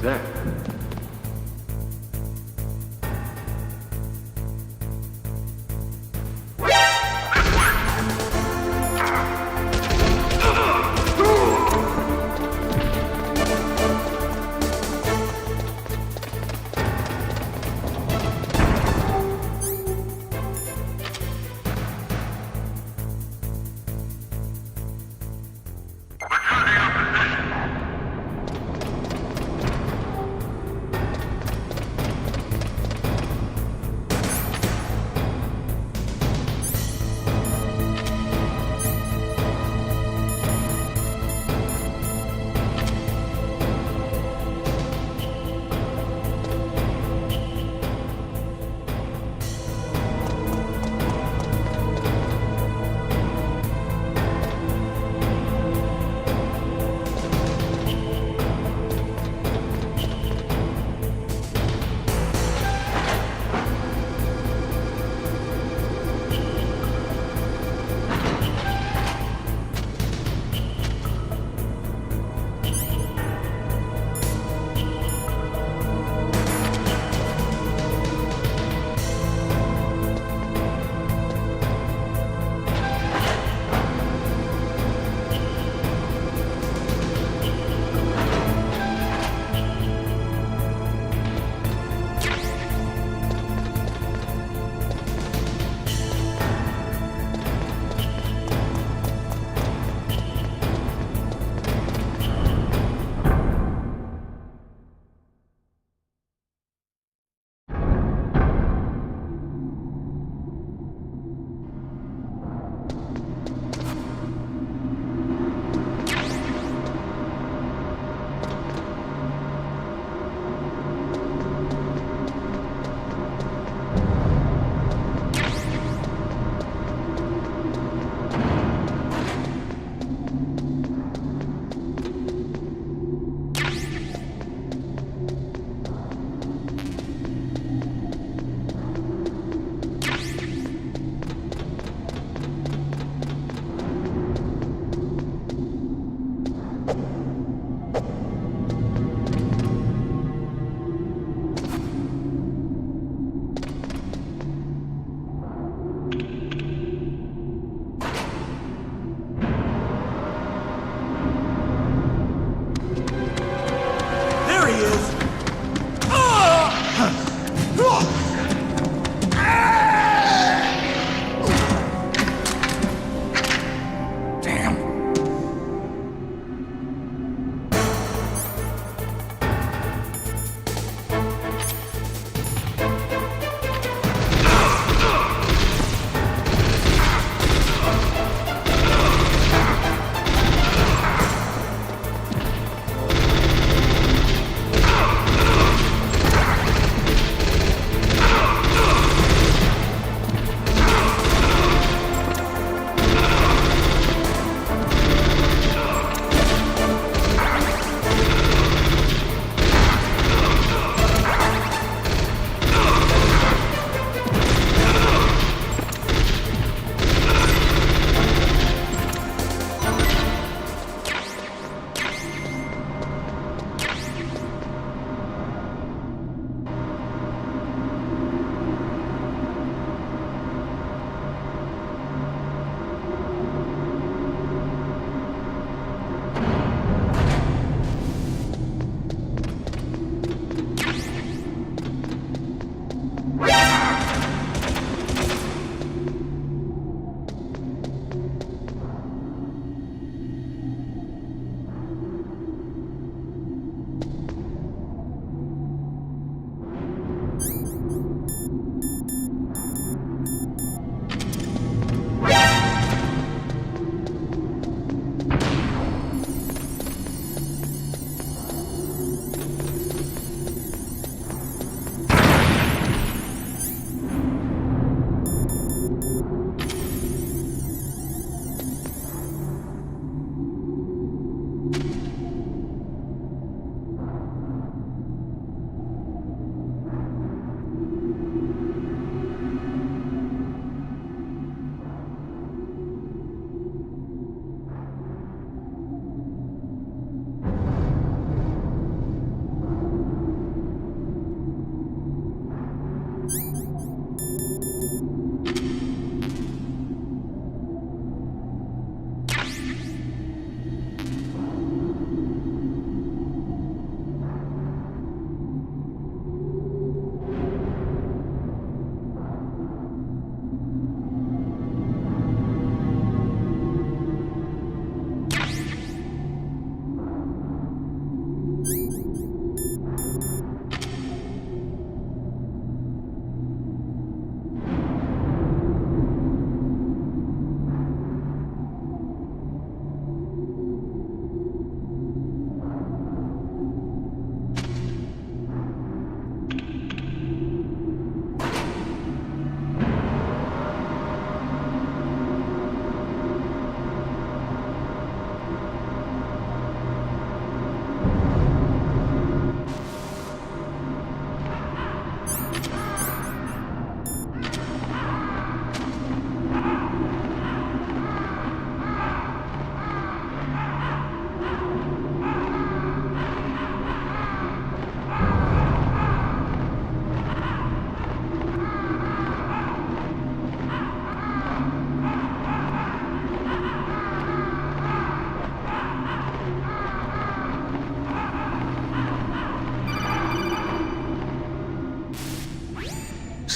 that?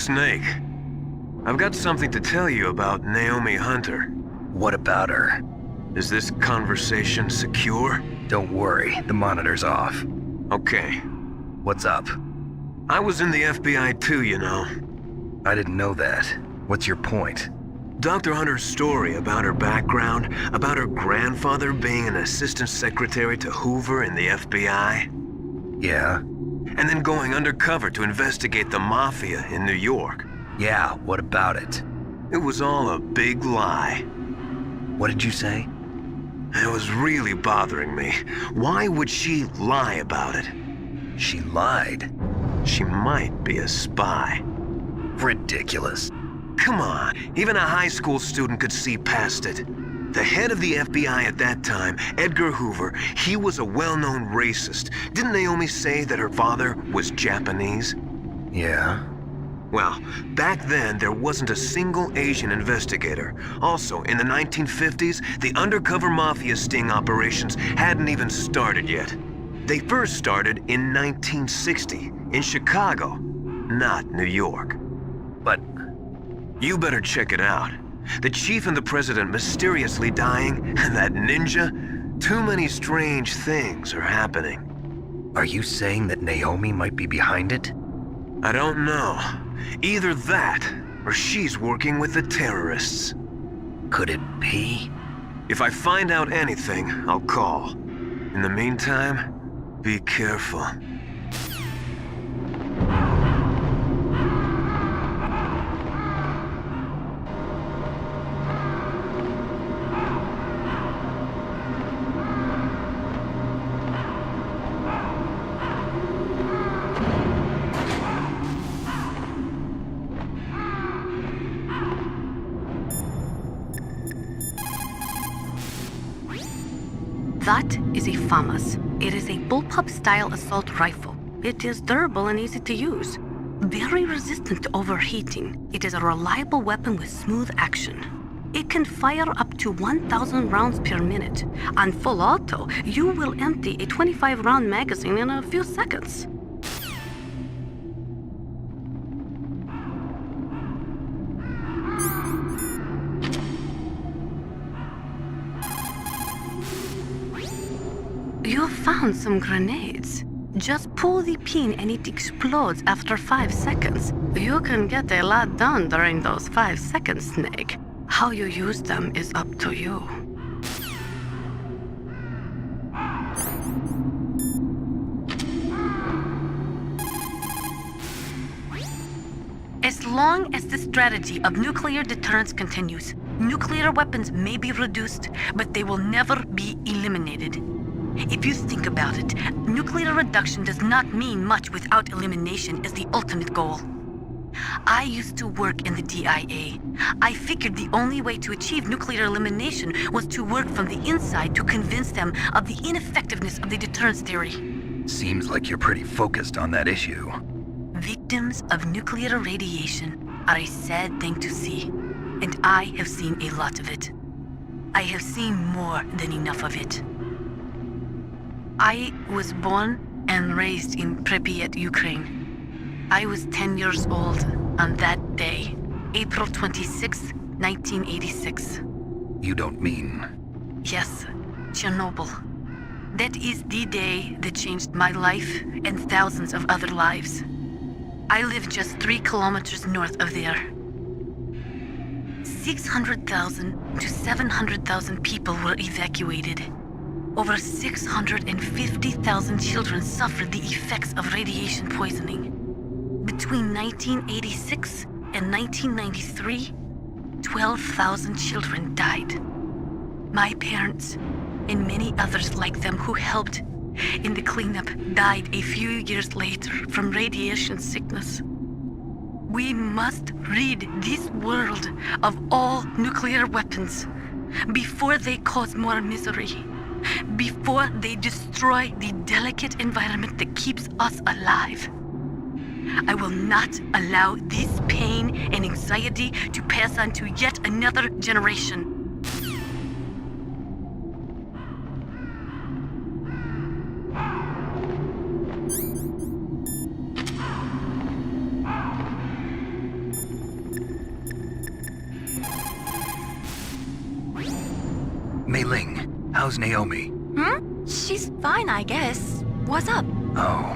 Snake. I've got something to tell you about Naomi Hunter. What about her? Is this conversation secure? Don't worry, the monitor's off. Okay. What's up? I was in the FBI too, you know. I didn't know that. What's your point? Dr. Hunter's story about her background, about her grandfather being an assistant secretary to Hoover in the FBI. Yeah? And then going undercover to investigate the mafia in New York. Yeah, what about it? It was all a big lie. What did you say? It was really bothering me. Why would she lie about it? She lied? She might be a spy. Ridiculous. Come on, even a high school student could see past it. The head of the FBI at that time, Edgar Hoover, he was a well-known racist. Didn't Naomi say that her father was Japanese? Yeah? Well, back then there wasn't a single Asian investigator. Also, in the 1950s, the undercover mafia sting operations hadn't even started yet. They first started in 1960, in Chicago, not New York. But you better check it out. The chief and the president mysteriously dying, and that ninja? Too many strange things are happening. are you saying that Naomi might be behind it? I don't know. Either that, or she's working with the terrorists. Could it be? If I find out anything, I'll call. In the meantime, be careful. That is a FAMAS. It is a bullpup-style assault rifle. It is durable and easy to use. Very resistant to overheating. It is a reliable weapon with smooth action. It can fire up to 1,000 rounds per minute. On full auto, you will empty a 25-round magazine in a few seconds. You found some grenades. Just pull the pin and it explodes after 5 seconds. You can get a lot done during those 5 seconds, Snake. How you use them is up to you. As long as the strategy of nuclear deterrence continues, nuclear weapons may be reduced, but they will never be eliminated. If you think about it, nuclear reduction does not mean much without elimination as the ultimate goal. I used to work in the DIA. I figured the only way to achieve nuclear elimination was to work from the inside to convince them of the ineffectiveness of the deterrence theory. Seems like you're pretty focused on that issue. Victims of nuclear radiation are a sad thing to see, and I have seen a lot of it. I have seen more than enough of it. I was born and raised in Pripyat, Ukraine. I was 10 years old on that day, April 26, 1986. You don't mean... Yes, Chernobyl. That is the day that changed my life and thousands of other lives. I live just 3 kilometers north of there. 600,000 to 700,000 people were evacuated. Over 650,000 children suffered the effects of radiation poisoning. Between 1986 and 1993, 12,000 children died. My parents, and many others like them who helped in the cleanup, died a few years later from radiation sickness. We must rid this world of all nuclear weapons before they cause more misery. Before they destroy the delicate environment that keeps us alive. I will not allow this pain and anxiety to pass on to yet another generation. How's Naomi? She's fine, I guess. What's up? Oh.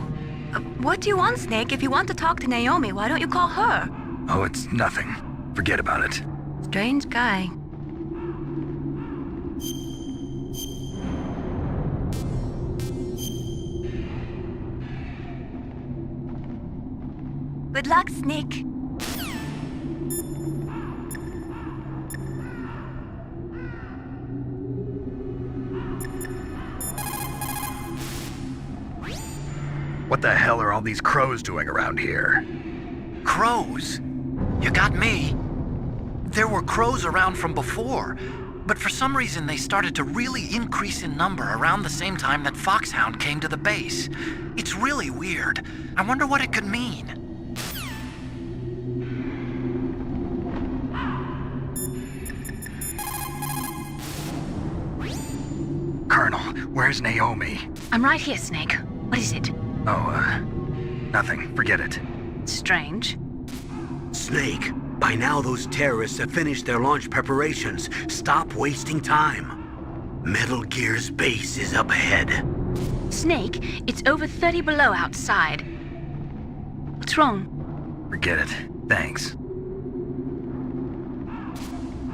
What do you want, Snake? If you want to talk to Naomi, why don't you call her? Oh, it's nothing. Forget about it. Strange guy. Good luck, Snake. What the hell are all these crows doing around here? Crows? You got me. There were crows around from before, but for some reason they started to really increase in number around the same time that Foxhound came to the base. It's really weird. I wonder what it could mean. Colonel, where's Naomi? I'm right here, Snake. What is it? Oh, nothing. Forget it. Strange. Snake, by now those terrorists have finished their launch preparations. Stop wasting time. Metal Gear's base is up ahead. Snake, it's over 30 below outside. What's wrong? Forget it. Thanks.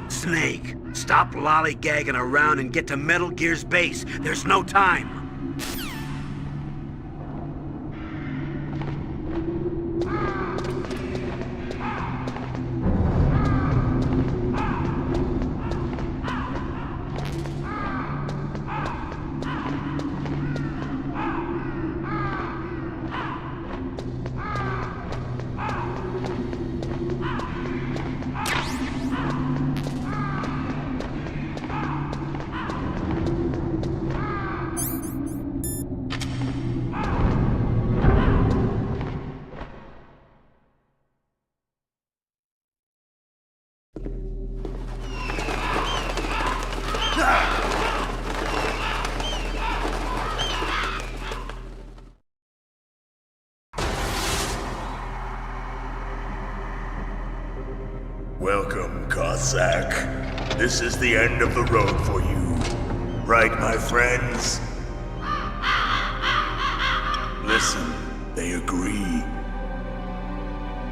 Snake, stop lollygagging around and get to Metal Gear's base. There's no time. Welcome, Cossack. This is the end of the road for you. Right, my friends? Listen, they agree.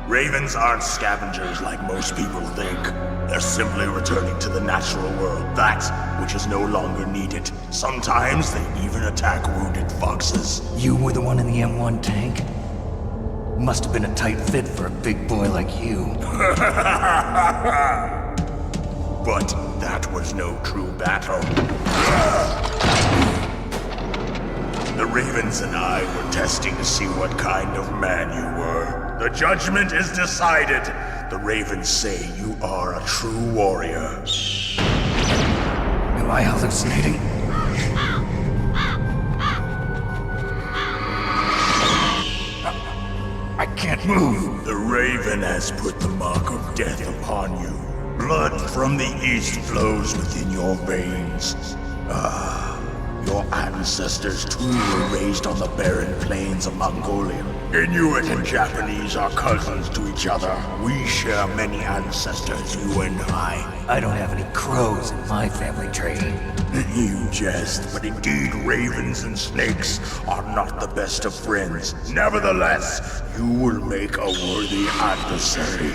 Ravens aren't scavengers like most people think. They're simply returning to the natural world, that which is no longer needed. Sometimes they even attack wounded foxes. You were the one in the M1 tank? Must have been a tight fit for a big boy like you. But that was no true battle. The Ravens and I were testing to see what kind of man you were. The judgment is decided. The Ravens say you are a true warrior. Am I hallucinating? I can't move. The Raven has put the mark of death upon you. Blood from the east flows within your veins. Your ancestors too were raised on the barren plains of Mongolia. Inuit and Japanese are cousins to each other. We share many ancestors, you and I. I don't have any crows in my family tree. You jest, but indeed ravens and snakes are not the best of friends. Nevertheless, you will make a worthy adversary.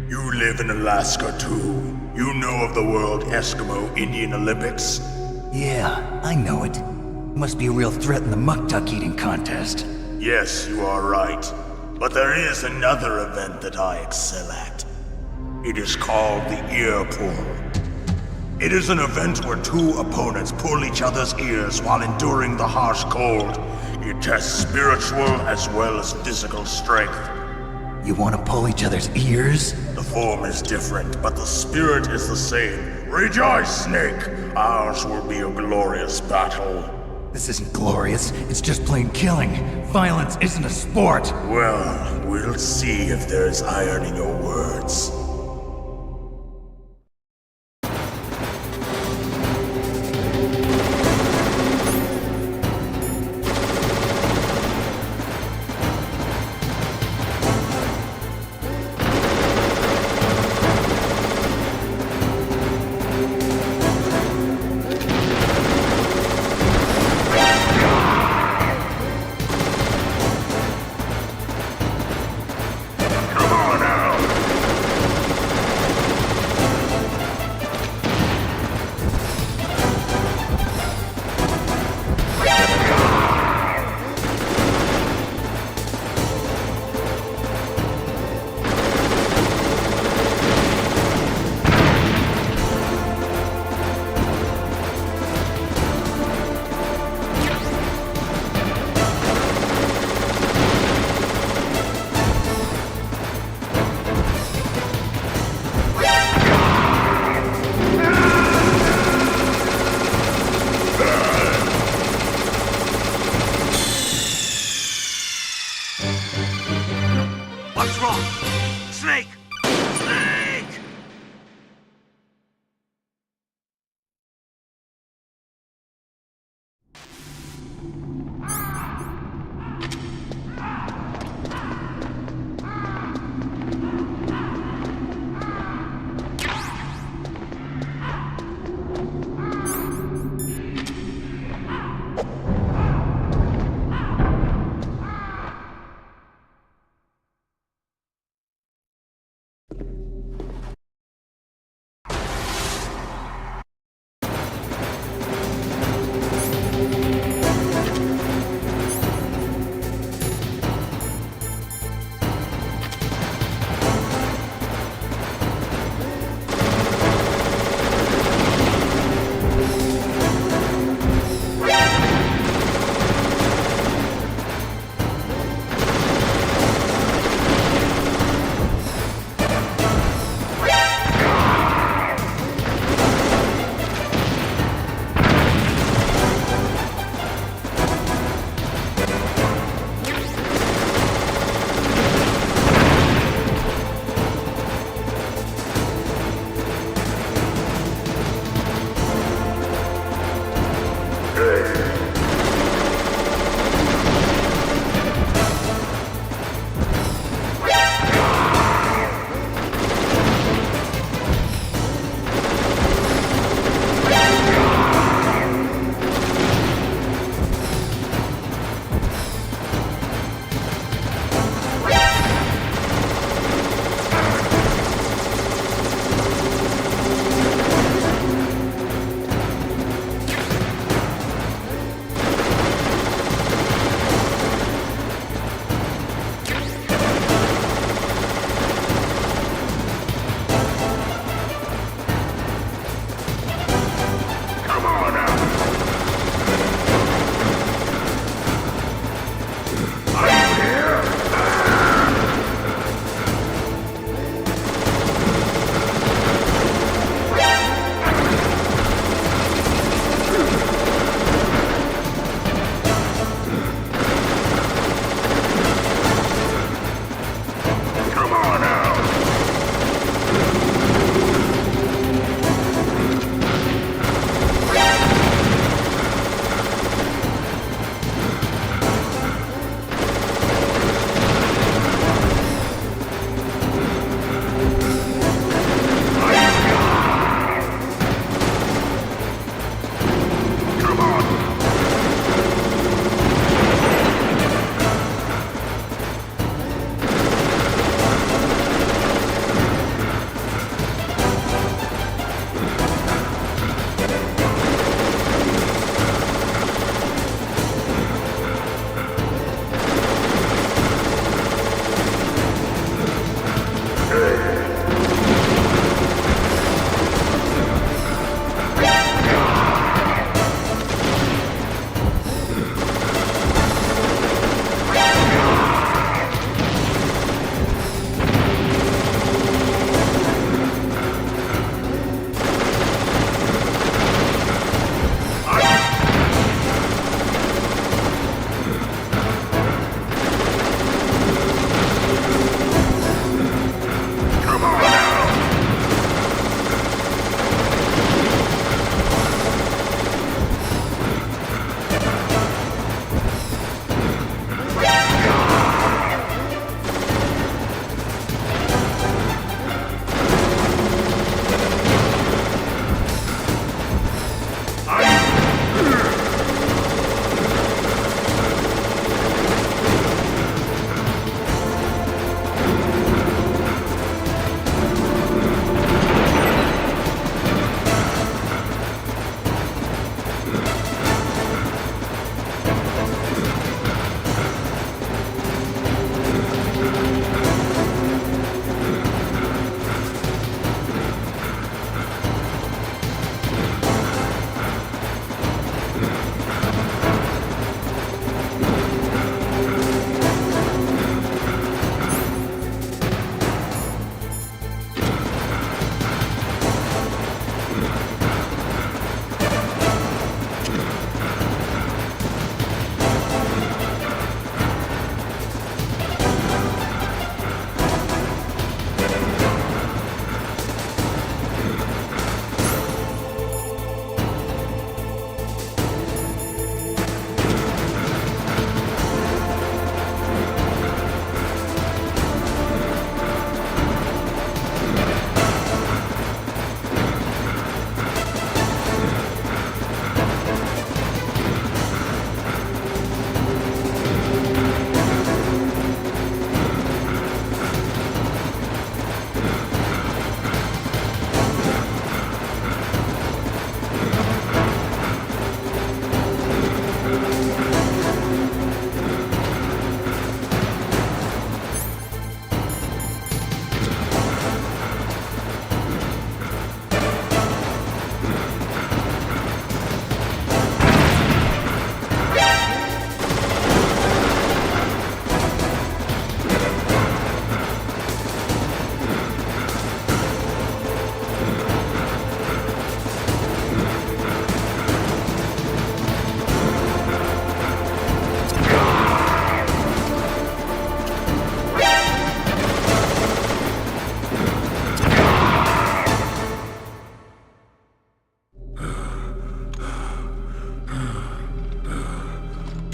You live in Alaska too. You know of the World Eskimo Indian Olympics? Yeah, I know it. Must be a real threat in the muck-duck eating contest. Yes, you are right. But there is another event that I excel at. It is called the ear pull. It is an event where two opponents pull each other's ears while enduring the harsh cold. It tests spiritual as well as physical strength. You want to pull each other's ears? The form is different, but the spirit is the same. Rejoice, Snake! Ours will be a glorious battle. This isn't glorious, it's just plain killing. Violence isn't a sport. Well, we'll see if there's iron in your words.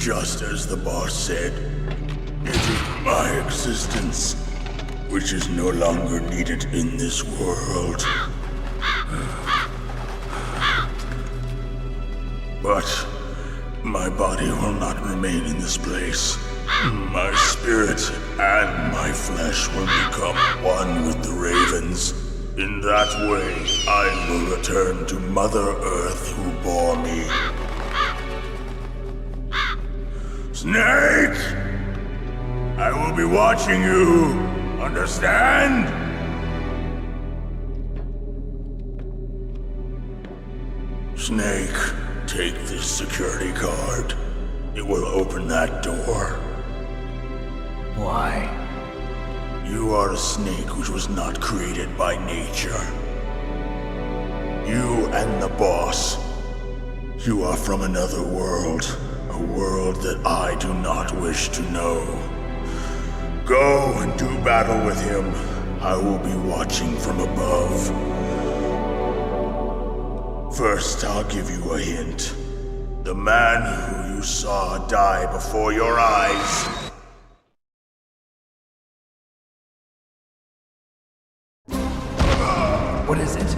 Just as the boss said, it is my existence which is no longer needed in this world. But my body will not remain in this place. My spirit and my flesh will become one with the ravens. In that way, I will return to Mother Earth who bore me. Snake! I will be watching you. Understand? Snake, take this security card. It will open that door. Why? You are a snake which was not created by nature. You and the boss. You are from another world. A world that I do not wish to know. Go and do battle with him. I will be watching from above. First, I'll give you a hint. The man who you saw die before your eyes. What is it?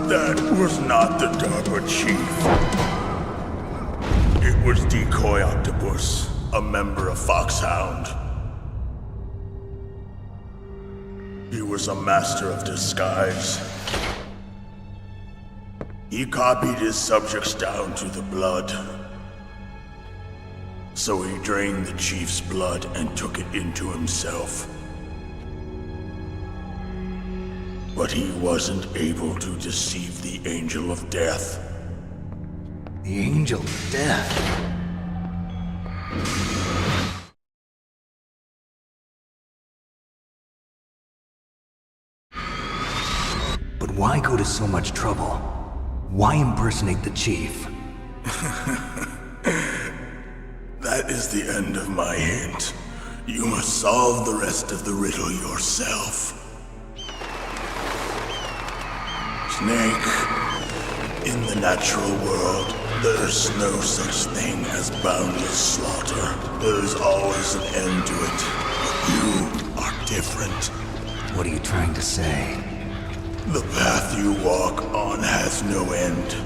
That was not the DARPA chief. It was Decoy Octopus, a member of Foxhound. He was a master of disguise. He copied his subjects down to the blood. So he drained the chief's blood and took it into himself. But he wasn't able to deceive the Angel of Death. The Angel of Death. But why go to so much trouble? Why impersonate the chief? That is the end of my hint. You must solve the rest of the riddle yourself. Snake, in the natural world, there's no such thing as boundless slaughter. There is always an end to it, but you are different. What are you trying to say? The path you walk on has no end.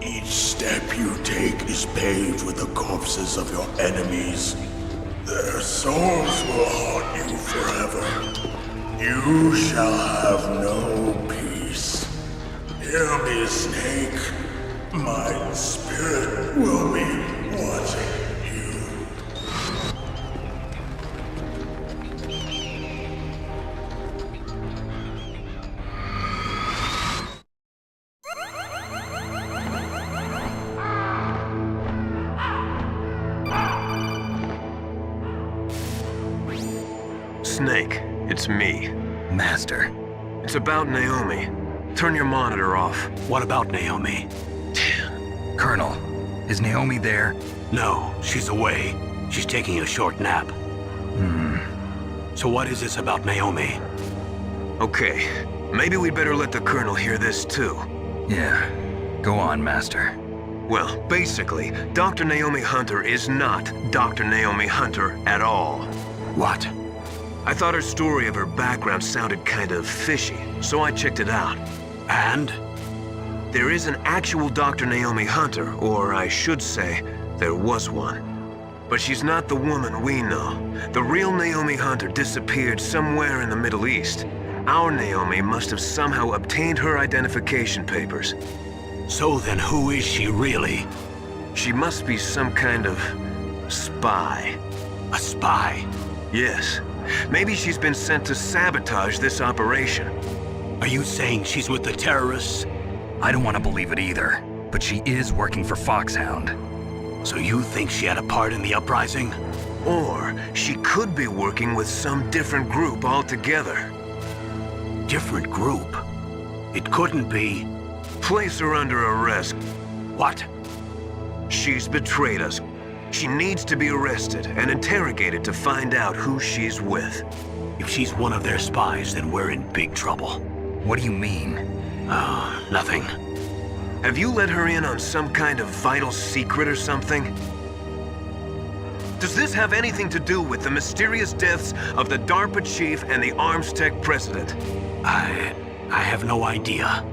Each step you take is paved with the corpses of your enemies. Their souls will haunt you forever. You shall have no peace. Hear me, Snake. My spirit will be watching you. Snake, it's me. Master. It's about Naomi. Turn your monitor off. What about Naomi? Colonel, is Naomi there? No, she's away. She's taking a short nap. So what is this about Naomi? Okay, maybe we'd better let the Colonel hear this too. Yeah. Go on, Master. Well, basically, Dr. Naomi Hunter is not Dr. Naomi Hunter at all. What? I thought her story of her background sounded kind of fishy, so I checked it out. And? There is an actual Dr. Naomi Hunter, or I should say, there was one. But she's not the woman we know. The real Naomi Hunter disappeared somewhere in the Middle East. Our Naomi must have somehow obtained her identification papers. So then who is she really? She must be some kind of spy. A spy? Yes. Maybe she's been sent to sabotage this operation. Are you saying she's with the terrorists? I don't want to believe it either, but she is working for Foxhound. So you think she had a part in the uprising? Or she could be working with some different group altogether. Different group? It couldn't be. Place her under arrest. What? She's betrayed us. She needs to be arrested and interrogated to find out who she's with. If she's one of their spies, then we're in big trouble. What do you mean? Nothing. Have you let her in on some kind of vital secret or something? Does this have anything to do with the mysterious deaths of the DARPA chief and the Arms Tech president? I have no idea.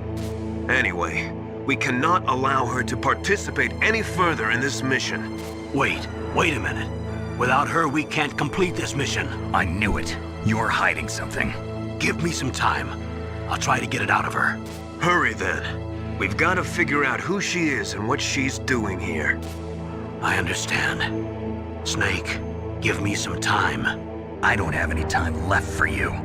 Anyway, we cannot allow her to participate any further in this mission. Wait a minute. Without her, we can't complete this mission. I knew it. You're hiding something. Give me some time. I'll try to get it out of her. Hurry then. We've got to figure out who she is and what she's doing here. I understand. Snake, give me some time. I don't have any time left for you.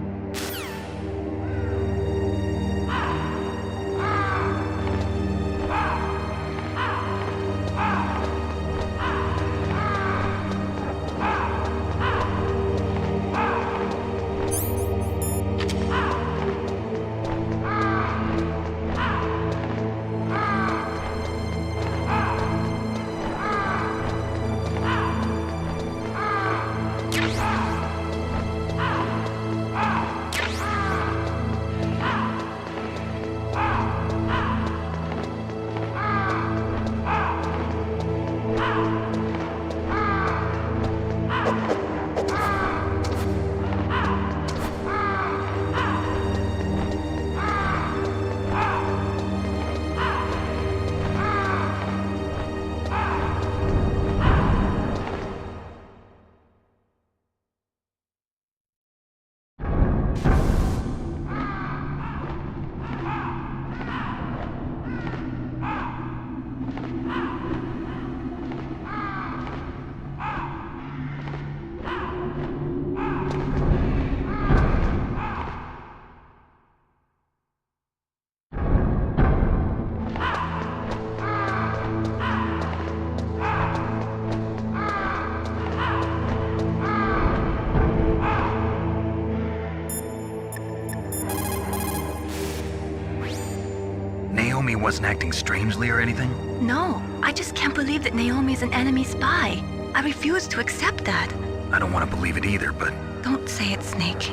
Naomi wasn't acting strangely or anything? No, I just can't believe that Naomi's an enemy spy. I refuse to accept that. I don't want to believe it either, but Don't say it, Snake.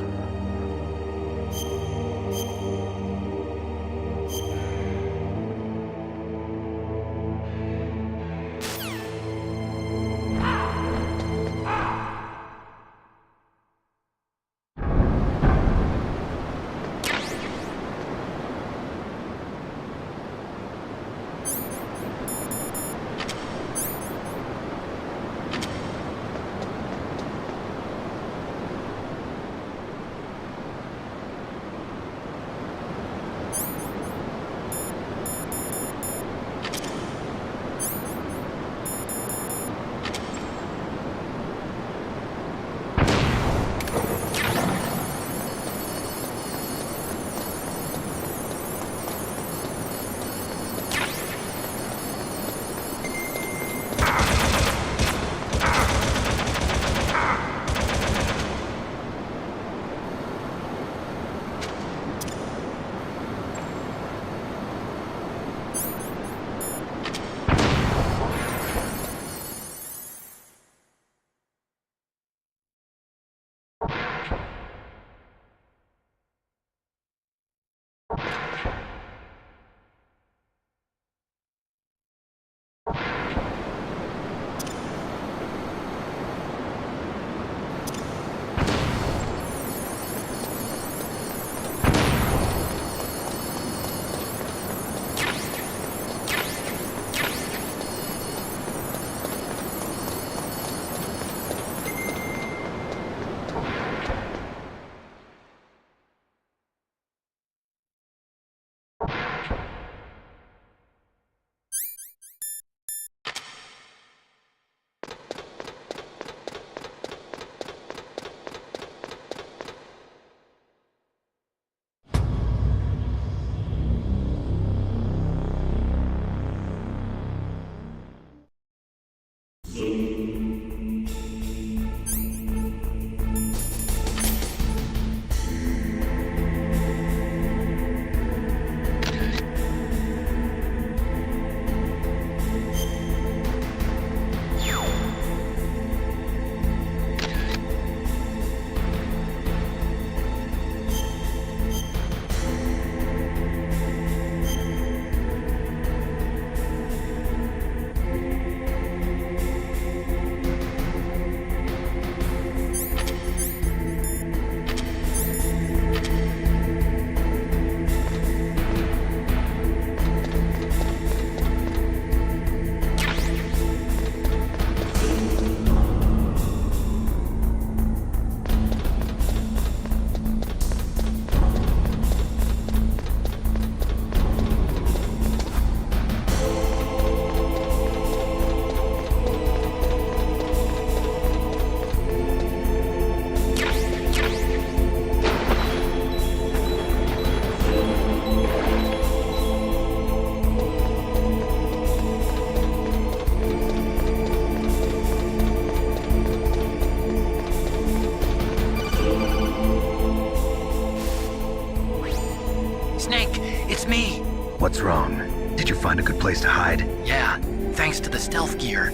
What's wrong? Did you find a good place to hide? Yeah, thanks to the stealth gear.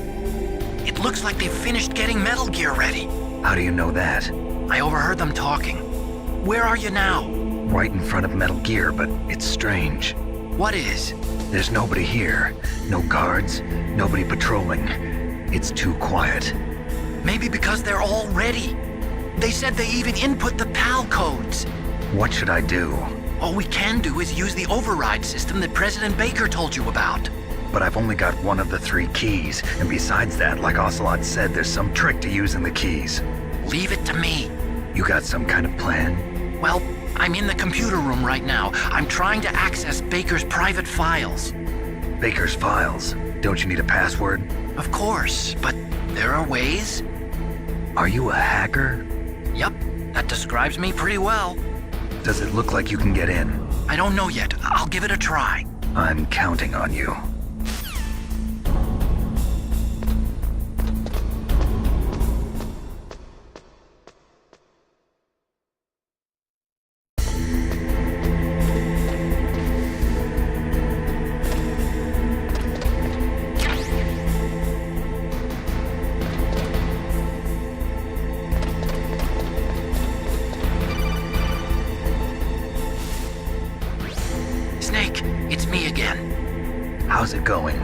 It looks like they've finished getting metal gear ready. How do you know that? I overheard them talking. Where are you now? Right in front of Metal Gear, but it's strange. What is? There's nobody here. No guards, nobody patrolling. It's too quiet. Maybe because they're all ready. They said they even input the PAL codes. What should I do? All we can do is use the override system that President Baker told you about. But I've only got one of the 3 keys, and besides that, like Ocelot said, there's some trick to using the keys. Leave it to me. You got some kind of plan? Well, I'm in the computer room right now. I'm trying to access Baker's private files. Baker's files? Don't you need a password? Of course, but there are ways. Are you a hacker? Yup, that describes me pretty well. Does it look like you can get in? I don't know yet. I'll give it a try. I'm counting on you. Snake, it's me again. How's it going?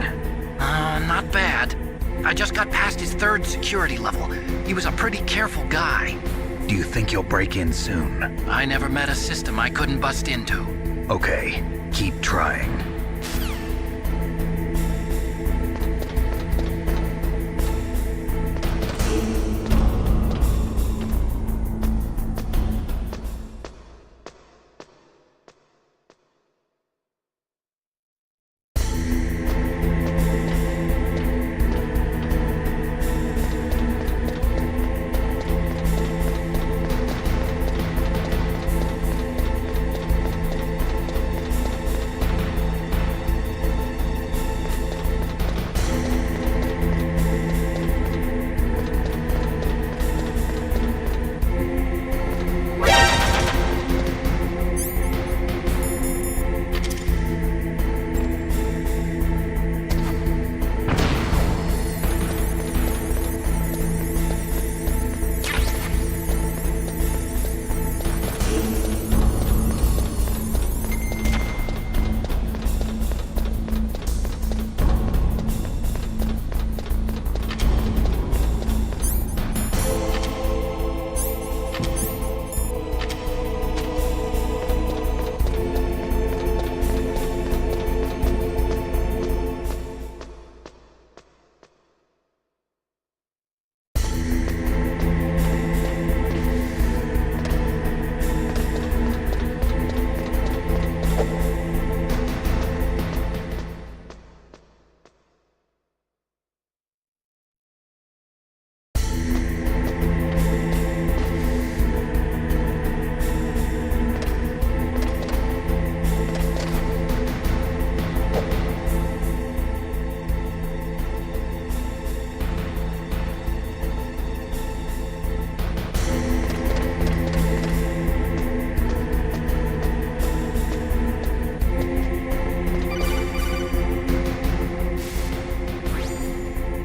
Not bad. I just got past his 3rd security level. He was a pretty careful guy. Do you think you'll break in soon? I never met a system I couldn't bust into. Okay, keep trying.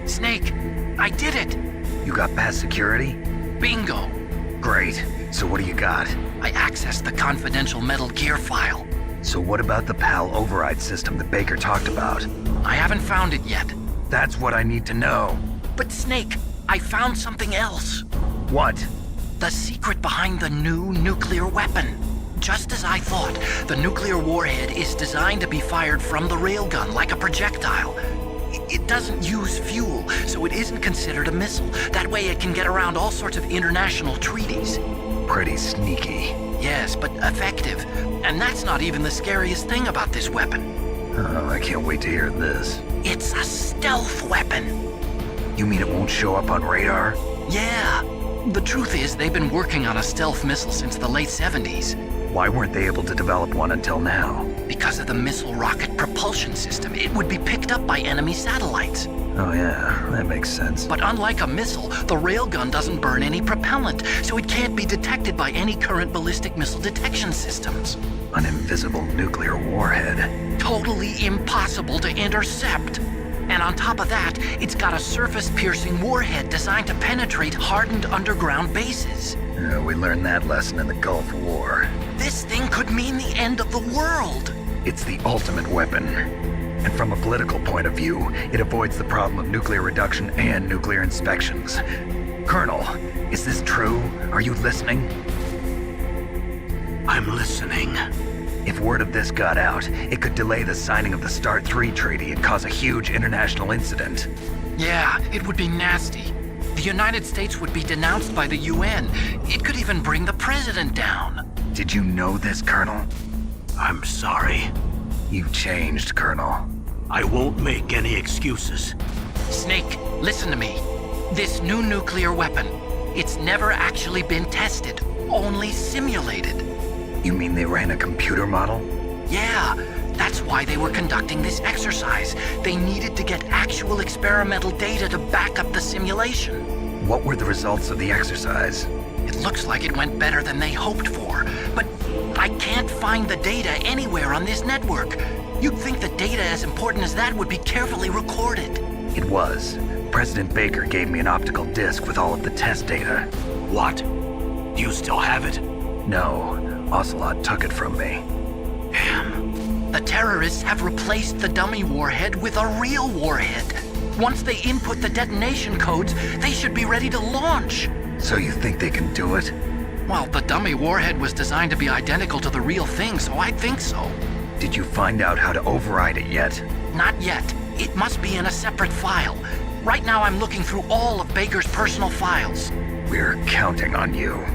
Snake, I did it! You got past security? Bingo! Great. So what do you got? I accessed the confidential Metal Gear file. So what about the PAL override system that Baker talked about? I haven't found it yet. That's what I need to know. But Snake, I found something else. What? The secret behind the new nuclear weapon. Just as I thought, the nuclear warhead is designed to be fired from the railgun like a projectile. It doesn't use fuel, so it isn't considered a missile. That way it can get around all sorts of international treaties. Pretty sneaky. Yes, but effective. And that's not even the scariest thing about this weapon. Oh, I can't wait to hear this. It's a stealth weapon. You mean it won't show up on radar? Yeah. The truth is, they've been working on a stealth missile since the late 70s. Why weren't they able to develop one until now? Because of the missile rocket propulsion system, it would be picked up by enemy satellites. Oh yeah, that makes sense. But unlike a missile, the railgun doesn't burn any propellant, so it can't be detected by any current ballistic missile detection systems. An invisible nuclear warhead. Totally impossible to intercept. And on top of that, it's got a surface-piercing warhead designed to penetrate hardened underground bases. We learned that lesson in the Gulf War. This thing could mean the end of the world. It's the ultimate weapon. And from a political point of view, it avoids the problem of nuclear reduction and nuclear inspections. Colonel, is this true? Are you listening? I'm listening. If word of this got out, it could delay the signing of the START 3 treaty and cause a huge international incident. Yeah, it would be nasty. The United States would be denounced by the UN. It could even bring the president down. Did you know this, Colonel? I'm sorry. You've changed, Colonel. I won't make any excuses. Snake, listen to me. This new nuclear weapon, it's never actually been tested, only simulated. You mean they ran a computer model? Yeah, that's why they were conducting this exercise. They needed to get actual experimental data to back up the simulation. What were the results of the exercise? It looks like it went better than they hoped for, but I can't find the data anywhere on this network. You'd think the data as important as that would be carefully recorded. It was. President Baker gave me an optical disc with all of the test data. What? Do you still have it? No, Ocelot took it from me. Damn. The terrorists have replaced the dummy warhead with a real warhead. Once they input the detonation codes, they should be ready to launch. So you think they can do it? Well, the dummy warhead was designed to be identical to the real thing, so I think so. Did you find out how to override it yet? Not yet. It must be in a separate file. Right now I'm looking through all of Baker's personal files. We're counting on you.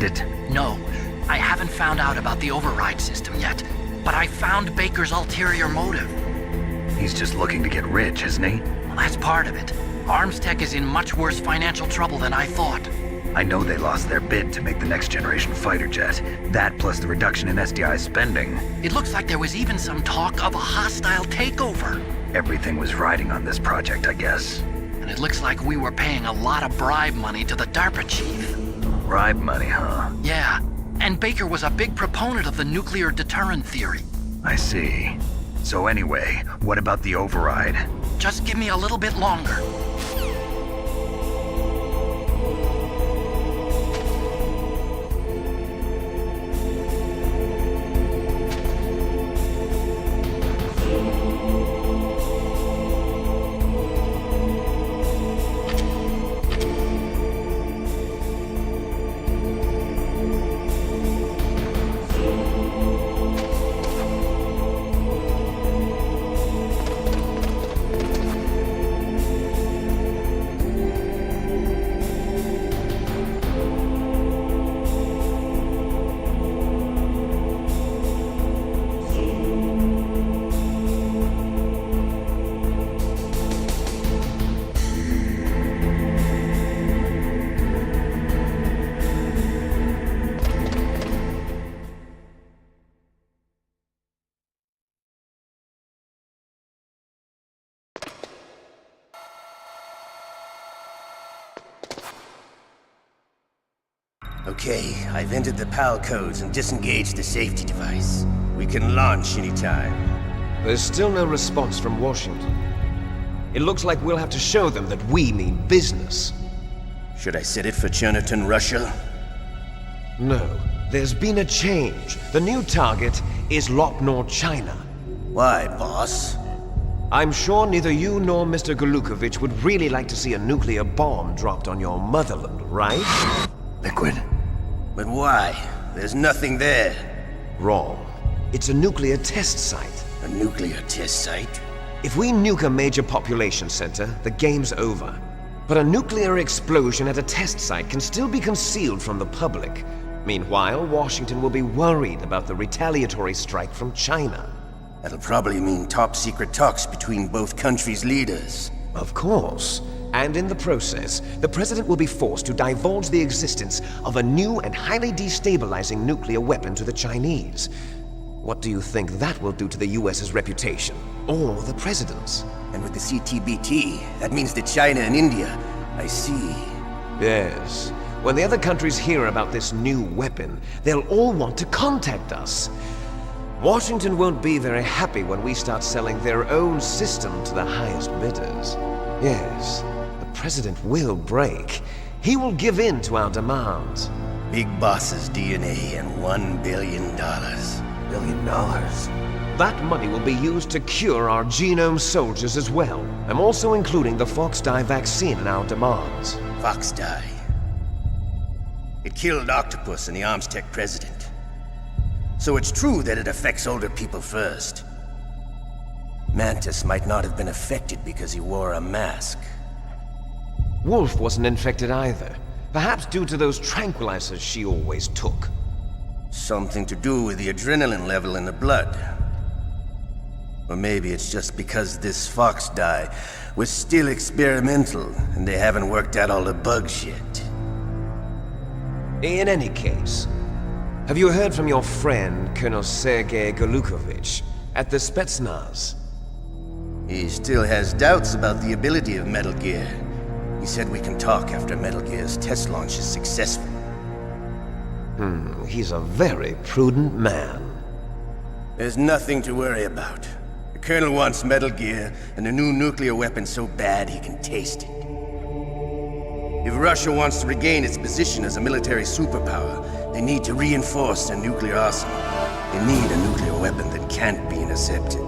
it? No, I haven't found out about the override system yet, but I found Baker's ulterior motive. He's just looking to get rich, isn't he? Well, that's part of it. Arms Tech is in much worse financial trouble than I thought. I know they lost their bid to make the next generation fighter jet. That plus the reduction in SDI spending. It looks like there was even some talk of a hostile takeover. Everything was riding on this project, I guess. And it looks like we were paying a lot of bribe money to the DARPA chief. Bribe money, huh? Yeah, and Baker was a big proponent of the nuclear deterrent theory. I see. So anyway, what about the override? Just give me a little bit longer. Okay, I've entered the PAL codes and disengaged the safety device. We can launch anytime. There's still no response from Washington. It looks like we'll have to show them that we mean business. Should I set it for Cherniton, Russia? No, there's been a change. The new target is Lopnor, China. Why, boss? I'm sure neither you nor Mr. Golukovich would really like to see a nuclear bomb dropped on your motherland, right? Liquid. But why? There's nothing there. Wrong. It's a nuclear test site. A nuclear test site? If we nuke a major population center, the game's over. But a nuclear explosion at a test site can still be concealed from the public. Meanwhile, Washington will be worried about the retaliatory strike from China. That'll probably mean top-secret talks between both countries' leaders. Of course. And in the process, the President will be forced to divulge the existence of a new and highly destabilizing nuclear weapon to the Chinese. What do you think that will do to the US's reputation? Or the President's? And with the CTBT, that means that China and India. I see. Yes. When the other countries hear about this new weapon, they'll all want to contact us. Washington won't be very happy when we start selling their own system to the highest bidders. Yes, the President will break. He will give in to our demands. Big Boss's DNA and $1 billion. $1 billion? That money will be used to cure our genome soldiers as well. I'm also including the Fox-Die vaccine in our demands. Fox-Die? It killed Octopus and the Arms Tech president. So it's true that it affects older people first. Mantis might not have been affected because he wore a mask. Wolf wasn't infected either. Perhaps due to those tranquilizers she always took. Something to do with the adrenaline level in the blood. Or maybe it's just because this Fox-Die was still experimental and they haven't worked out all the bugs yet. In any case, have you heard from your friend, Colonel Sergei Golukovich, at the Spetsnaz? He still has doubts about the ability of Metal Gear. He said we can talk after Metal Gear's test launch is successful. He's a very prudent man. There's nothing to worry about. The Colonel wants Metal Gear and a new nuclear weapon so bad he can taste it. If Russia wants to regain its position as a military superpower, they need to reinforce their nuclear arsenal. They need a nuclear weapon that can't be intercepted.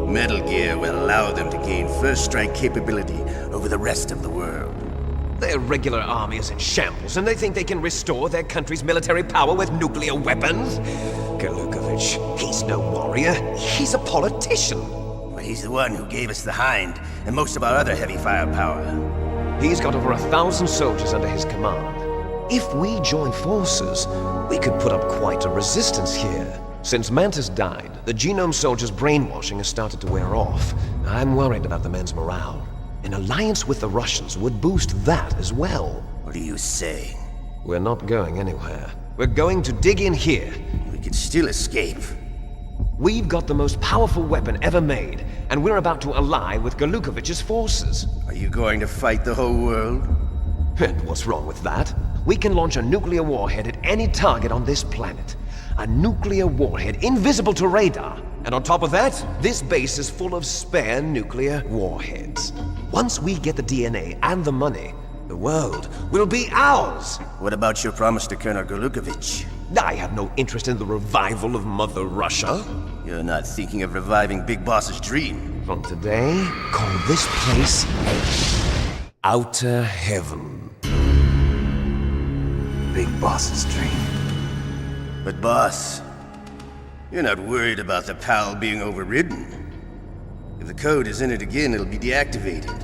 Metal Gear will allow them to gain first strike capability over the rest of the world. Their regular army is in shambles, and they think they can restore their country's military power with nuclear weapons? Golukovich, he's no warrior. He's a politician. Well, he's the one who gave us the Hind and most of our other heavy firepower. He's got over 1,000 soldiers under his command. If we join forces, we could put up quite a resistance here. Since Mantis died, the Genome Soldier's brainwashing has started to wear off. I'm worried about the men's morale. An alliance with the Russians would boost that as well. What are you saying? We're not going anywhere. We're going to dig in here. We could still escape. We've got the most powerful weapon ever made, and we're about to ally with Galukovich's forces. Are you going to fight the whole world? And what's wrong with that? We can launch a nuclear warhead at any target on this planet. A nuclear warhead invisible to radar. And on top of that, this base is full of spare nuclear warheads. Once we get the DNA and the money, the world will be ours! What about your promise to Colonel Galukovich? I have no interest in the revival of Mother Russia. You're not thinking of reviving Big Boss's dream. From today, call this place Outer Heaven. Big Boss's dream. But boss, you're not worried about the PAL being overridden. If the code is in it again, it'll be deactivated.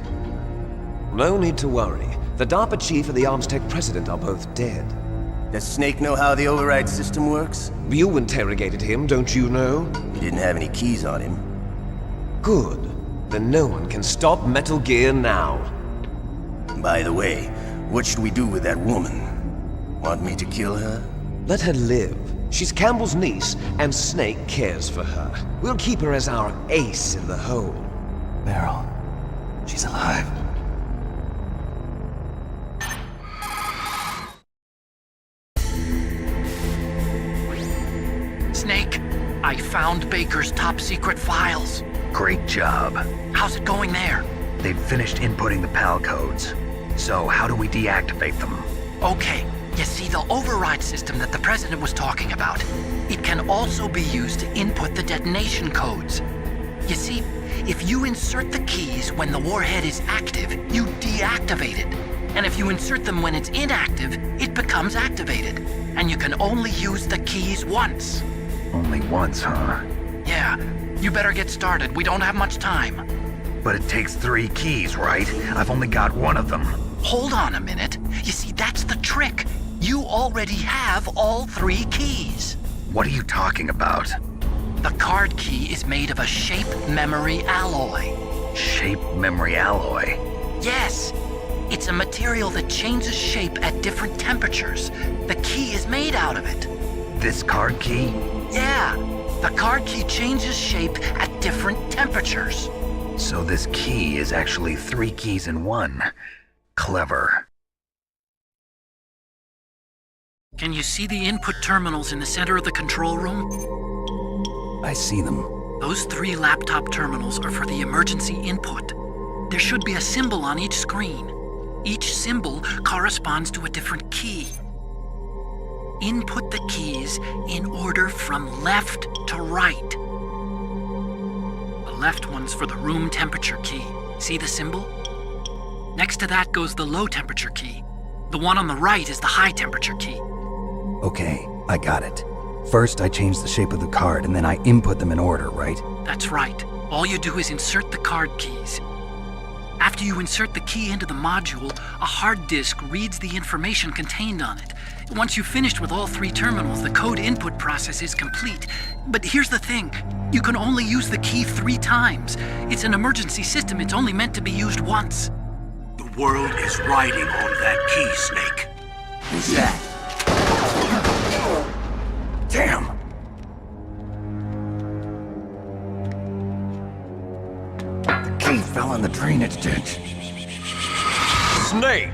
No need to worry. The DARPA chief and the Armstech president are both dead. Does Snake know how the override system works? You interrogated him, don't you know? He didn't have any keys on him. Good. Then no one can stop Metal Gear now. By the way, what should we do with that woman? Want me to kill her? Let her live. She's Campbell's niece, and Snake cares for her. We'll keep her as our ace in the hole. Meryl, she's alive. Snake, I found Baker's top-secret files. Great job. How's it going there? They've finished inputting the PAL codes. So how do we deactivate them? Okay, you see the override system that the President was talking about. It can also be used to input the detonation codes. You see, if you insert the keys when the warhead is active, you deactivate it. And if you insert them when it's inactive, it becomes activated. And you can only use the keys once. Only once, huh? Yeah, you better get started. We don't have much time. But it takes 3 keys, right? I've only got one of them. Hold on a minute. You see, that's the trick. You already have all 3 keys. What are you talking about? The card key is made of a shape memory alloy. Shape memory alloy? Yes. It's a material that changes shape at different temperatures. The key is made out of it. This card key? Yeah. The card key changes shape at different temperatures. So this key is actually 3 keys in one. Clever. Can you see the input terminals in the center of the control room? I see them. Those 3 laptop terminals are for the emergency input. There should be a symbol on each screen. Each symbol corresponds to a different key. Input the keys in order from left to right. The left one's for the room temperature key. See the symbol? Next to that goes the low temperature key. The one on the right is the high temperature key. Okay, I got it. First, I change the shape of the card, and then I input them in order, right? That's right. All you do is insert the card keys. After you insert the key into the module, a hard disk reads the information contained on it. Once you've finished with all 3 terminals, the code input process is complete. But here's the thing. You can only use the key 3 times. It's an emergency system. It's only meant to be used once. The world is riding on that key, Snake. Who's that? Damn! The key fell in the drainage ditch. Snake!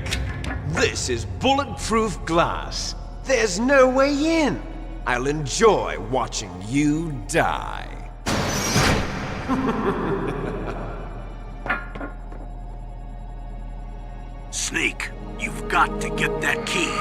This is bulletproof glass. There's no way in. I'll enjoy watching you die. Snake, you've got to get that key.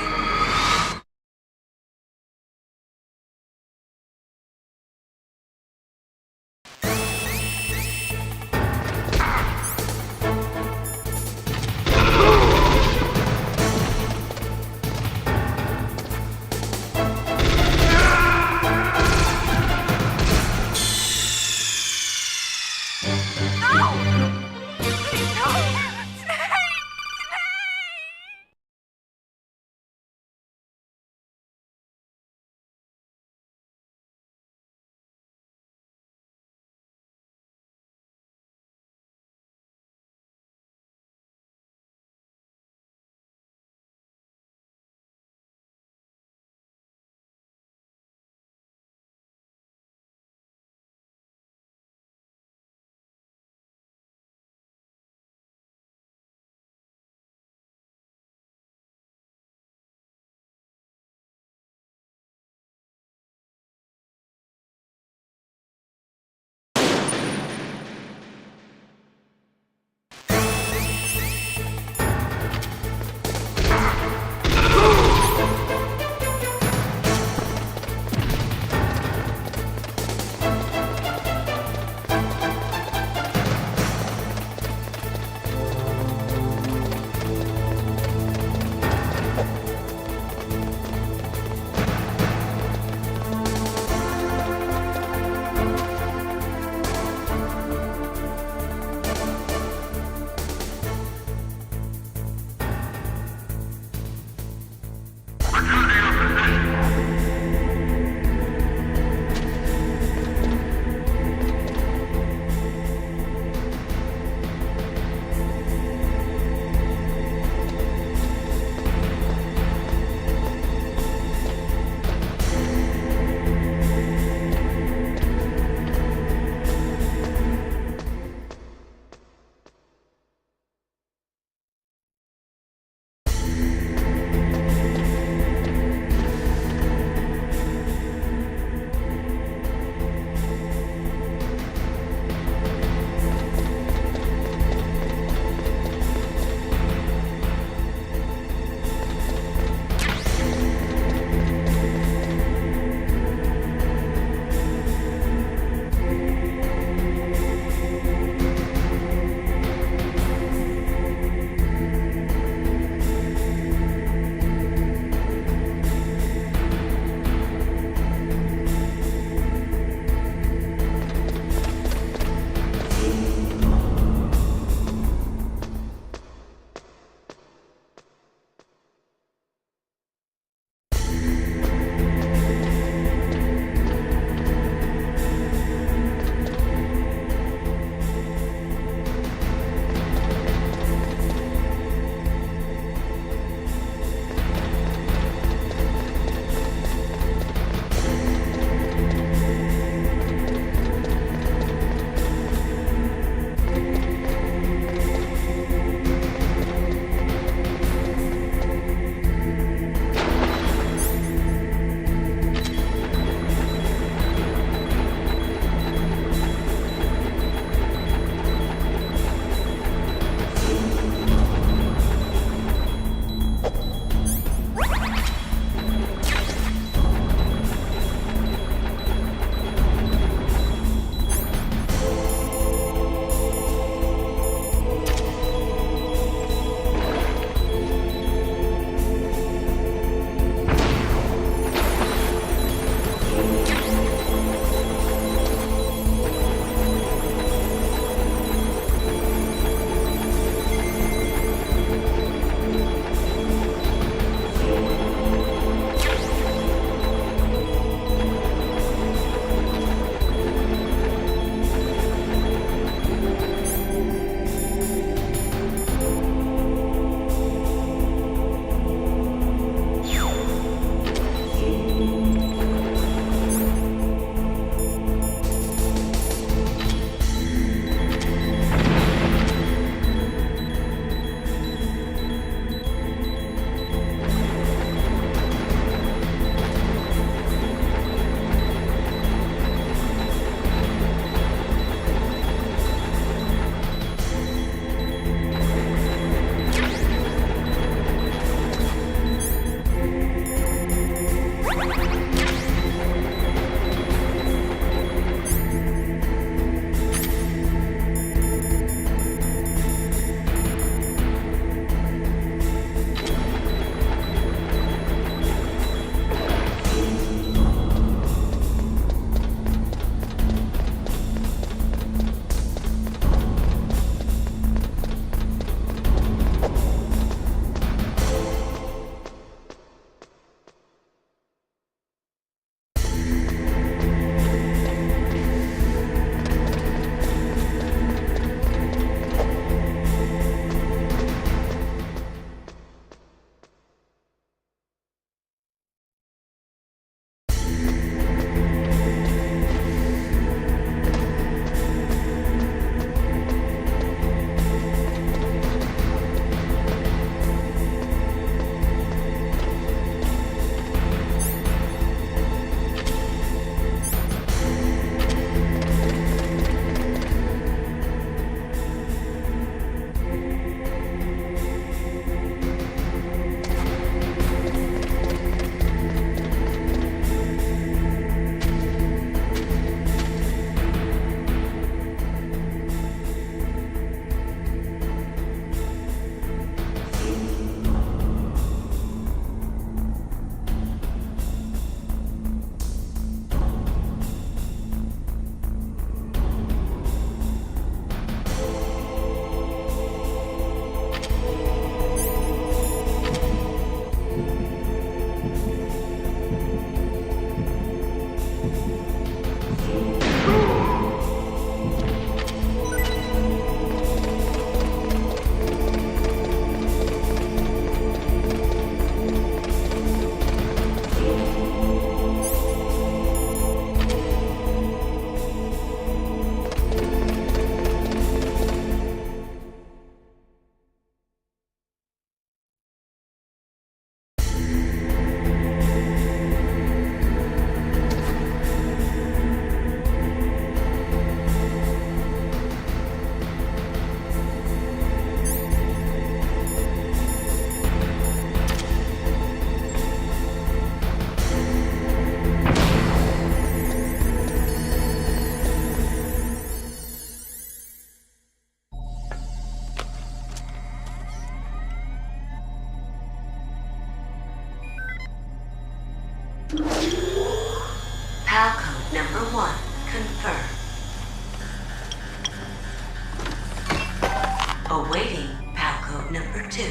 Awaiting PAL code number 2.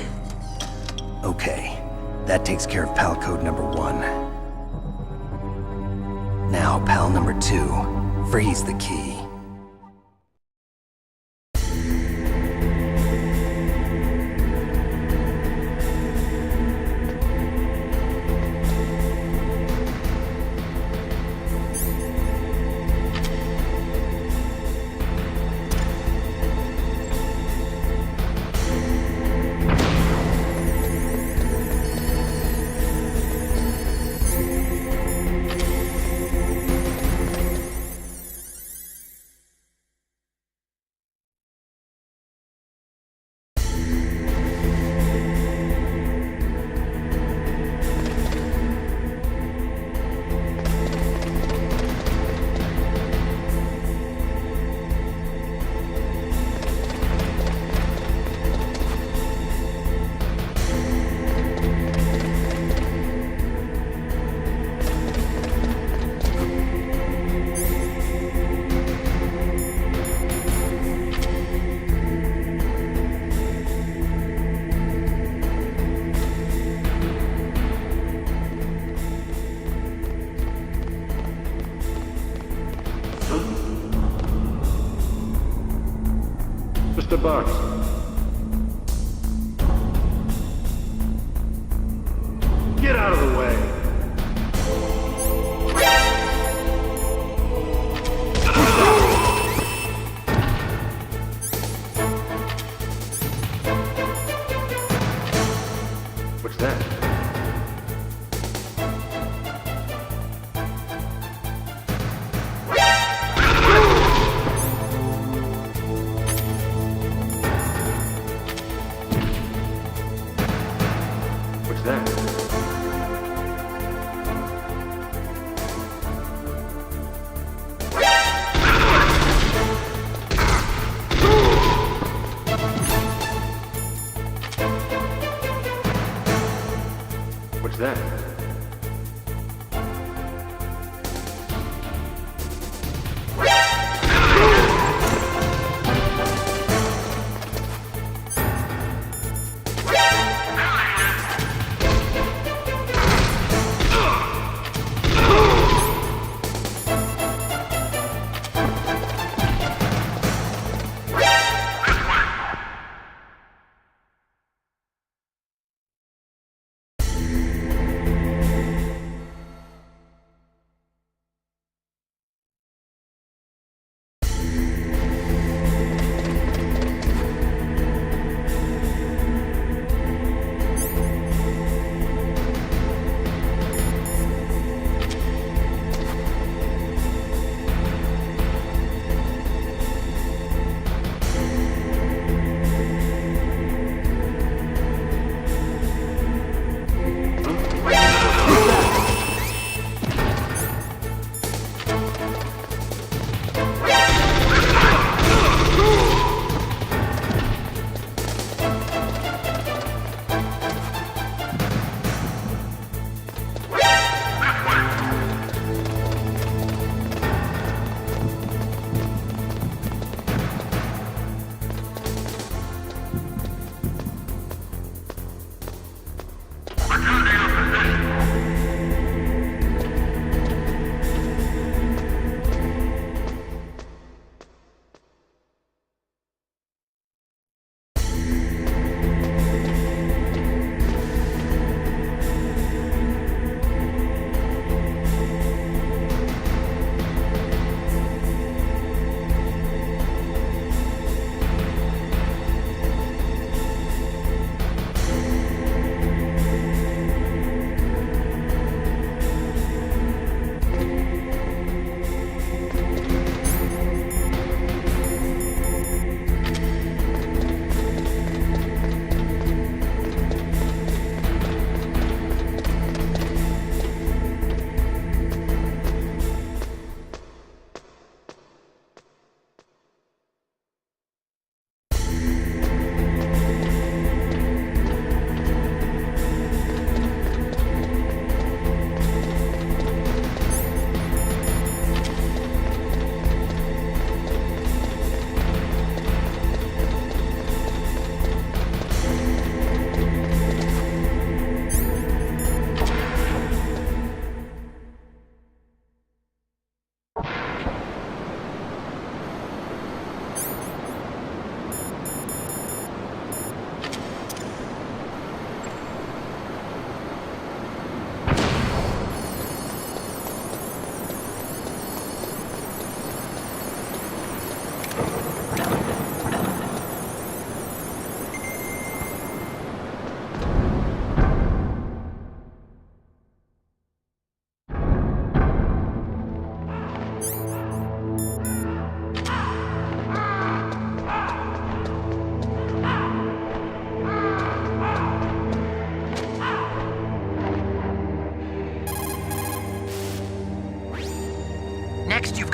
Okay, that takes care of PAL code number 1. Now, PAL number 2, freeze the key. Mr. Buck. Get out of the way. What's that? What's that? What's that?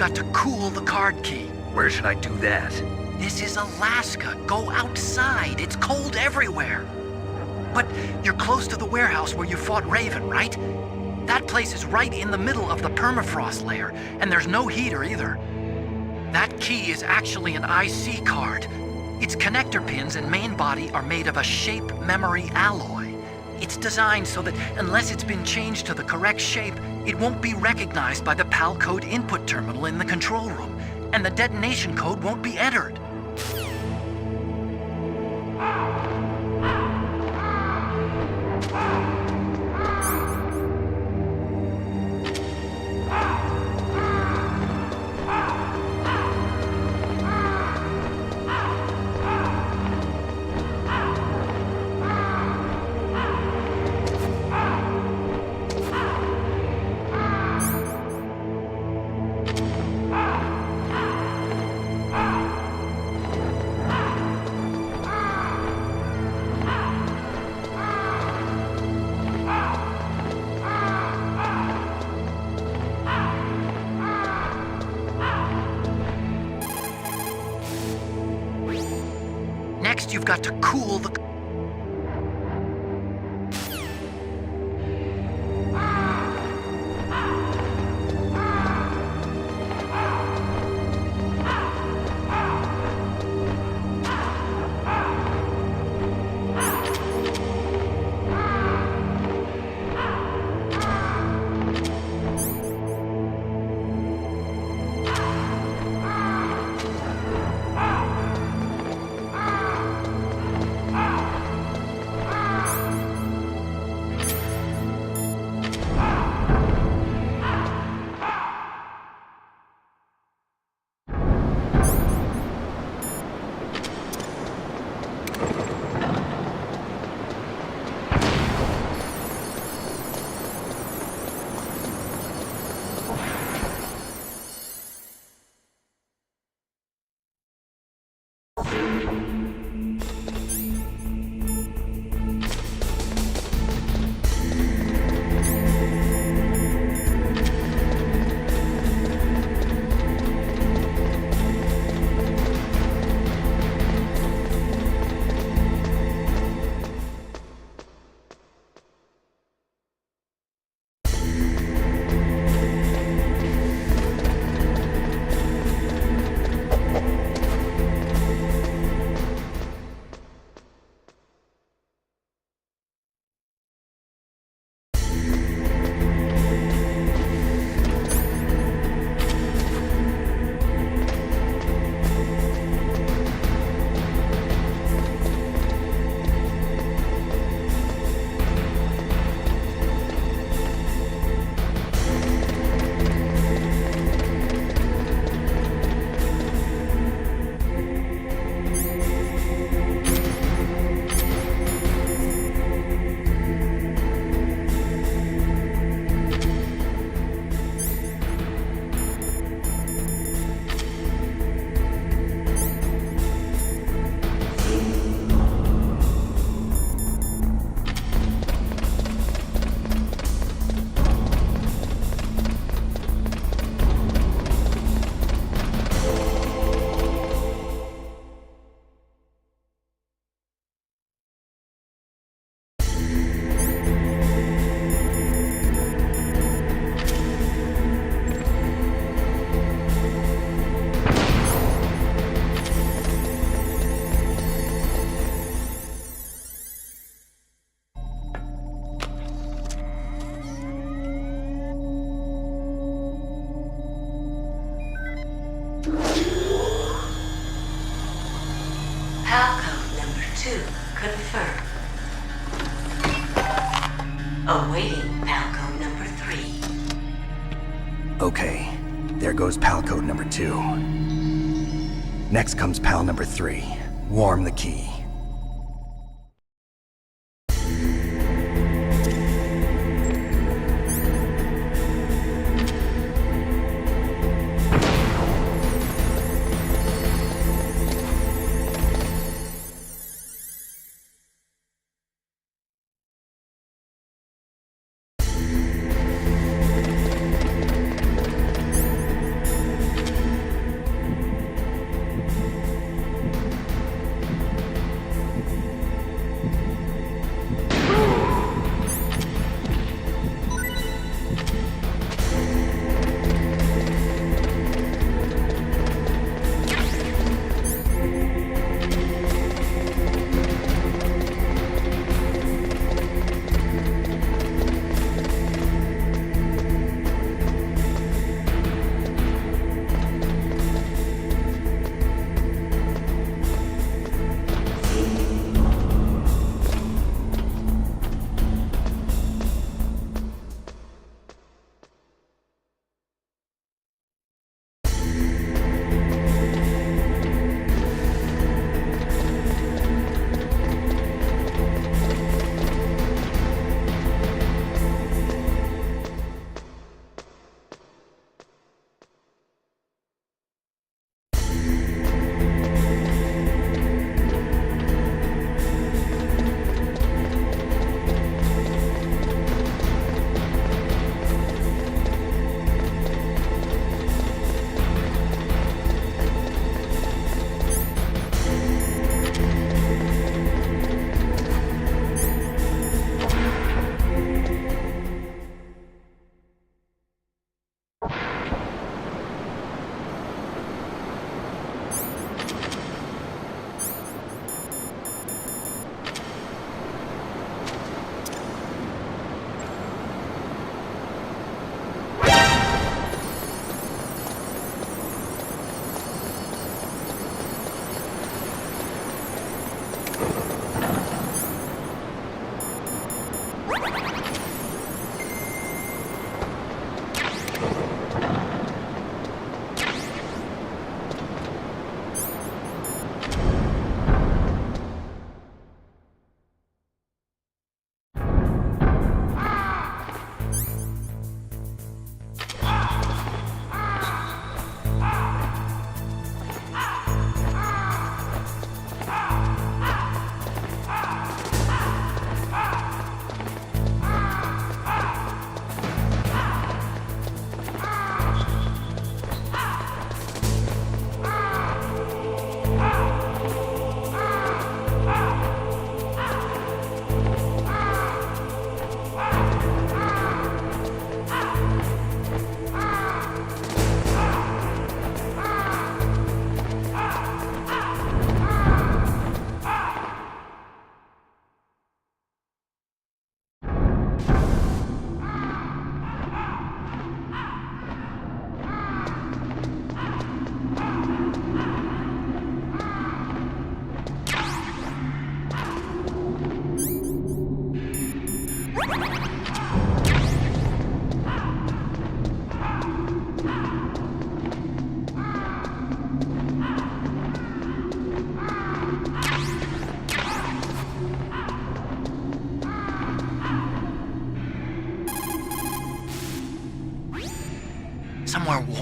got to cool the card key. Where should I do that? This is Alaska. Go outside. It's cold everywhere. But you're close to the warehouse where you fought Raven, right? That place is right in the middle of the permafrost layer, and there's no heater either. That key is actually an IC card. Its connector pins and main body are made of a shape memory alloy. It's designed so that unless it's been changed to the correct shape, it won't be recognized by the PAL code input terminal in the control room, and the detonation code won't be entered. Next, you've got to cool the... PAL code number 2 confirmed. Awaiting PAL code number 3. Okay, there goes PAL code number 2. Next comes PAL number 3. Warm the key.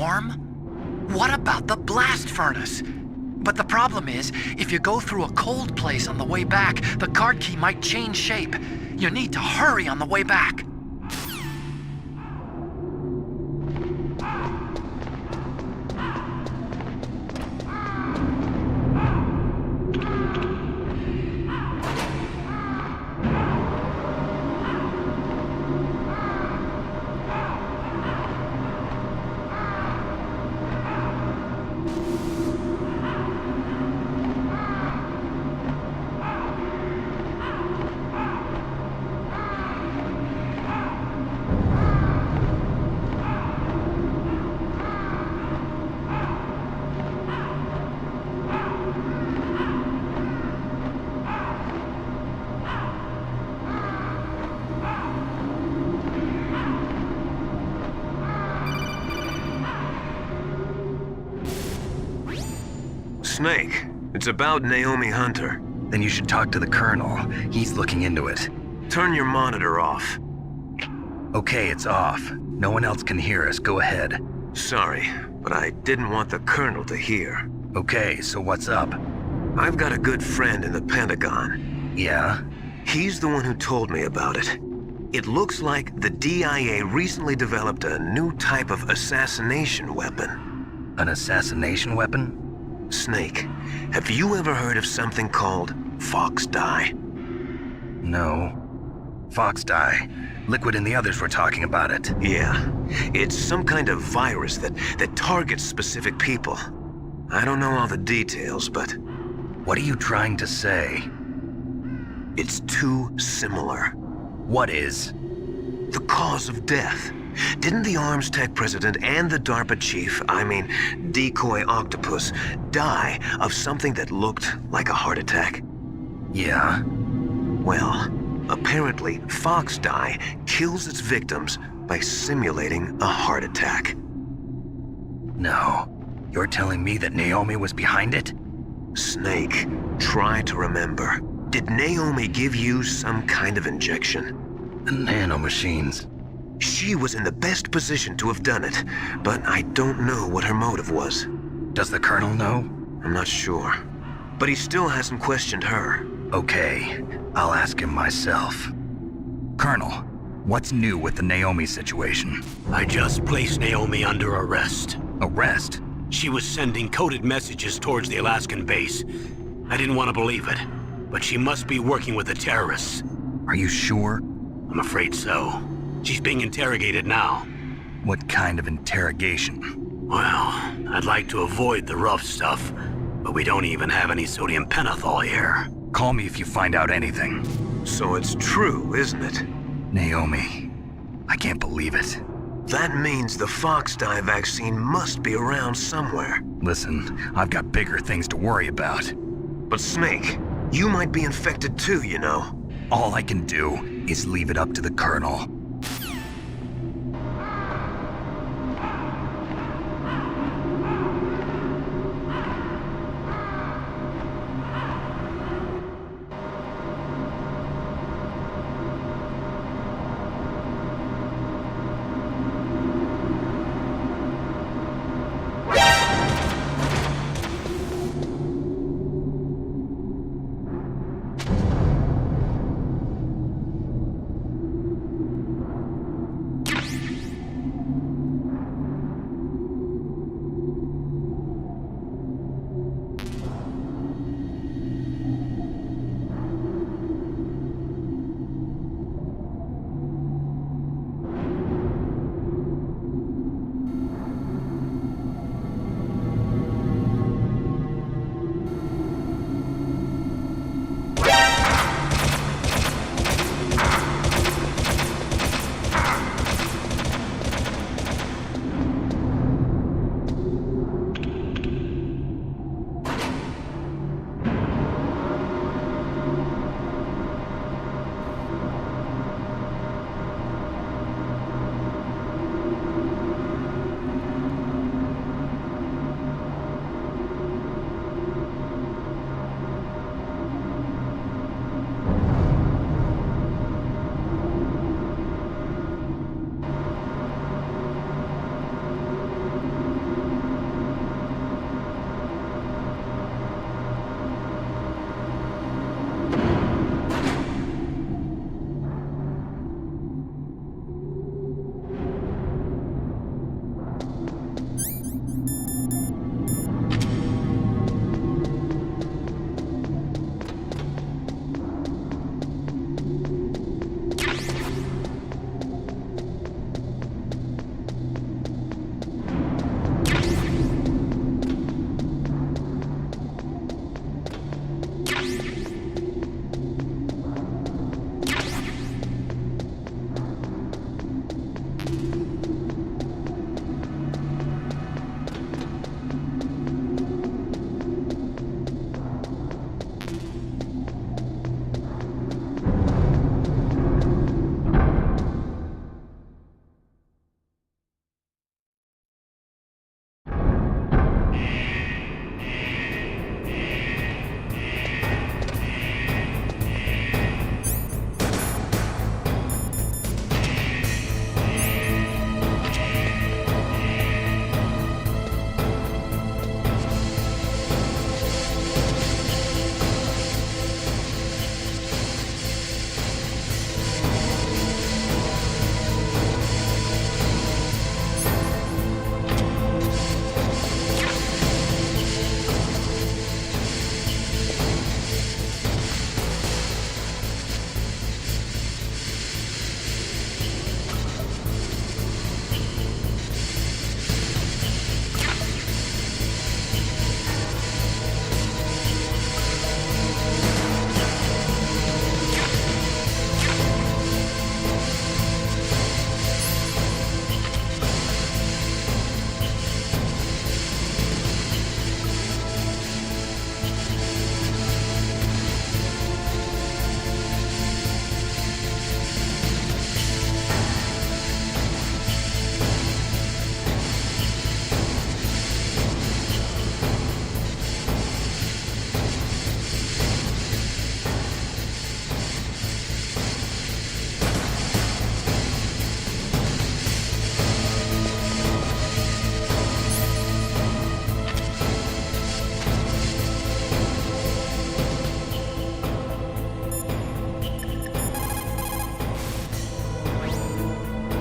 warm? What about the blast furnace? But the problem is, if you go through a cold place on the way back, the card key might change shape. You need to hurry on the way back. Snake, it's about Naomi Hunter. Then you should talk to the Colonel. He's looking into it. Turn your monitor off. Okay, it's off. No one else can hear us. Go ahead. Sorry, but I didn't want the Colonel to hear. Okay, so what's up? I've got a good friend in the Pentagon. Yeah? He's the one who told me about it. It looks like the DIA recently developed a new type of assassination weapon. An assassination weapon? Snake, have you ever heard of something called Fox Dye? No. Fox Dye. Liquid and the others were talking about it. Yeah. It's some kind of virus that targets specific people. I don't know all the details, but... What are you trying to say? It's too similar. What is? The cause of death. Didn't the Arms Tech president and the DARPA chief, Decoy Octopus, die of something that looked like a heart attack? Yeah. Well, apparently Fox Dye kills its victims by simulating a heart attack. No. You're telling me that Naomi was behind it? Snake, try to remember. Did Naomi give you some kind of injection? The nanomachines. She was in the best position to have done it, but I don't know what her motive was. Does the Colonel know? I'm not sure. But he still hasn't questioned her. Okay, I'll ask him myself. Colonel, what's new with the Naomi situation? I just placed Naomi under arrest. Arrest? She was sending coded messages towards the Alaskan base. I didn't want to believe it, but she must be working with the terrorists. Are you sure? I'm afraid so. She's being interrogated now. What kind of interrogation? Well, I'd like to avoid the rough stuff, but we don't even have any sodium pentothal here. Call me if you find out anything. So it's true, isn't it? Naomi, I can't believe it. That means the Fox Dye vaccine must be around somewhere. Listen, I've got bigger things to worry about. But Snake, you might be infected too, you know. All I can do is leave it up to the Colonel.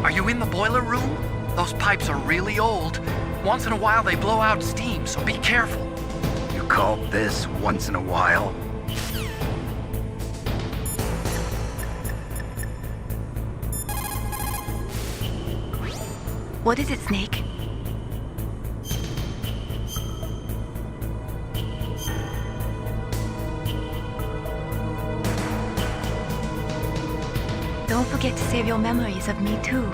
Are you in the boiler room? Those pipes are really old. Once in a while they blow out steam, so be careful. You call this once in a while? What is it, Snake? Don't forget to save your memories of me, too.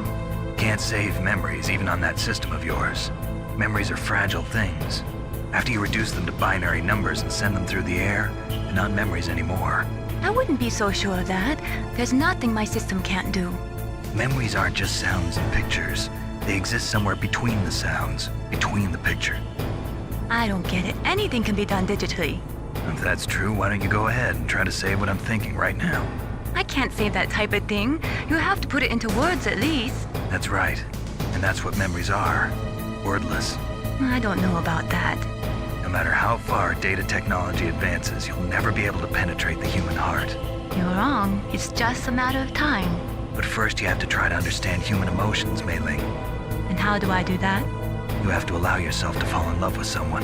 Can't save memories even on that system of yours. Memories are fragile things. After you reduce them to binary numbers and send them through the air, they're not memories anymore. I wouldn't be so sure of that. There's nothing my system can't do. Memories aren't just sounds and pictures. They exist somewhere between the sounds, between the picture. I don't get it. Anything can be done digitally. If that's true, why don't you go ahead and try to say what I'm thinking right now? I can't say that type of thing. You have to put it into words at least. That's right. And that's what memories are. Wordless. I don't know about that. No matter how far data technology advances, you'll never be able to penetrate the human heart. You're wrong. It's just a matter of time. But first you have to try to understand human emotions, Mei Ling. And how do I do that? You have to allow yourself to fall in love with someone.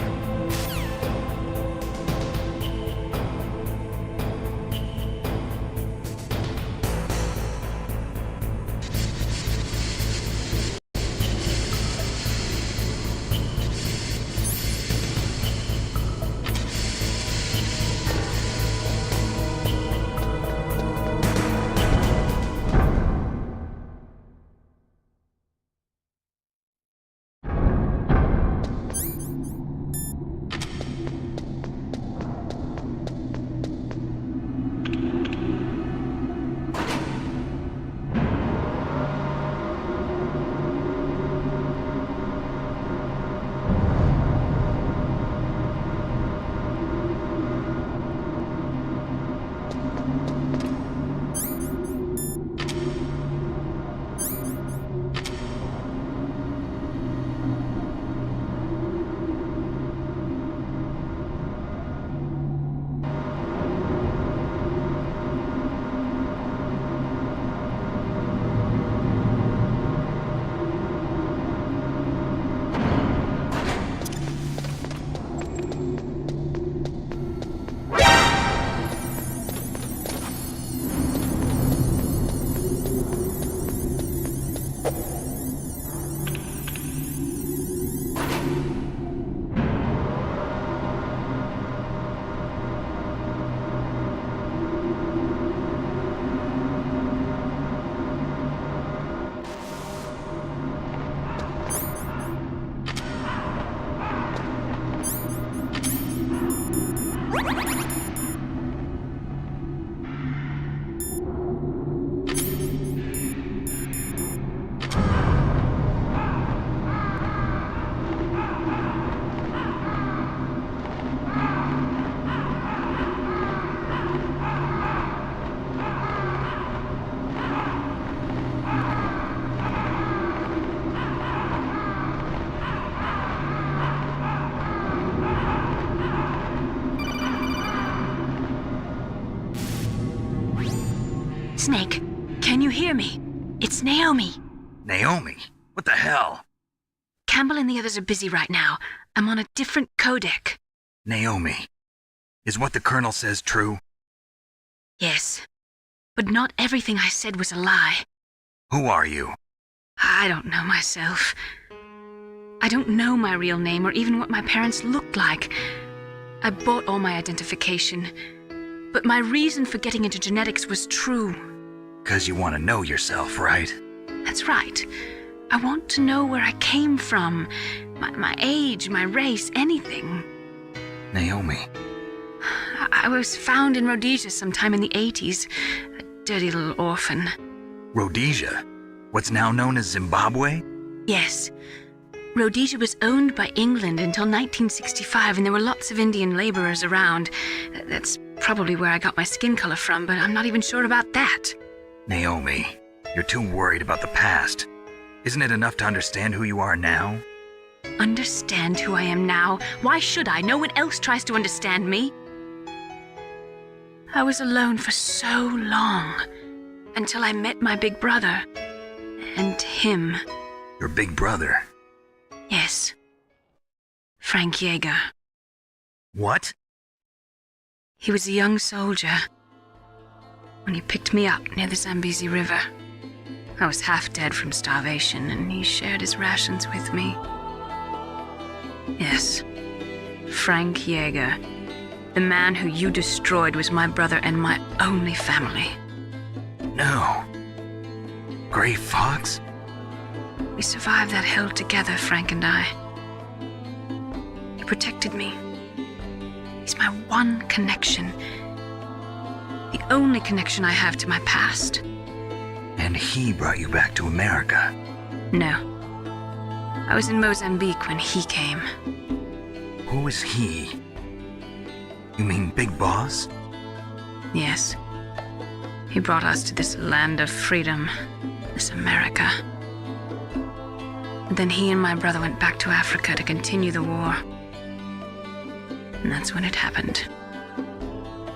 Snake, can you hear me? It's Naomi. Naomi? What the hell? Campbell and the others are busy right now. I'm on a different codec. Naomi, is what the Colonel says true? Yes. But not everything I said was a lie. Who are you? I don't know myself. I don't know my real name or even what my parents looked like. I bought all my identification. But my reason for getting into genetics was true. 'Cause you want to know yourself, right? That's right. I want to know where I came from. My age, my race, anything. Naomi. I was found in Rhodesia sometime in the 80s. A dirty little orphan. Rhodesia? What's now known as Zimbabwe? Yes. Rhodesia was owned by England until 1965, and there were lots of Indian laborers around. That's probably where I got my skin color from, but I'm not even sure about that. Naomi, you're too worried about the past. Isn't it enough to understand who you are now? Understand who I am now? Why should I? No one else tries to understand me. I was alone for so long, until I met my big brother. And him. Your big brother? Yes. Frank Yeager. What? He was a young soldier when he picked me up near the Zambezi River. I was half dead from starvation, and he shared his rations with me. Yes, Frank Yeager. The man who you destroyed was my brother and my only family. No. Gray Fox? We survived that hell together, Frank and I. He protected me. He's my one connection. The only connection I have to my past. And he brought you back to America? No. I was in Mozambique when he came. Who is he? You mean Big Boss? Yes. He brought us to this land of freedom, this America. And then he and my brother went back to Africa to continue the war. And that's when it happened.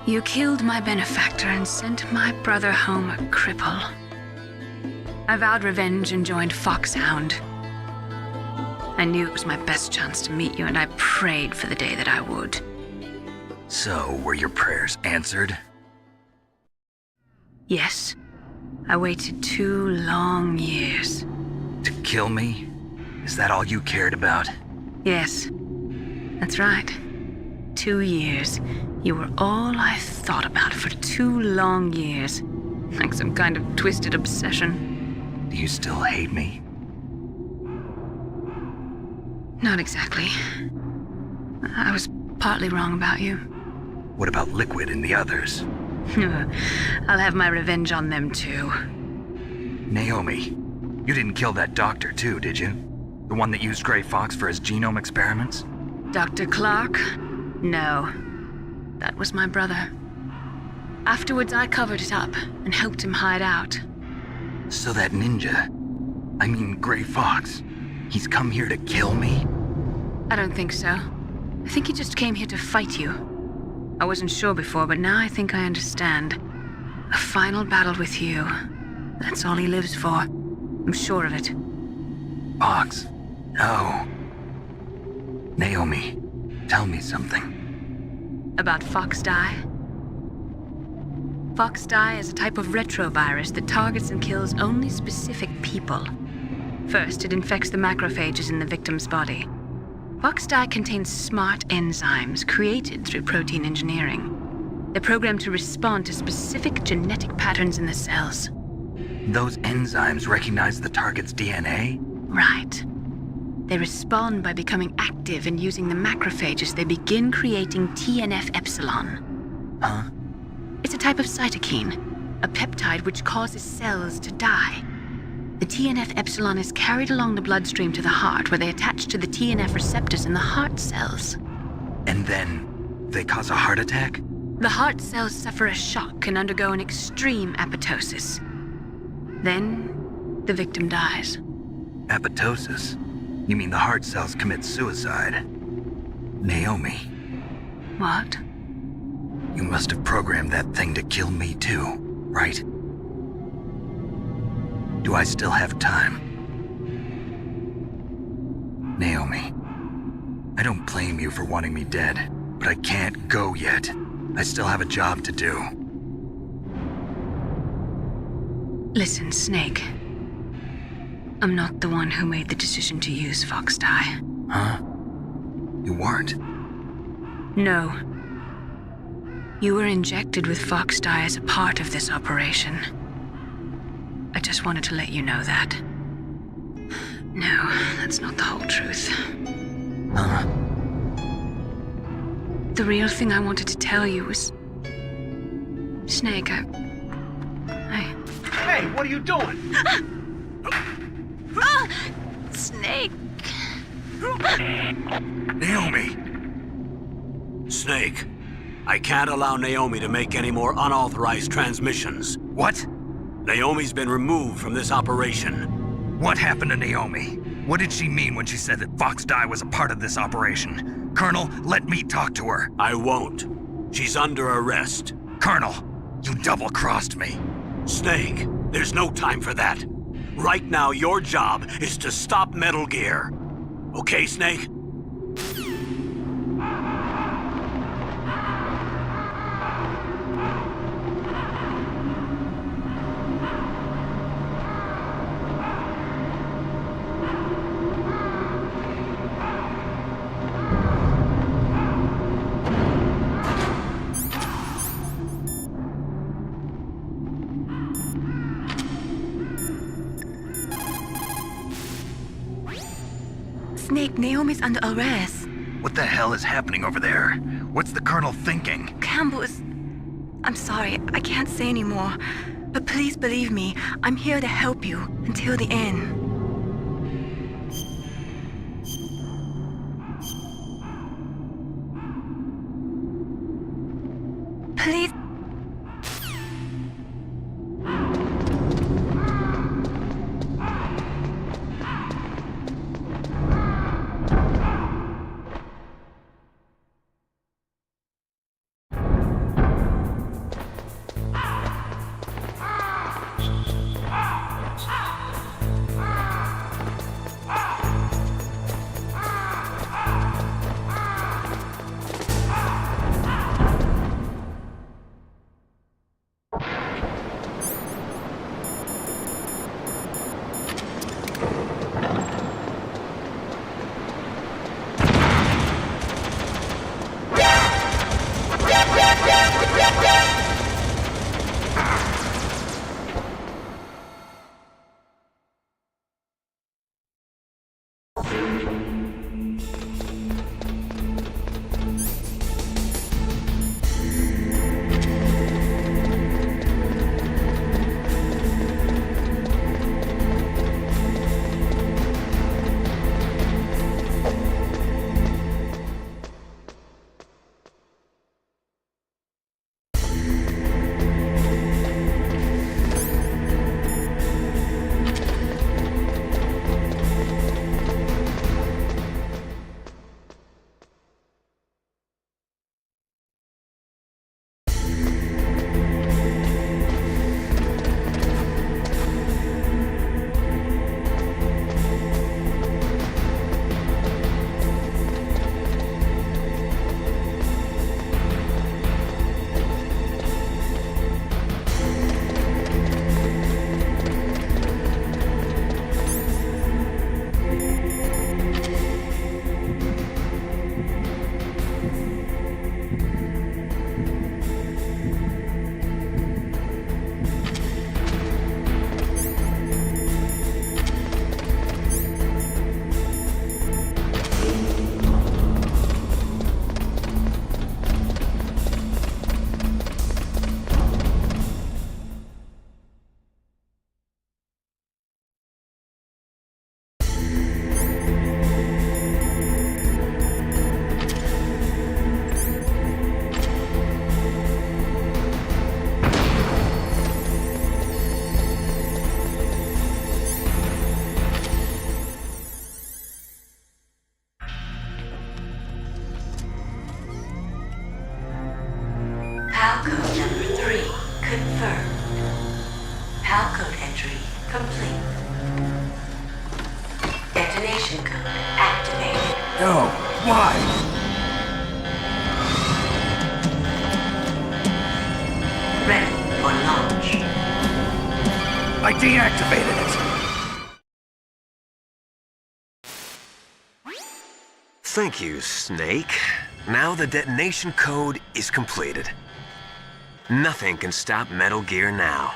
You killed my benefactor and sent my brother home a cripple. I vowed revenge and joined Foxhound. I knew it was my best chance to meet you, and I prayed for the day that I would. So, were your prayers answered? Yes. I waited 2 long years. To kill me? Is that all you cared about? Yes. That's right. 2 years. You were all I thought about for 2 long years. Like some kind of twisted obsession. Do you still hate me? Not exactly. I was partly wrong about you. What about Liquid and the others? I'll have my revenge on them too. Naomi, you didn't kill that doctor too, did you? The one that used Gray Fox for his genome experiments? Dr. Clark? No. That was my brother. Afterwards, I covered it up and helped him hide out. So that ninja, I mean Gray Fox, he's come here to kill me? I don't think so. I think he just came here to fight you. I wasn't sure before, but now I think I understand. A final battle with you. That's all he lives for. I'm sure of it. Fox? No. Naomi, tell me something. About Fox Die? Fox Die is a type of retrovirus that targets and kills only specific people. First, it infects the macrophages in the victim's body. Fox Die contains smart enzymes created through protein engineering. They're programmed to respond to specific genetic patterns in the cells. Those enzymes recognize the target's DNA? Right. They respond by becoming active and using the macrophages. They begin creating TNF-epsilon. Huh? It's a type of cytokine, a peptide which causes cells to die. The TNF-epsilon is carried along the bloodstream to the heart, where they attach to the TNF receptors in the heart cells. And then they cause a heart attack? The heart cells suffer a shock and undergo an extreme apoptosis. Then, the victim dies. Apoptosis? You mean the heart cells commit suicide? Naomi. What? You must have programmed that thing to kill me too, right? Do I still have time? Naomi, I don't blame you for wanting me dead, but I can't go yet. I still have a job to do. Listen, Snake. I'm not the one who made the decision to use Fox Dye. Huh? You weren't? No. You were injected with Fox Dye as a part of this operation. I just wanted to let you know that. No, that's not the whole truth. Huh? The real thing I wanted to tell you was... Snake, I... Hey, what are you doing? Snake! Naomi! Snake, I can't allow Naomi to make any more unauthorized transmissions. What? Naomi's been removed from this operation. What happened to Naomi? What did she mean when she said that Fox Dye was a part of this operation? Colonel, let me talk to her. I won't. She's under arrest. Colonel, you double-crossed me. Snake, there's no time for that. Right now, your job is to stop Metal Gear. Okay, Snake? Snake, Naomi's under arrest. What the hell is happening over there? What's the Colonel thinking? Campbell is... I'm sorry, I can't say anymore. But please believe me, I'm here to help you until the end. Please... Palcode number 3 confirmed. Palcode entry complete. Detonation code activated. No, why? Ready for launch. I deactivated it. Thank you, Snake. Now the detonation code is completed. Nothing can stop Metal Gear now.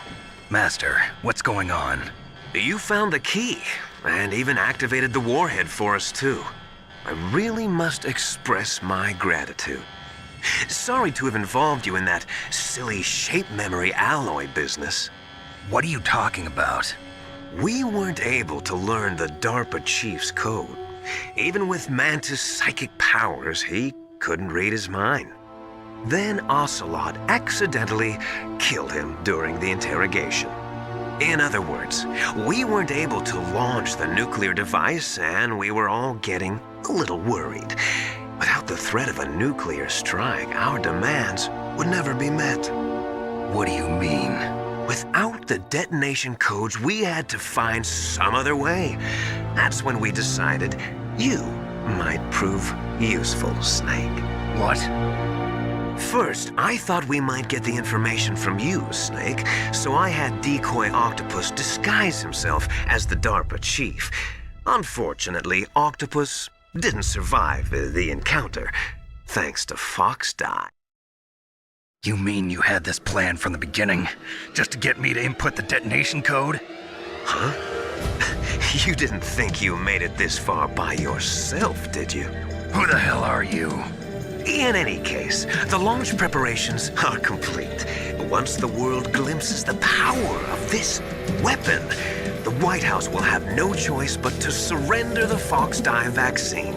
Master, what's going on? You found the key, and even activated the warhead for us, too. I really must express my gratitude. Sorry to have involved you in that silly shape memory alloy business. What are you talking about? We weren't able to learn the DARPA chief's code. Even with Mantis' psychic powers, he couldn't read his mind. Then Ocelot accidentally killed him during the interrogation. In other words, we weren't able to launch the nuclear device, and we were all getting a little worried. Without the threat of a nuclear strike, our demands would never be met. What do you mean? Without the detonation codes, we had to find some other way. That's when we decided you might prove useful, Snake. What? First, I thought we might get the information from you, Snake, so I had Decoy Octopus disguise himself as the DARPA chief. Unfortunately, Octopus didn't survive the encounter, thanks to Fox Die. You mean you had this plan from the beginning, just to get me to input the detonation code? Huh? You didn't think you made it this far by yourself, did you? Who the hell are you? In any case, the launch preparations are complete. Once the world glimpses the power of this weapon, the White House will have no choice but to surrender the Fox Die vaccine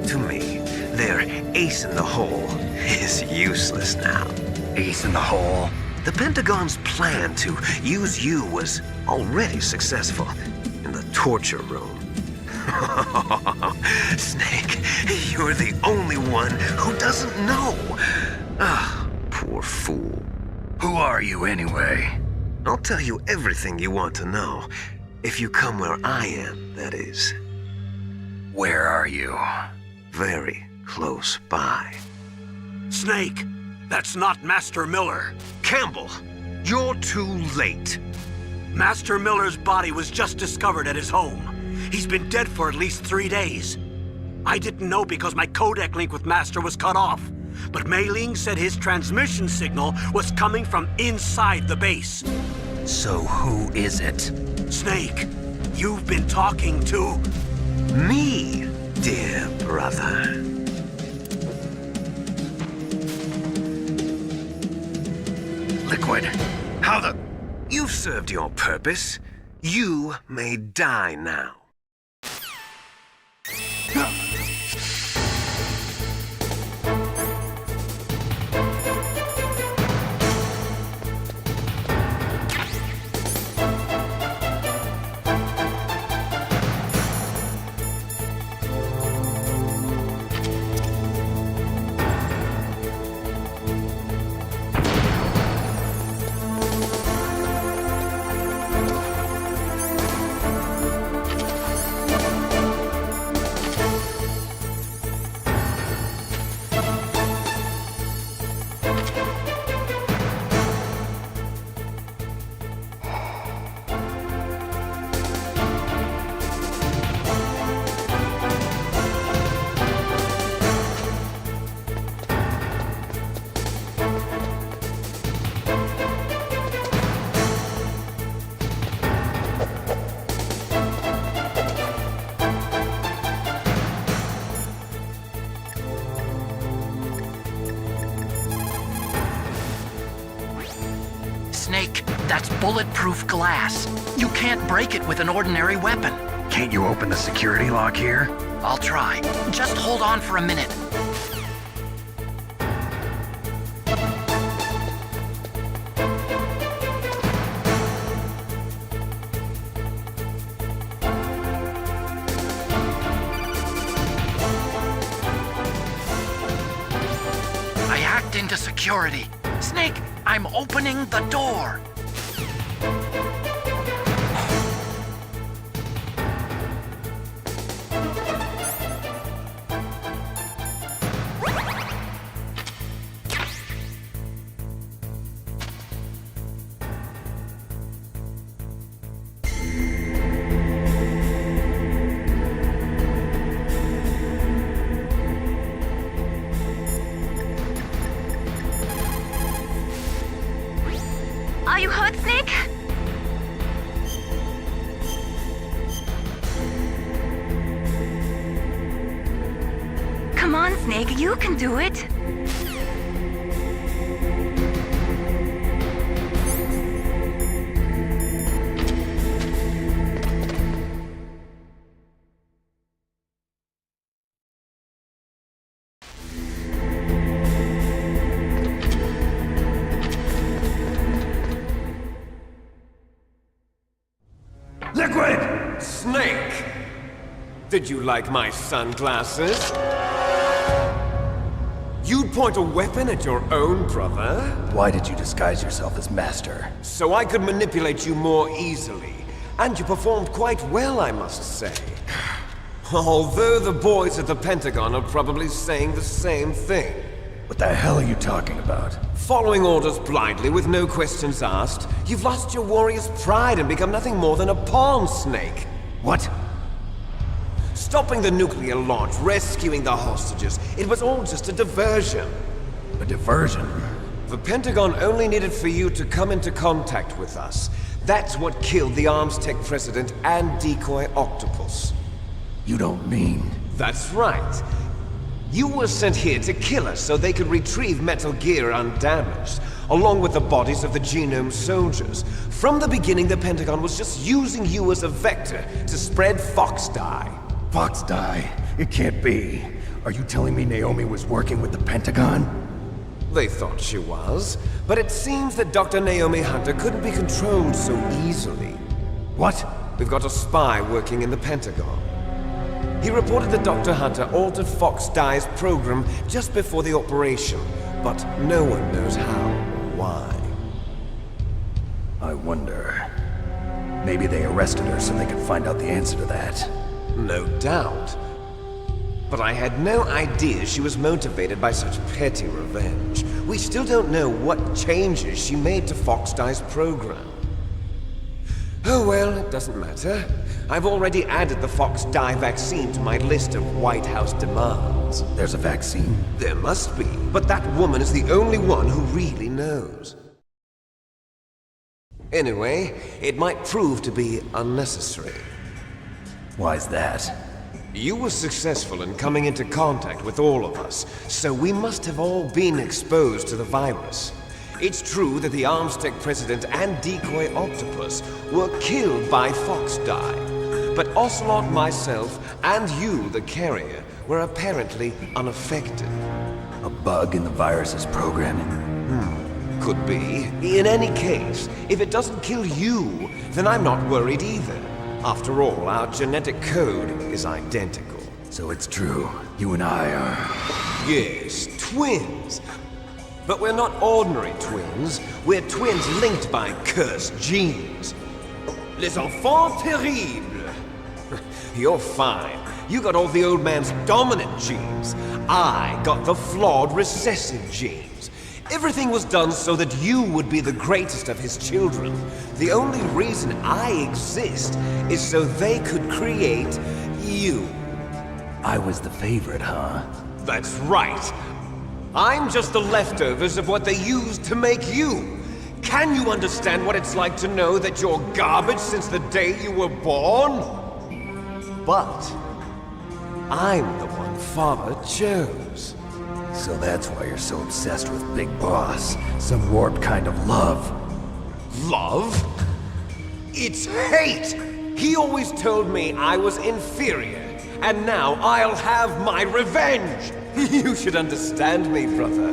to me. Their ace in the hole is useless now. Ace in the hole? The Pentagon's plan to use you was already successful in the torture room. Snake, you're the only one who doesn't know. Ah, poor fool. Who are you anyway? I'll tell you everything you want to know. If you come where I am, that is. Where are you? Very close by. Snake, that's not Master Miller. Campbell, you're too late. Master Miller's body was just discovered at his home. He's been dead for at least 3 days. I didn't know because my codec link with Master was cut off. But Mei Ling said his transmission signal was coming from inside the base. So who is it? Snake, you've been talking to... Me, dear brother. Liquid, how the... You've served your purpose. You may die now. Snake, that's bulletproof glass. You can't break it with an ordinary weapon. Can't you open the security lock here? I'll try. Just hold on for a minute. I hacked into security. Snake, I'm opening the door. Are you hurt, Snake? Come on, Snake, you can do it. Liquid! Snake! Did you like my sunglasses? You'd point a weapon at your own brother? Why did you disguise yourself as Master? So I could manipulate you more easily. And you performed quite well, I must say. Although the boys at the Pentagon are probably saying the same thing. What the hell are you talking about? Following orders blindly with no questions asked, you've lost your warrior's pride and become nothing more than a pawn, Snake. What? Stopping the nuclear launch, rescuing the hostages, it was all just a diversion. A diversion? The Pentagon only needed for you to come into contact with us. That's what killed the Arms Tech president and decoy octopus. You don't mean... That's right. You were sent here to kill us so they could retrieve Metal Gear undamaged, along with the bodies of the Genome soldiers. From the beginning, the Pentagon was just using you as a vector to spread Fox Dye. Fox Dye? It can't be. Are you telling me Naomi was working with the Pentagon? They thought she was, but it seems that Dr. Naomi Hunter couldn't be controlled so easily. What? We've got a spy working in the Pentagon. He reported that Dr. Hunter altered Fox Dye's program just before the operation, but no one knows how or why. I wonder... Maybe they arrested her so they could find out the answer to that. No doubt. But I had no idea she was motivated by such petty revenge. We still don't know what changes she made to Fox Dye's program. Oh well, it doesn't matter. I've already added the Fox Dye vaccine to my list of White House demands. There's a vaccine? There must be, but that woman is the only one who really knows. Anyway, it might prove to be unnecessary. Why's that? You were successful in coming into contact with all of us, so we must have all been exposed to the virus. It's true that the Arms Tech president and decoy octopus were killed by Fox Dye, but Ocelot, myself, and you, the carrier, were apparently unaffected. A bug in the virus's programming? Could be. In any case, if it doesn't kill you, then I'm not worried either. After all, our genetic code is identical. So it's true. You and I are... Yes, twins. But we're not ordinary twins. We're twins linked by cursed genes. Les enfants terribles. You're fine. You got all the old man's dominant genes. I got the flawed recessive genes. Everything was done so that you would be the greatest of his children. The only reason I exist is so they could create you. I was the favorite, huh? That's right. I'm just the leftovers of what they used to make you. Can you understand what it's like to know that you're garbage since the day you were born? But I'm the one Father chose. So that's why you're so obsessed with Big Boss. Some warped kind of love. Love? It's hate! He always told me I was inferior, and now I'll have my revenge! You should understand me, brother.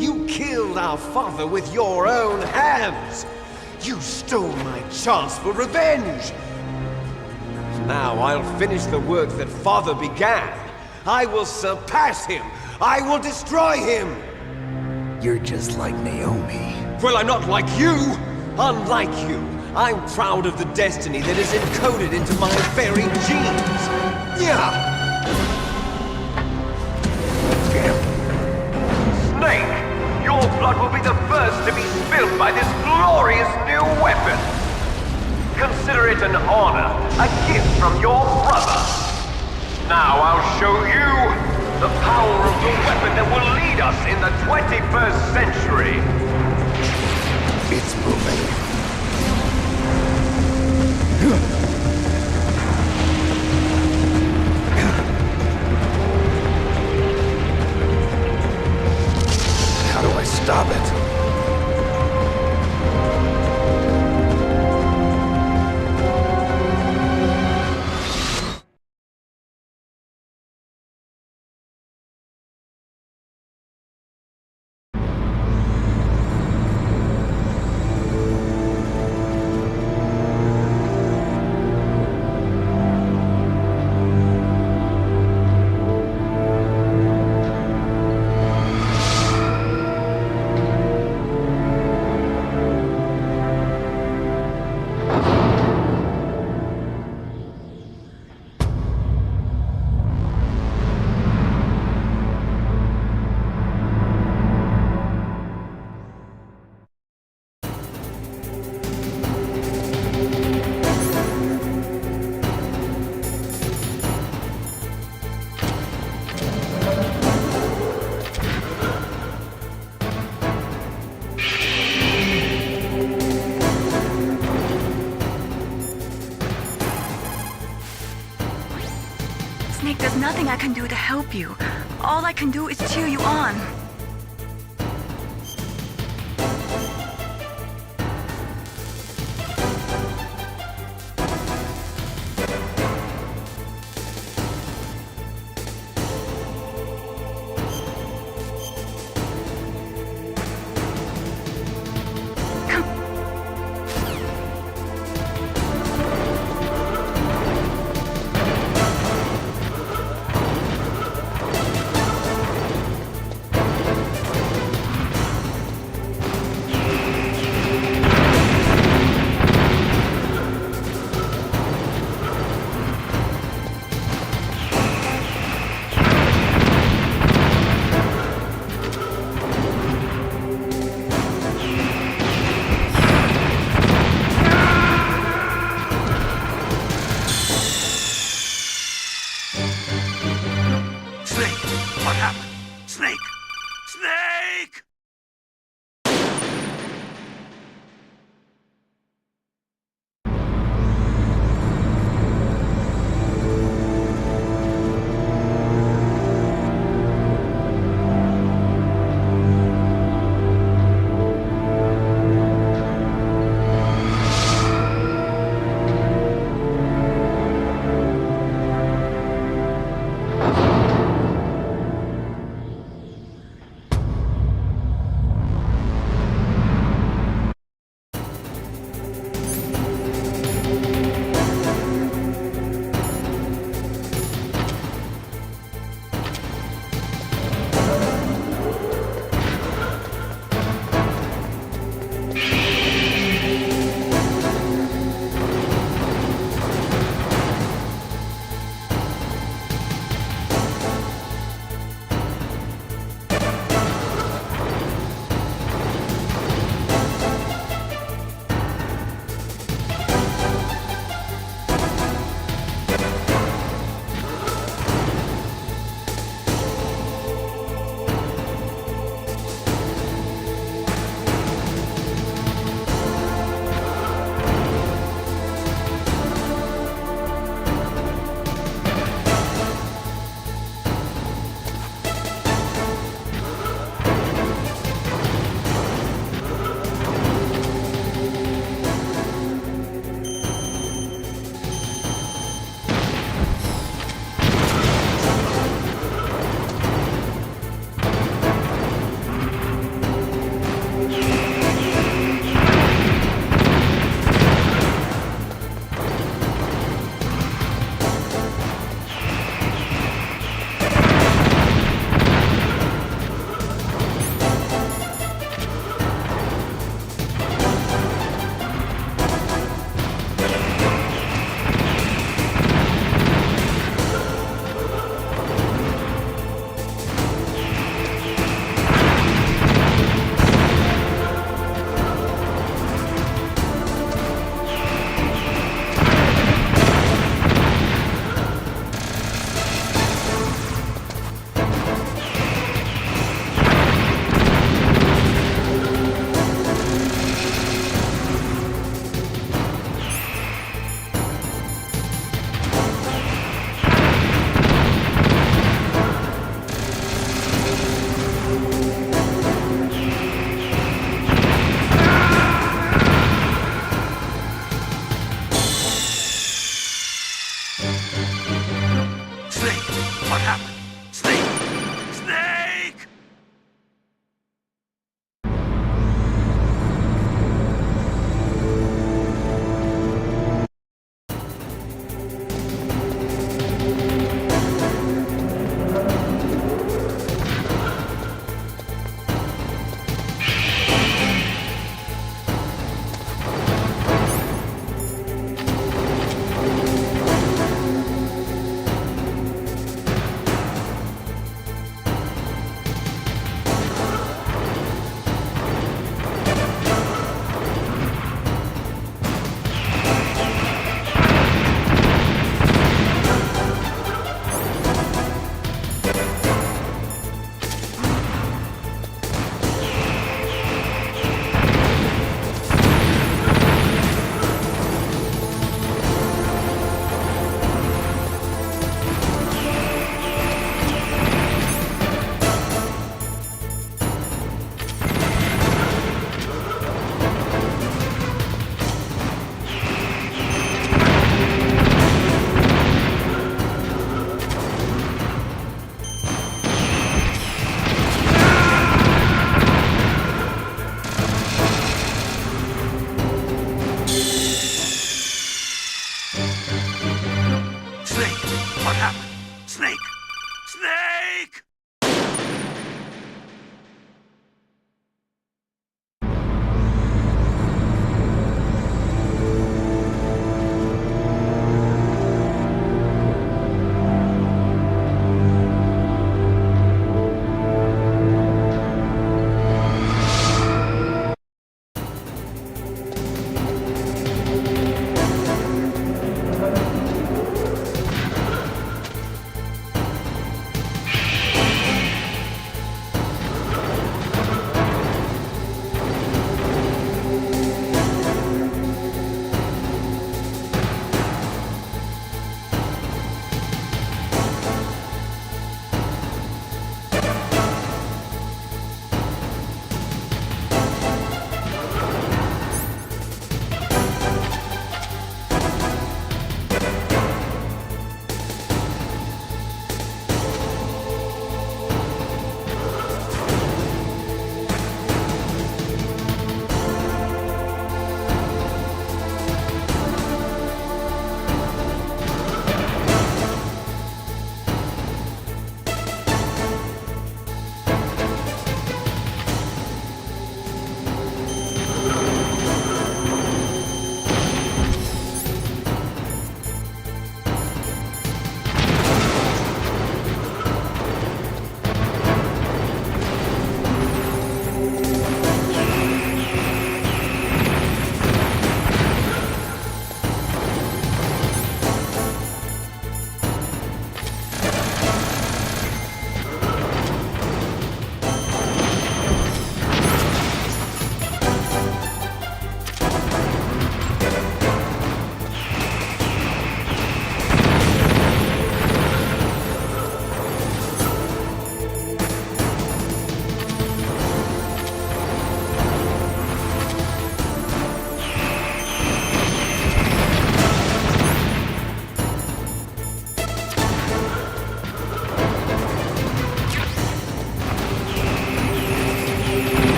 You killed our father with your own hands! You stole my chance for revenge! Now I'll finish the work that Father began. I will surpass him! I will destroy him! You're just like Naomi. Well, I'm not like you! Unlike you, I'm proud of the destiny that is encoded into my very genes! Yeah! Snake, your blood will be the first to be spilled by this glorious new weapon! Consider it an honor, a gift from your brother! Now I'll show you the power of the weapon that will lead us in the 21st century! It's moving. nothing I can do to help you. All I can do is cheer you on.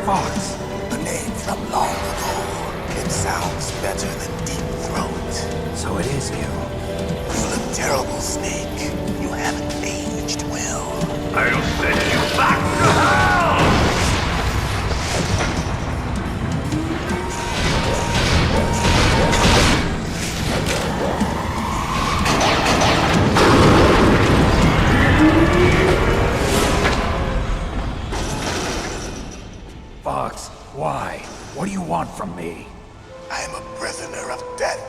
Fox. A name from long ago. It sounds better than Deep Throat. So it is you. You look terrible, Snake. You haven't aged well. I'll send you back to hell! Fox, why? What do you want from me? I'm a prisoner of death.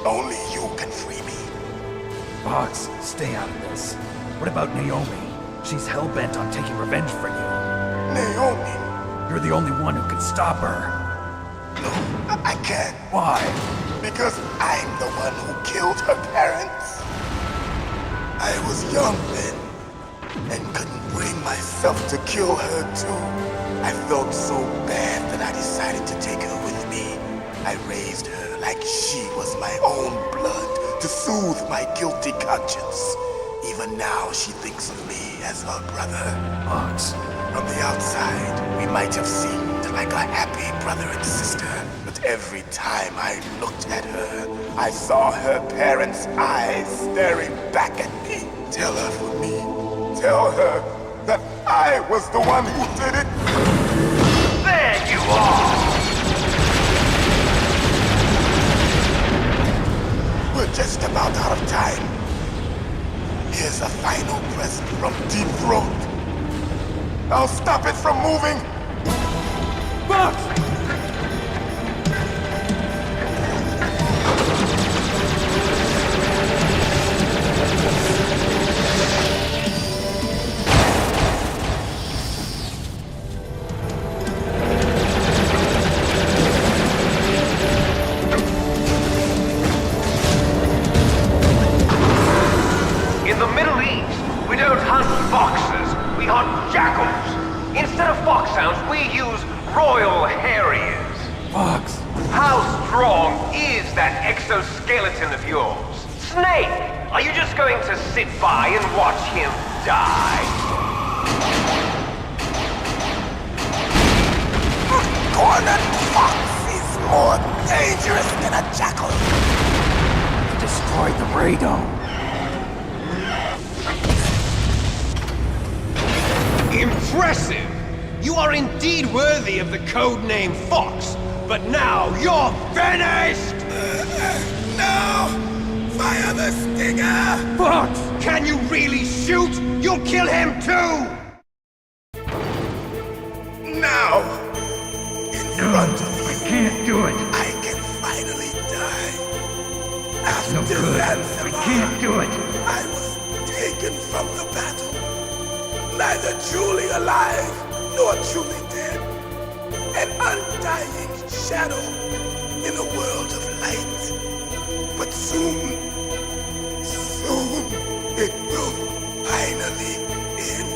Only you can free me. Fox, stay out of this. What about Naomi? She's hell-bent on taking revenge for you. Naomi? You're the only one who can stop her. No, I can't. Why? Because I'm the one who killed her parents. I was young then, and couldn't bring myself to kill her too. I felt so bad that I decided to take her with me. I raised her like she was my own blood to soothe my guilty conscience. Even now, she thinks of me as her brother. Fox. From the outside, we might have seemed like a happy brother and sister, but every time I looked at her, I saw her parents' eyes staring back at me. Tell her for me. Tell her that I was the one who did it. There you are! We're just about out of time. Here's a final present from Deep Throat. I'll stop it from moving. Fox! In the Middle East, we don't hunt foxes, we hunt jackals. Instead of foxhounds, we use royal harriers. Fox! How strong is that exoskeleton of yours? Snake, are you just going to sit by and watch him die? Cornered fox is more dangerous than a jackal. Destroyed the radome. Impressive! You are indeed worthy of the code name Fox, but now you're finished! No! Fire the stinger! Fox! Can you really shoot? You'll kill him too! Now! In front of I you, can't do it. I can finally die. After No good. Valzoa, I can't do it. I was taken from the battle. Neither truly alive, nor truly dead. An undying shadow in a world of light. But soon, it will finally end.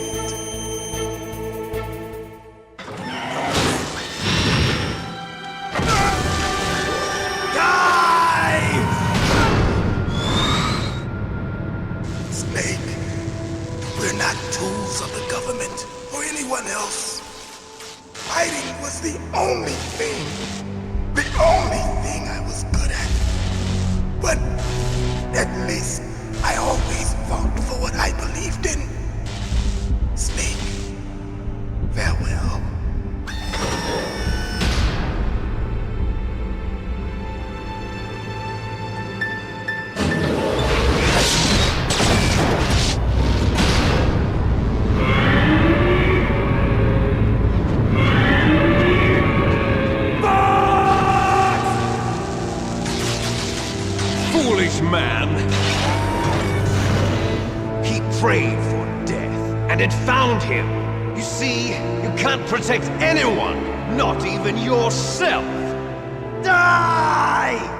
Die! Snake, we're not tools of the government or anyone else. Fighting was the only thing I was good at. But at least I always fought for what I believed in. Snake, farewell. Foolish man! He prayed for death, and it found him. You see, you can't protect anyone, not even yourself. Die!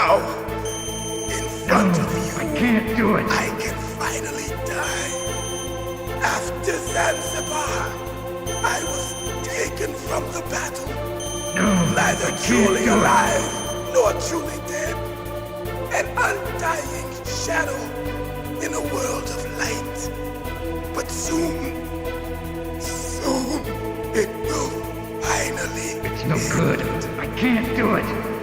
now, in front of you, I can't do it. I can finally die. After Zanzibar, I was taken from the battle. No, Neither truly alive, nor truly dead. An undying shadow in a world of light. But soon, it will finally It's no good. I can't do it.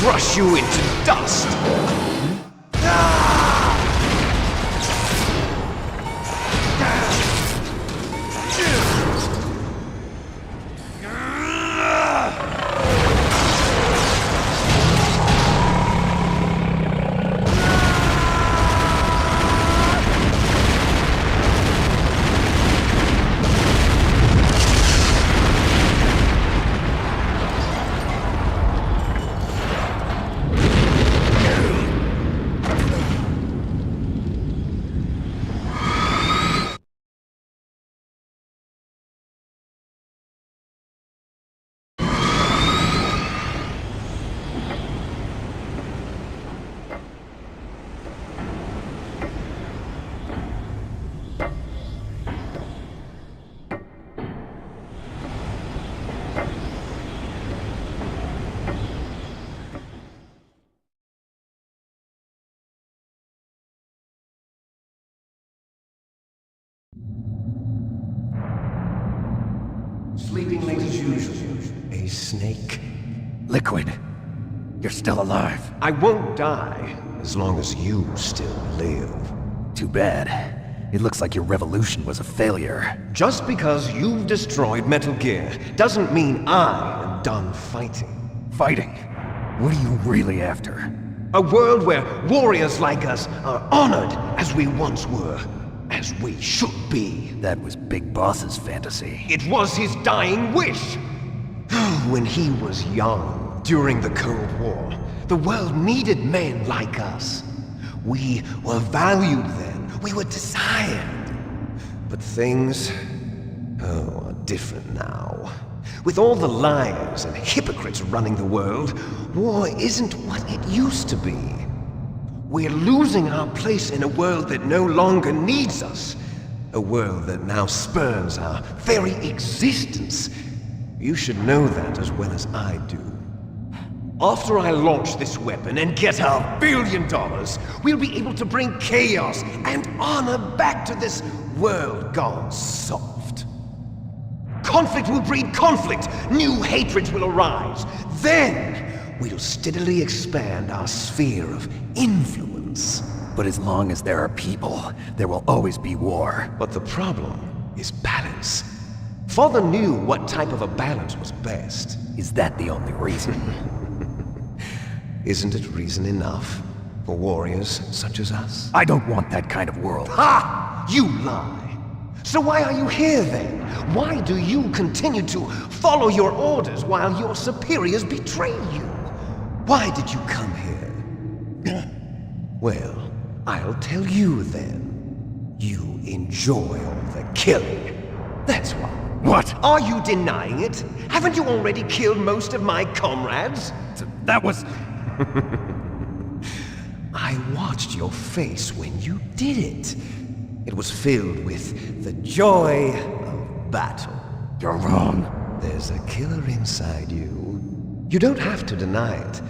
Crush you into dust! Sleeping late as usual. A snake. Liquid, you're still alive. I won't die as long as you still live. Too bad. It looks like your revolution was a failure. Just because you've destroyed Metal Gear doesn't mean I am done fighting. Fighting? What are you really after? A world where warriors like us are honored as we once were. As we should be. That was Big Boss's fantasy. It was his dying wish. When he was young, during the Cold War, the world needed men like us. We were valued then. We were desired. But things, are different now. With all the liars and hypocrites running the world, war isn't what it used to be. We're losing our place in a world that no longer needs us. A world that now spurns our very existence. You should know that as well as I do. After I launch this weapon and get our $1 billion, we'll be able to bring chaos and honor back to this world gone soft. Conflict will breed conflict. New hatreds will arise. Then, we'll steadily expand our sphere of influence. But as long as there are people, there will always be war. But the problem is balance. Father knew what type of a balance was best. Is that the only reason? Isn't it reason enough for warriors such as us? I don't want that kind of world. Ha! You lie! So why are you here then? Why do you continue to follow your orders while your superiors betray you? Why did you come here? Well, I'll tell you then. You enjoy all the killing. That's why. What? Are you denying it? Haven't you already killed most of my comrades? That was... I watched your face when you did it. It was filled with the joy of battle. You're wrong. There's a killer inside you. You don't have to deny it.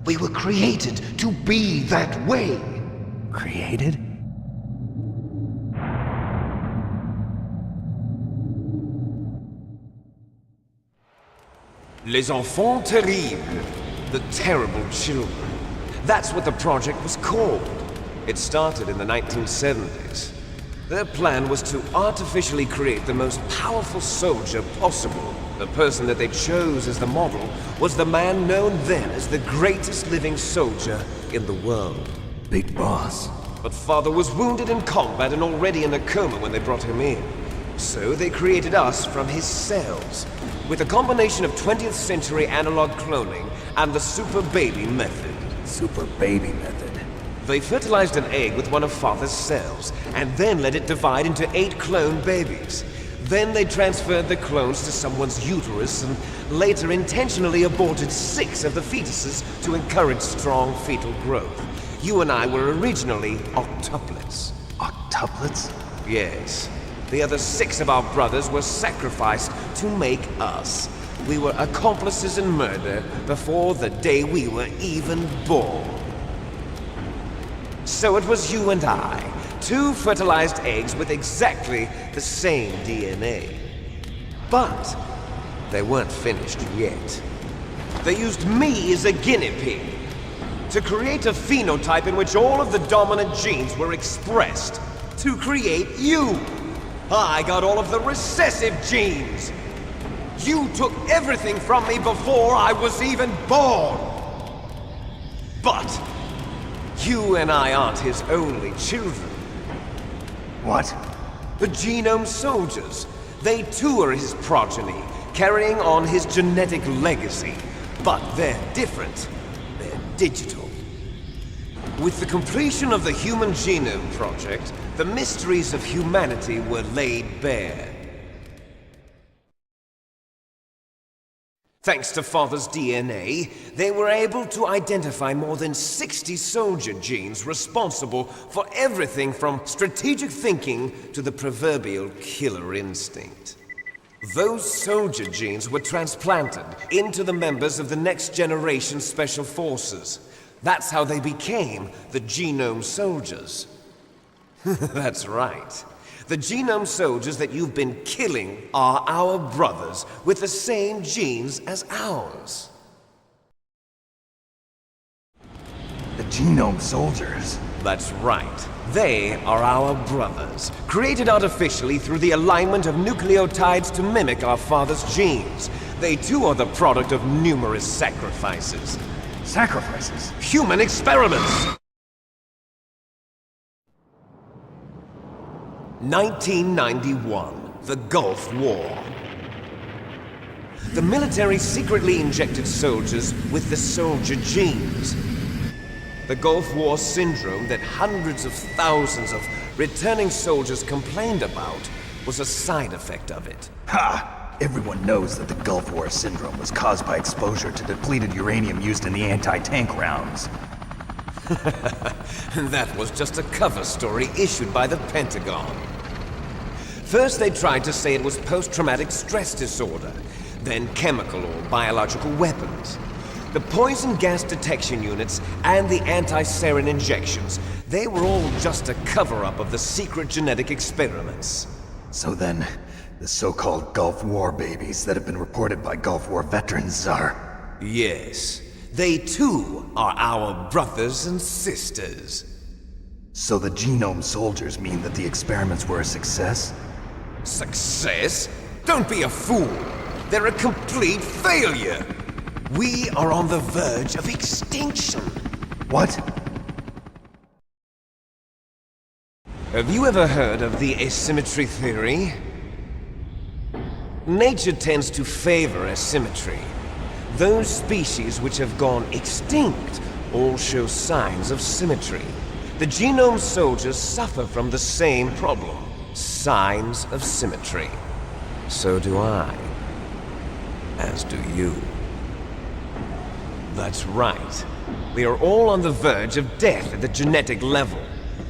We were created to be that way. Created? Les enfants terribles. The terrible children. That's what the project was called. It started in the 1970s. Their plan was to artificially create the most powerful soldier possible. The person that they chose as the model was the man known then as the greatest living soldier in the world. Big Boss. But Father was wounded in combat and already in a coma when they brought him in. So they created us from his cells, with a combination of 20th century analog cloning and the super baby method. Super baby method. They fertilized an egg with one of Father's cells, and then let it divide into 8 clone babies. Then they transferred the clones to someone's uterus, and later intentionally aborted 6 of the fetuses to encourage strong fetal growth. You and I were originally octuplets. Octuplets? Yes. The other 6 of our brothers were sacrificed to make us. We were accomplices in murder before the day we were even born. So it was you and I, 2 fertilized eggs with exactly the same DNA. But they weren't finished yet. They used me as a guinea pig to create a phenotype in which all of the dominant genes were expressed to create you. I got all of the recessive genes. You took everything from me before I was even born. But you and I aren't his only children. What? The Genome Soldiers. They too are his progeny, carrying on his genetic legacy. But they're different. They're digital. With the completion of the Human Genome Project, the mysteries of humanity were laid bare. Thanks to Father's DNA, they were able to identify more than 60 soldier genes responsible for everything from strategic thinking to the proverbial killer instinct. Those soldier genes were transplanted into the members of the next generation Special Forces. That's how they became the Genome Soldiers. That's right. The Genome Soldiers that you've been killing are our brothers with the same genes as ours. The Genome Soldiers? That's right. They are our brothers, created artificially through the alignment of nucleotides to mimic our father's genes. They too are the product of numerous sacrifices. Sacrifices? Human experiments! 1991, the Gulf War. The military secretly injected soldiers with the soldier genes. The Gulf War syndrome that hundreds of thousands of returning soldiers complained about was a side effect of it. Ha! Everyone knows that the Gulf War syndrome was caused by exposure to depleted uranium used in the anti-tank rounds. That was just a cover story issued by the Pentagon. First they tried to say it was post-traumatic stress disorder, then chemical or biological weapons. The poison gas detection units and the anti-sarin injections, they were all just a cover-up of the secret genetic experiments. So then, the so-called Gulf War babies that have been reported by Gulf War veterans are... Yes, they too are our brothers and sisters. So the genome soldiers mean that the experiments were a success? Success? Don't be a fool! They're a complete failure! We are on the verge of extinction. What? Have you ever heard of the asymmetry theory? Nature tends to favor asymmetry. Those species which have gone extinct all show signs of symmetry. The genome soldiers suffer from the same problem. Signs of symmetry. So do I. As do you. That's right. We are all on the verge of death at the genetic level.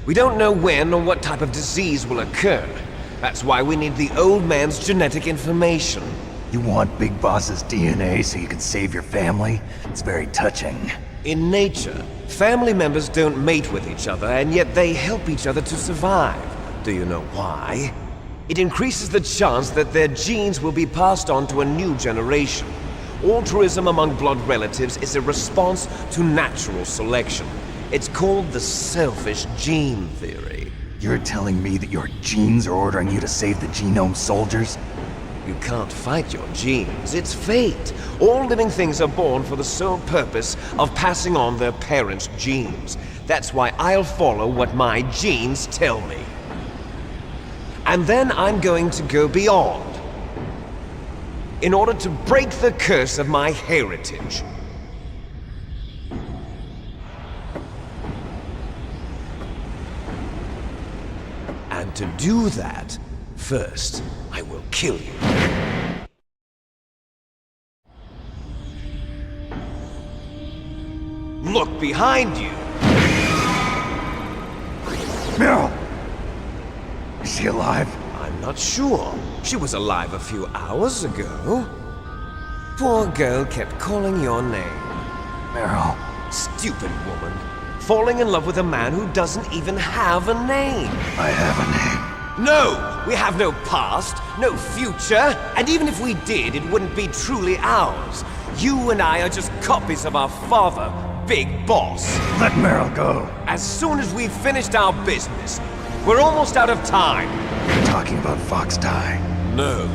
We don't know when or what type of disease will occur. That's why we need the old man's genetic information. You want Big Boss's DNA so you can save your family? It's very touching. In nature, family members don't mate with each other, and yet they help each other to survive. Do you know why? It increases the chance that their genes will be passed on to a new generation. Altruism among blood relatives is a response to natural selection. It's called the selfish gene theory. You're telling me that your genes are ordering you to save the genome soldiers? You can't fight your genes. It's fate. All living things are born for the sole purpose of passing on their parents' genes. That's why I'll follow what my genes tell me. And then I'm going to go beyond. In order to break the curse of my heritage. And to do that, first, I will kill you. Look behind you! Meryl! Is she alive? I'm not sure. She was alive a few hours ago. Poor girl kept calling your name. Meryl. Stupid woman. Falling in love with a man who doesn't even have a name. I have a name. No! We have no past, no future, and even if we did, it wouldn't be truly ours. You and I are just copies of our father, Big Boss. Let Meryl go. As soon as we've finished our business, we're almost out of time. You're talking about Fox Die. No.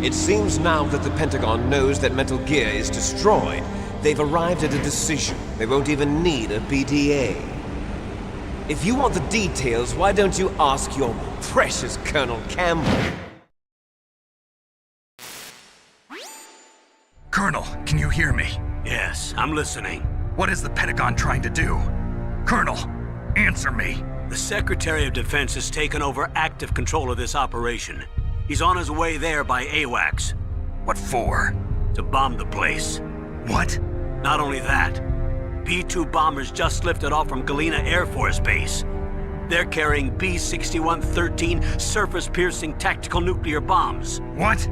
It seems now that the Pentagon knows that Metal Gear is destroyed. They've arrived at a decision. They won't even need a BDA. If you want the details, why don't you ask your precious Colonel Campbell? Colonel, can you hear me? Yes, I'm listening. What is the Pentagon trying to do? Colonel, answer me. The Secretary of Defense has taken over active control of this operation. He's on his way there by AWACS. What for? To bomb the place. What? Not only that, B-2 bombers just lifted off from Galena Air Force Base. They're carrying B-6113 surface-piercing tactical nuclear bombs. What?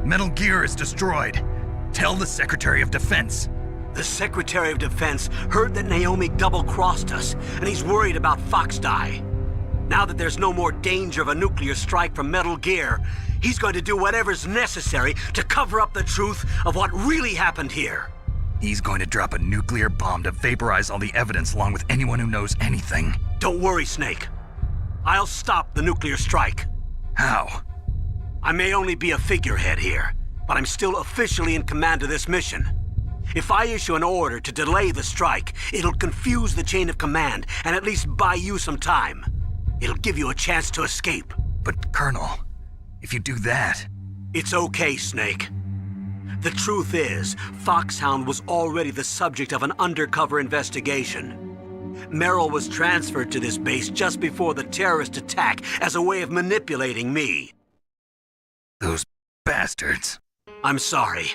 Metal Gear is destroyed. Tell the Secretary of Defense. The Secretary of Defense heard that Naomi double-crossed us, and he's worried about Fox Die. Now that there's no more danger of a nuclear strike from Metal Gear, he's going to do whatever's necessary to cover up the truth of what really happened here. He's going to drop a nuclear bomb to vaporize all the evidence along with anyone who knows anything. Don't worry, Snake. I'll stop the nuclear strike. How? I may only be a figurehead here, but I'm still officially in command of this mission. If I issue an order to delay the strike, it'll confuse the chain of command and at least buy you some time. It'll give you a chance to escape. But, Colonel, if you do that... It's okay, Snake. The truth is, Foxhound was already the subject of an undercover investigation. Meryl was transferred to this base just before the terrorist attack as a way of manipulating me. Those bastards. I'm sorry.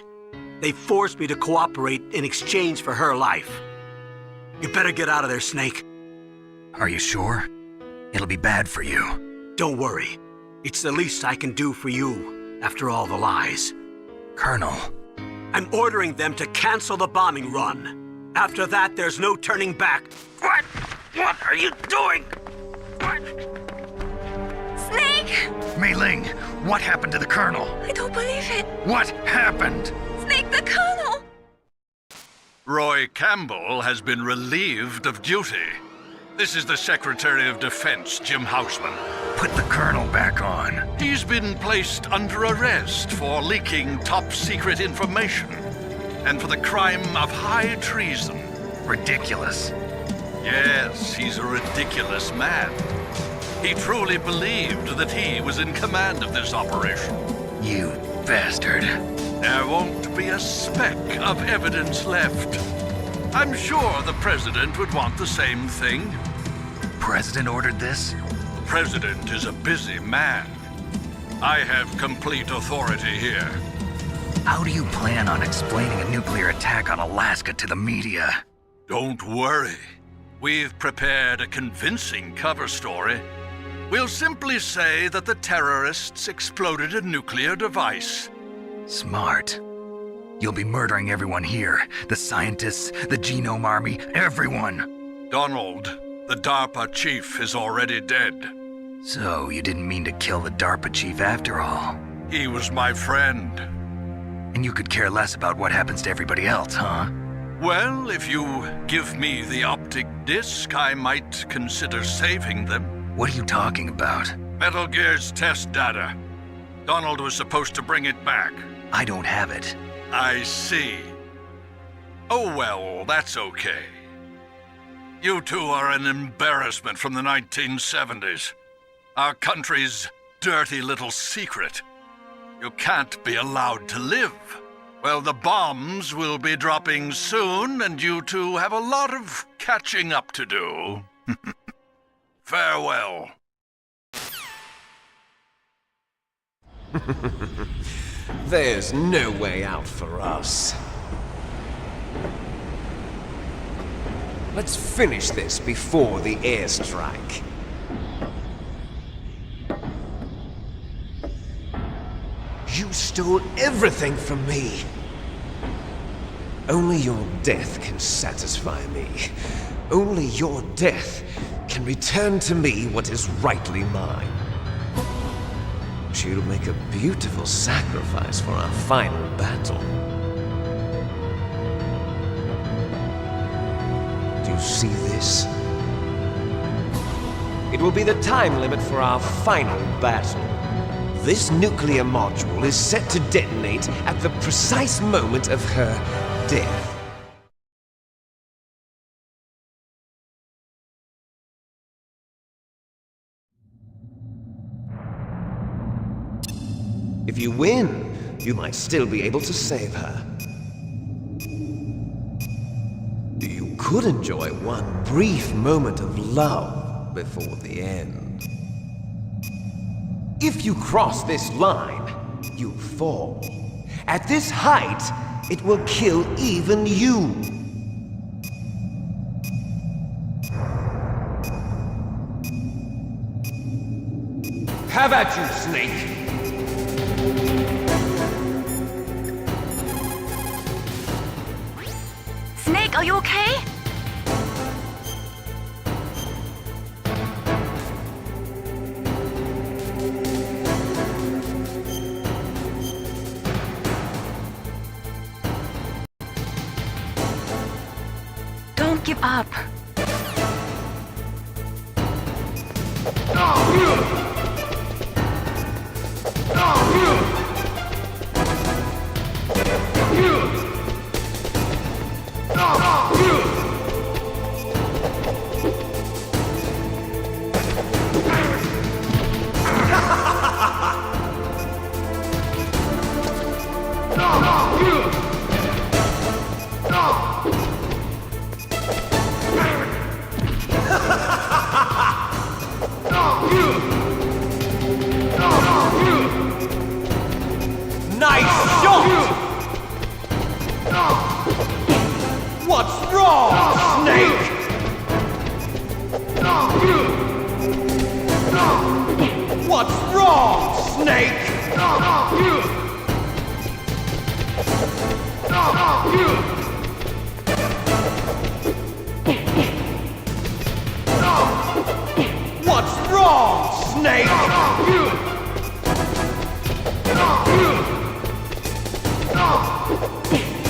They forced me to cooperate in exchange for her life. You better get out of there, Snake. Are you sure? It'll be bad for you. Don't worry. It's the least I can do for you, after all the lies. Colonel. I'm ordering them to cancel the bombing run. After that, there's no turning back. What? What are you doing? What? Snake! Mei Ling, what happened to the Colonel? I don't believe it. What happened? Snake, the Colonel! Roy Campbell has been relieved of duty. This is the Secretary of Defense, Jim Houseman. Put the Colonel back on. He's been placed under arrest for leaking top-secret information and for the crime of high treason. Ridiculous. Yes, he's a ridiculous man. He truly believed that he was in command of this operation. You bastard. There won't be a speck of evidence left. I'm sure the President would want the same thing. President ordered this? The President is a busy man. I have complete authority here. How do you plan on explaining a nuclear attack on Alaska to the media? Don't worry. We've prepared a convincing cover story. We'll simply say that the terrorists exploded a nuclear device. Smart. You'll be murdering everyone here. The scientists, the Genome Army, everyone. Donald, the DARPA chief, is already dead. So, you didn't mean to kill the DARPA chief after all? He was my friend. And you could care less about what happens to everybody else, huh? Well, if you give me the optic disc, I might consider saving them. What are you talking about? Metal Gear's test data. Donald was supposed to bring it back. I don't have it. I see. Oh well, that's okay. You two are an embarrassment from the 1970s. Our country's dirty little secret. You can't be allowed to live. Well, the bombs will be dropping soon, and you two have a lot of catching up to do. Farewell. There's no way out for us. Let's finish this before the airstrike. You stole everything from me. Only your death can satisfy me. Only your death can return to me what is rightly mine. She'll make a beautiful sacrifice for our final battle. Do you see this? It will be the time limit for our final battle. This nuclear module is set to detonate at the precise moment of her death. If you win, you might still be able to save her. You could enjoy one brief moment of love before the end. If you cross this line, you fall. At this height, it will kill even you. Have at you, Snake! Snake, are you okay? Don't give up. Nice shot! What's wrong, Snake? What's wrong? wrong, Snake? What's wrong, Snake?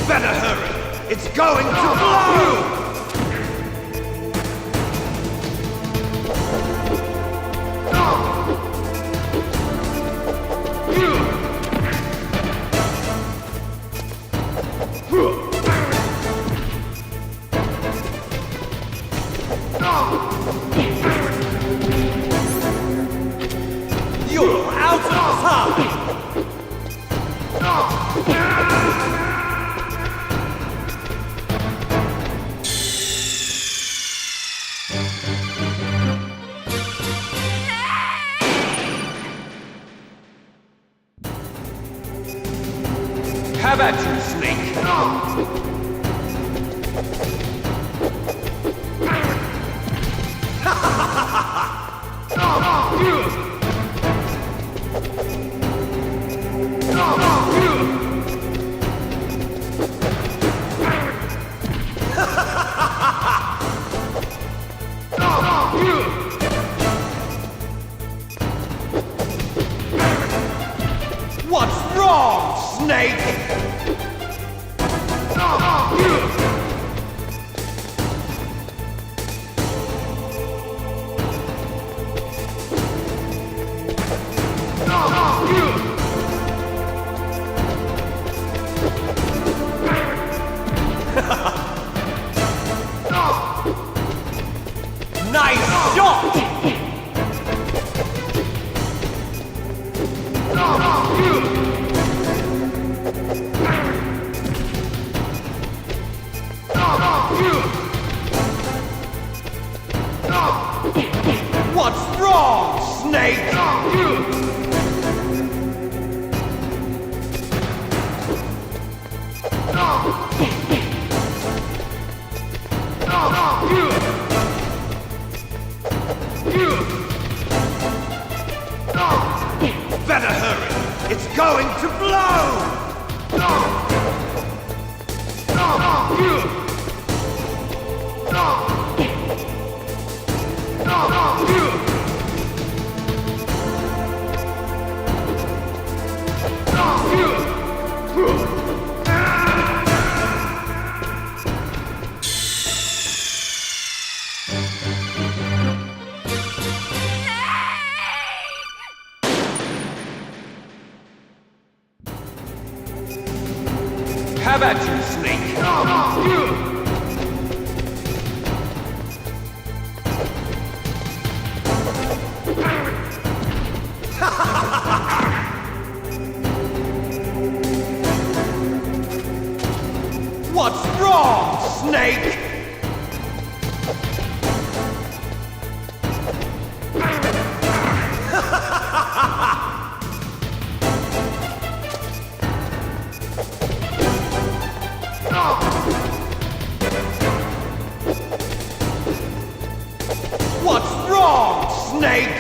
Better hurry. It's going to blow! You're out of time! Have at you, Snake! What's wrong, Snake? Nice shot! What's wrong, Snake? Better hurry! It's going to blow! Have at you, Snake! What's wrong, Snake? What's wrong, Snake?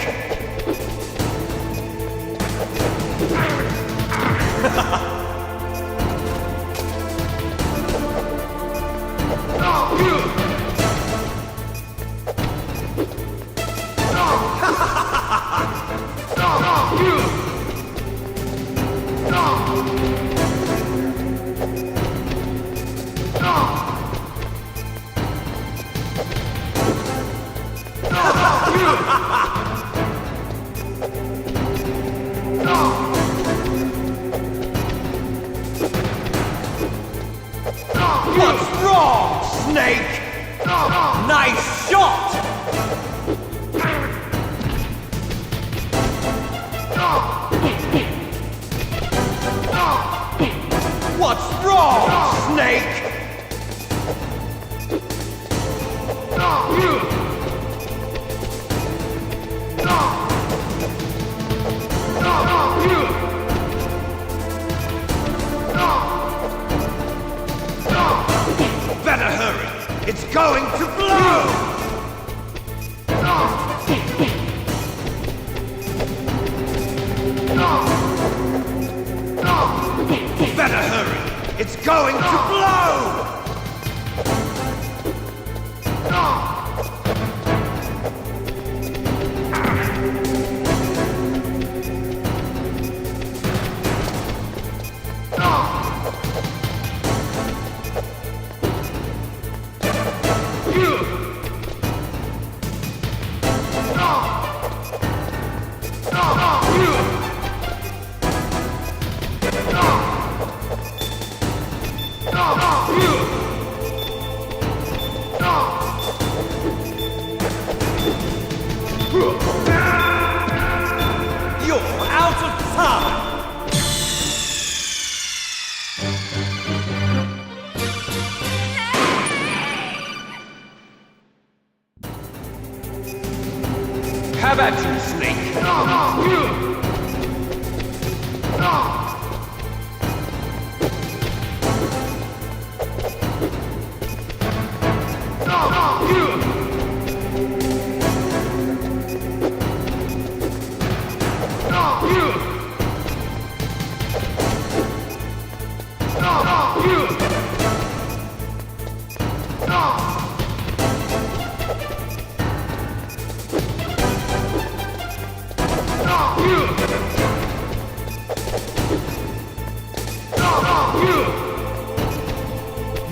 What's wrong, Snake? Nice shot! What's wrong, Snake? Better hurry! It's going to blow! Better hurry! It's going to blow! You're out of time! Have at you, Snake!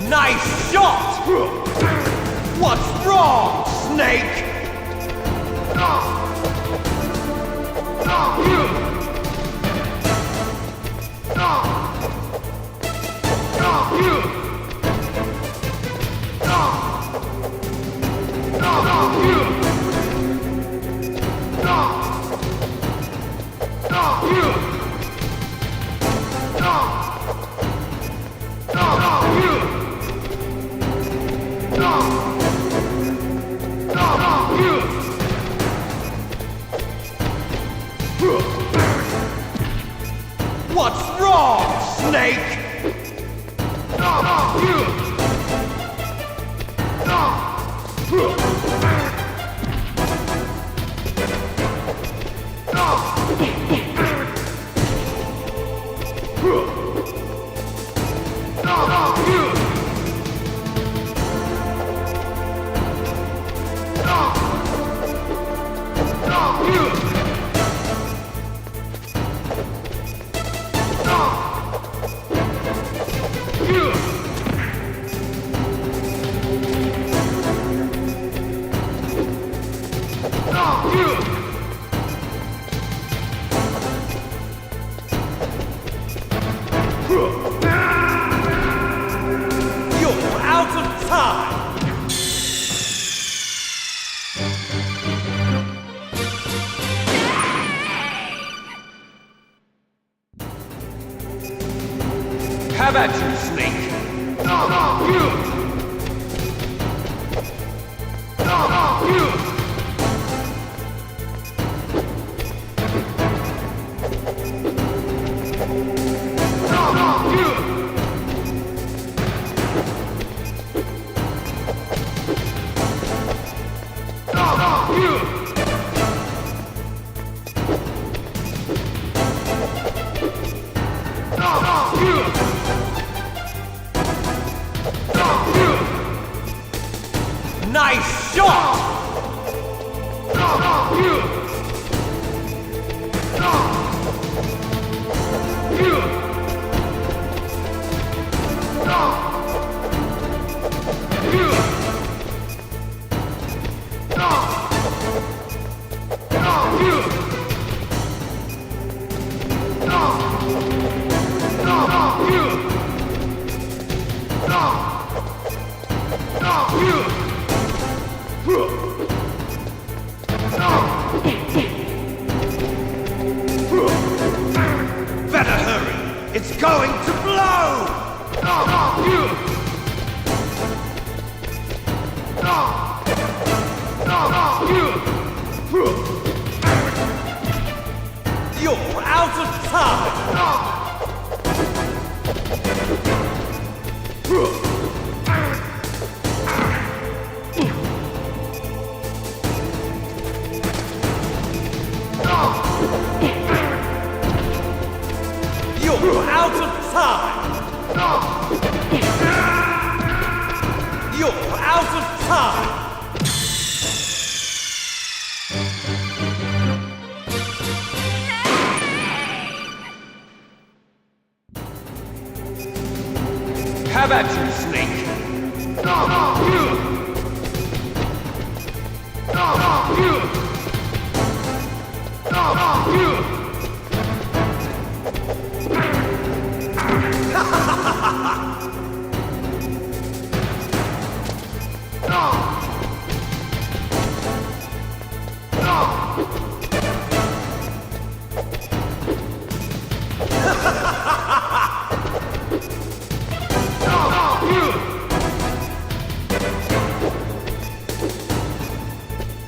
Nice shot! What's wrong, Snake? What's wrong, Snake? You're out of time! Have at you, Snake! Nice shot! Better hurry! It's going to blow! You're out of time! out of time! You're out of time! Have at you, Snake!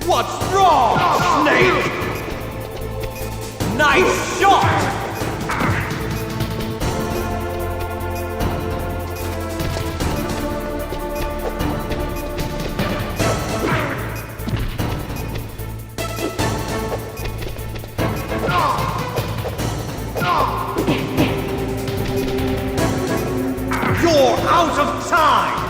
What's wrong, Snake? Nice shot! You're out of time!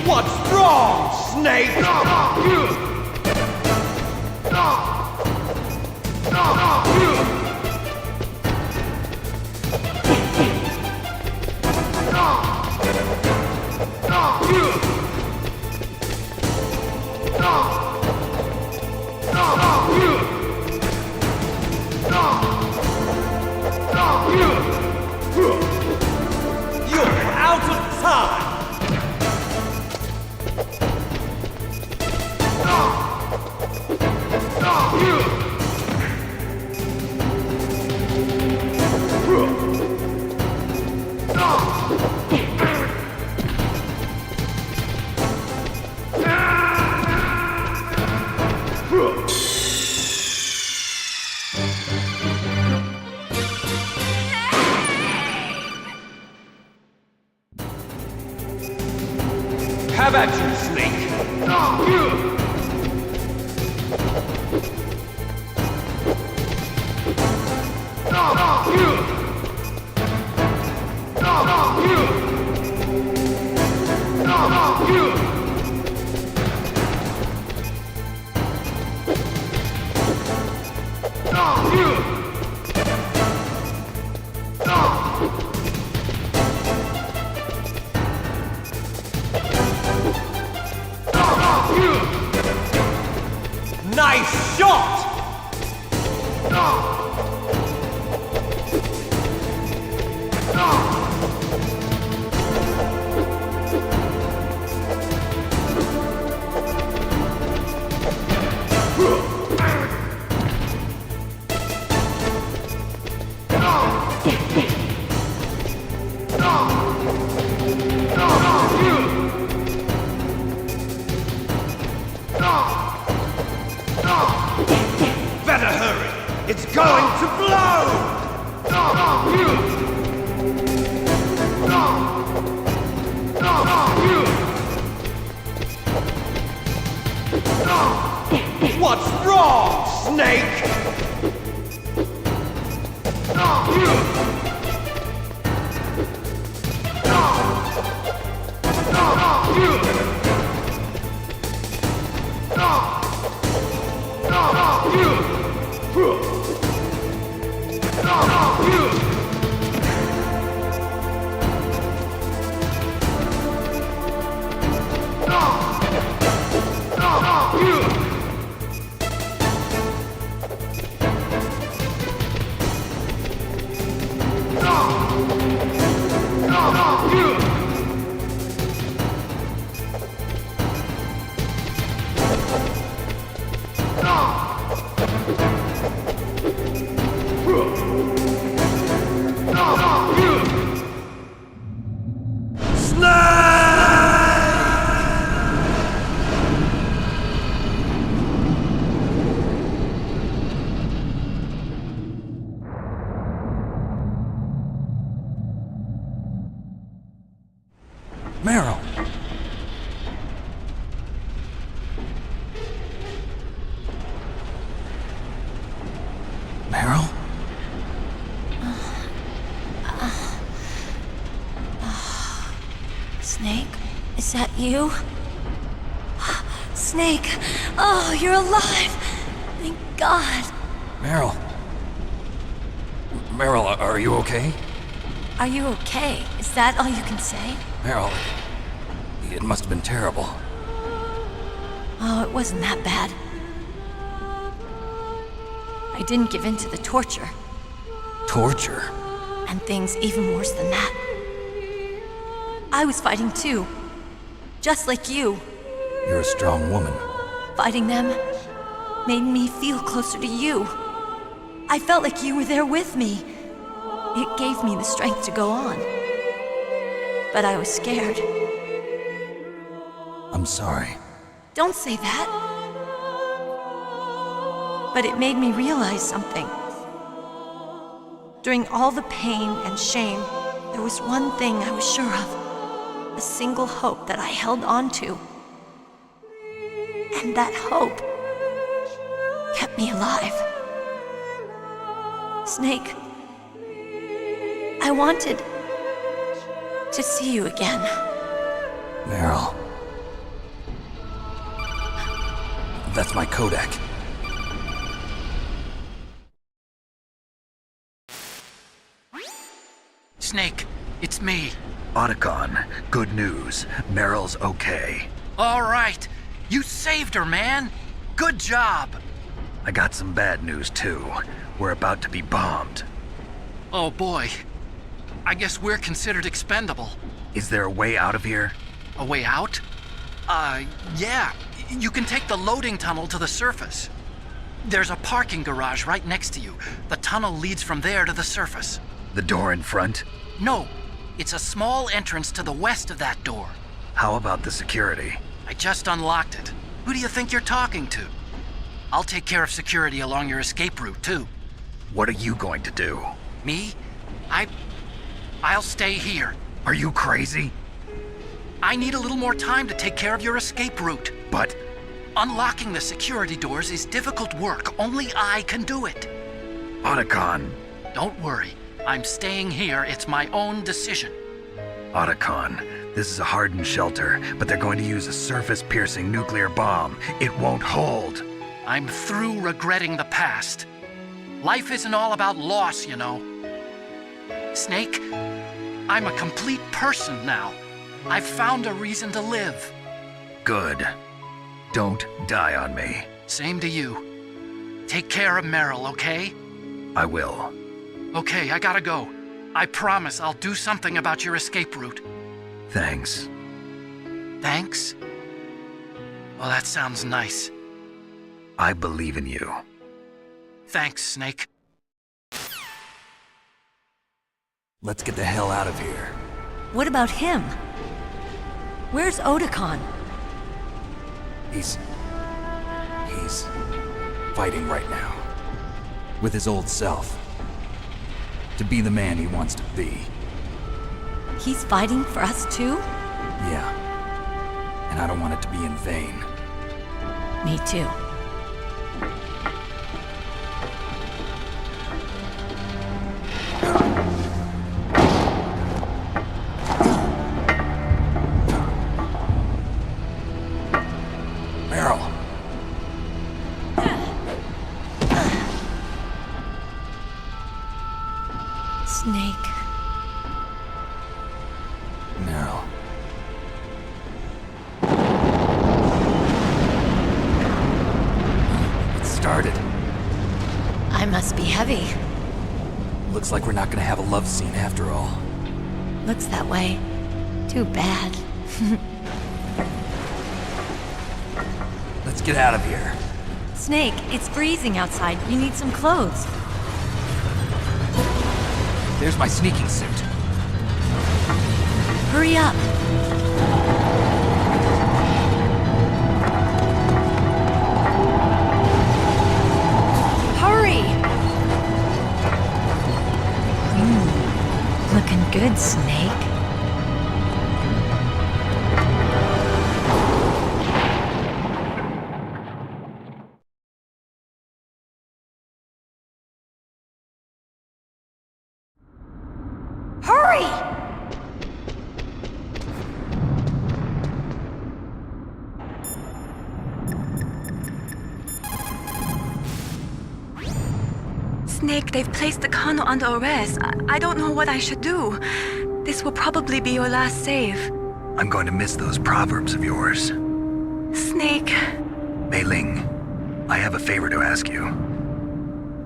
What's wrong, Snake? You're out of time! Have at you, Snake! Nice shot! Better hurry! It's going to blow! What's wrong, Snake? Meryl! Meryl? Snake? Is that you? Snake! Oh, you're alive! Thank God! Meryl? Meryl, are you okay? Are you okay? Is that all you can say? Meryl, it must have been terrible. Oh, it wasn't that bad. I didn't give in to the torture. Torture? And things even worse than that. I was fighting too. Just like you. You're a strong woman. Fighting them made me feel closer to you. I felt like you were there with me. It gave me the strength to go on. But I was scared. I'm sorry. Don't say that. But it made me realize something. During all the pain and shame, there was one thing I was sure of. A single hope that I held on to. And that hope kept me alive. Snake, I wanted to see you again. Meryl. That's my codec. Snake, it's me. Otacon, good news. Meryl's okay. All right. You saved her, man. Good job. I got some bad news, too. We're about to be bombed. Oh, boy. I guess we're considered expendable. Is there a way out of here? A way out? Yeah. You can take the loading tunnel to the surface. There's a parking garage right next to you. The tunnel leads from there to the surface. The door in front? No. It's a small entrance to the west of that door. How about the security? I just unlocked it. Who do you think you're talking to? I'll take care of security along your escape route, too. What are you going to do? Me? I'll stay here. Are you crazy? I need a little more time to take care of your escape route. But... unlocking the security doors is difficult work. Only I can do it. Otacon. Don't worry. I'm staying here. It's my own decision. Otacon, this is a hardened shelter, but they're going to use a surface-piercing nuclear bomb. It won't hold. I'm through regretting the past. Life isn't all about loss, you know. Snake, I'm a complete person now. I've found a reason to live. Good. Don't die on me. Same to you. Take care of Meryl, okay? I will. Okay, I gotta go. I promise I'll do something about your escape route. Thanks. Thanks? Well, that sounds nice. I believe in you. Thanks, Snake. Let's get the hell out of here. What about him? Where's Otacon? He's fighting right now. With his old self. To be the man he wants to be. He's fighting for us too? Yeah. And I don't want it to be in vain. Me too. Meryl. Snake. Meryl. It started. I must be heavy. Looks like we're not gonna have a love scene after all. Looks that way. Too bad. Let's get out of here. Snake, it's freezing outside. You need some clothes. There's my sneaking suit. Hurry up. Hurry! Looking good, Snake. Hurry! Snake, they've placed the Colonel under arrest. I don't know what I should do. This will probably be your last save. I'm going to miss those proverbs of yours. Snake. Mei Ling, I have a favor to ask you.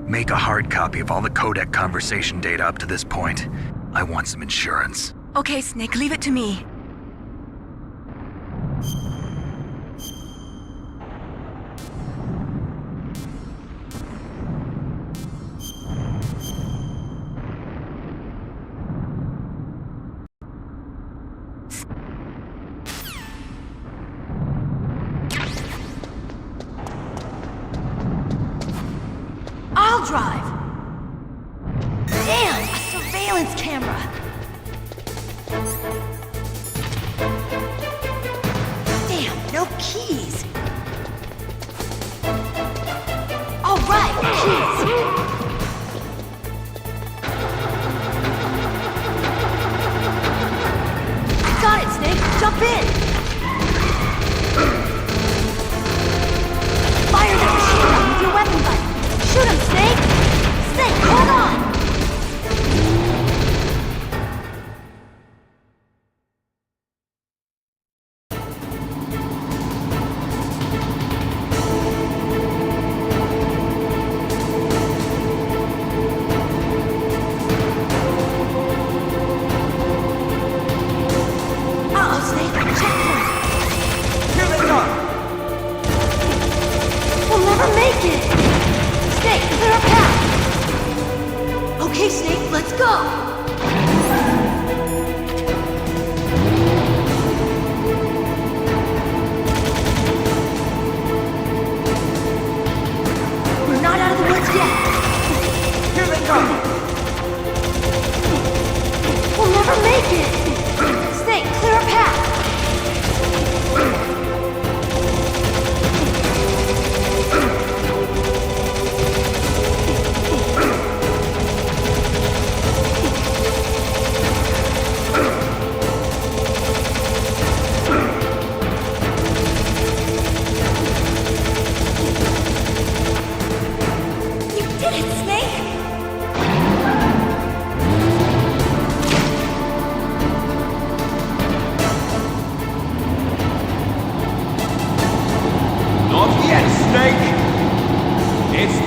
Make a hard copy of all the codec conversation data up to this point. I want some insurance. Okay, Snake, leave it to me. I'll drive. Damn, a surveillance camera. Damn, no keys. All right, keys. Got it, Snake. Jump in. Fire that machine gun with your weapon button. Shoot him, Snake! Snake, hold on! Uh-oh, Snake, checkpoint! Here they come! We'll never make it! Snake, clear a path! Okay, Snake, let's go! We're not out of the woods yet! Here they come! We'll never make it! Snake, clear a path!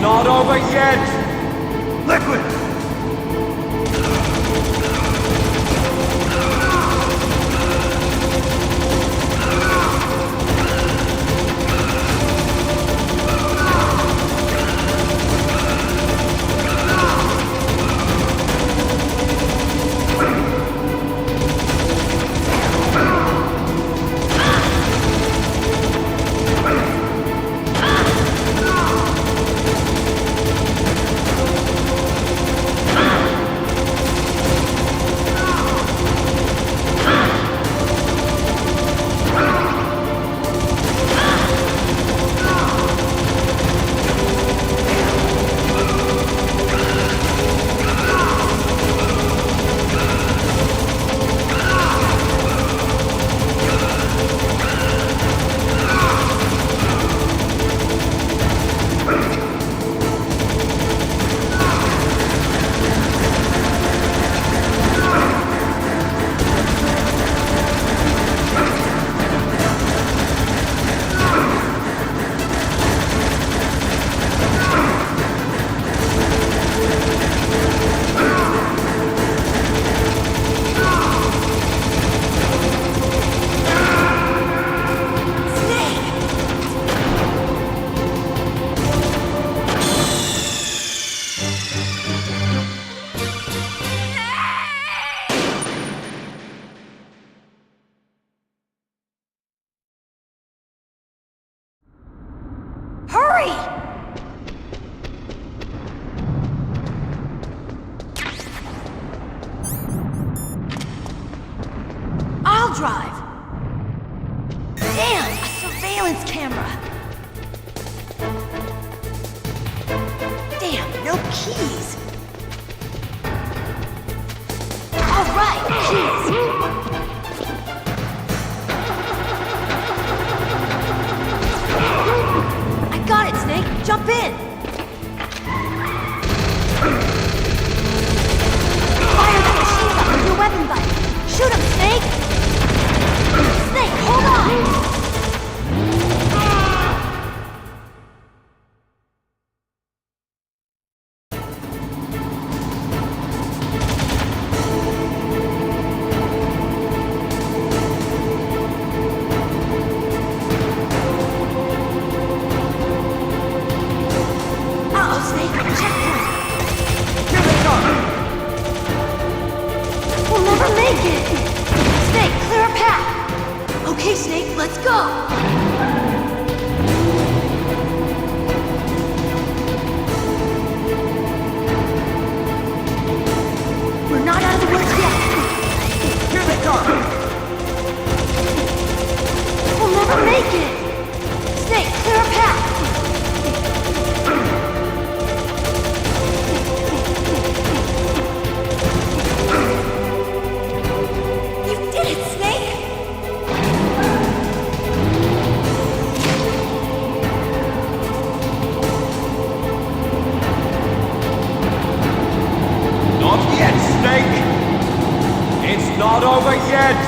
Not over yet! Liquid! Hurry! I'll drive. Damn, a surveillance camera. Damn, no keys. All right. right. Jeez. I got it, Snake. Jump in. Fire that machine gun with your weapon button. Shoot him, Snake. Snake, hold on. Okay, Snake, let's go! We're not out of the woods yet! Here they come! We'll never make it! Snake, clear a path! You did it, Snake! Not yet, Snake! It's not over yet!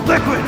Liquid!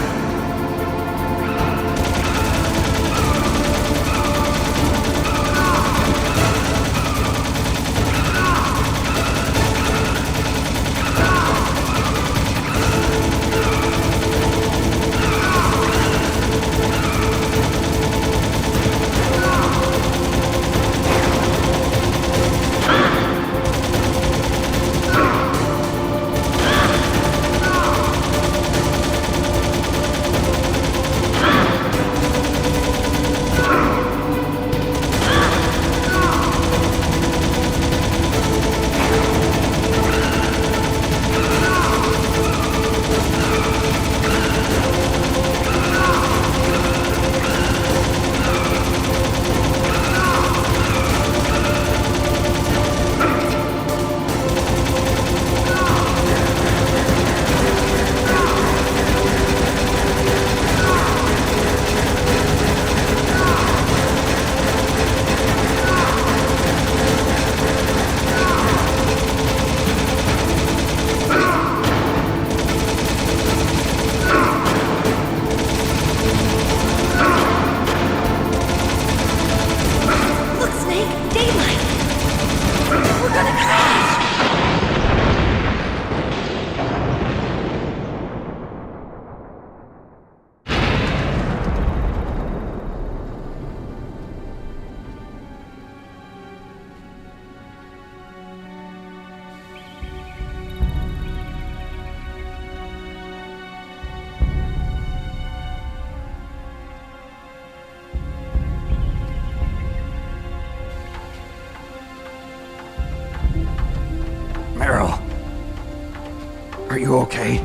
Are you okay?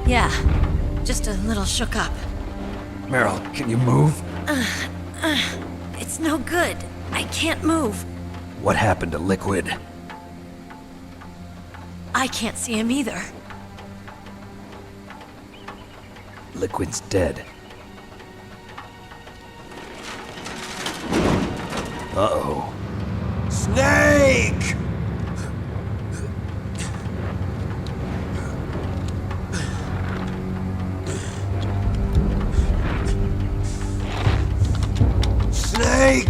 Yeah, just a little shook up. Meryl, can you move? It's no good. I can't move. What happened to Liquid? I can't see him either. Liquid's dead. Uh-oh. Snake! Snake!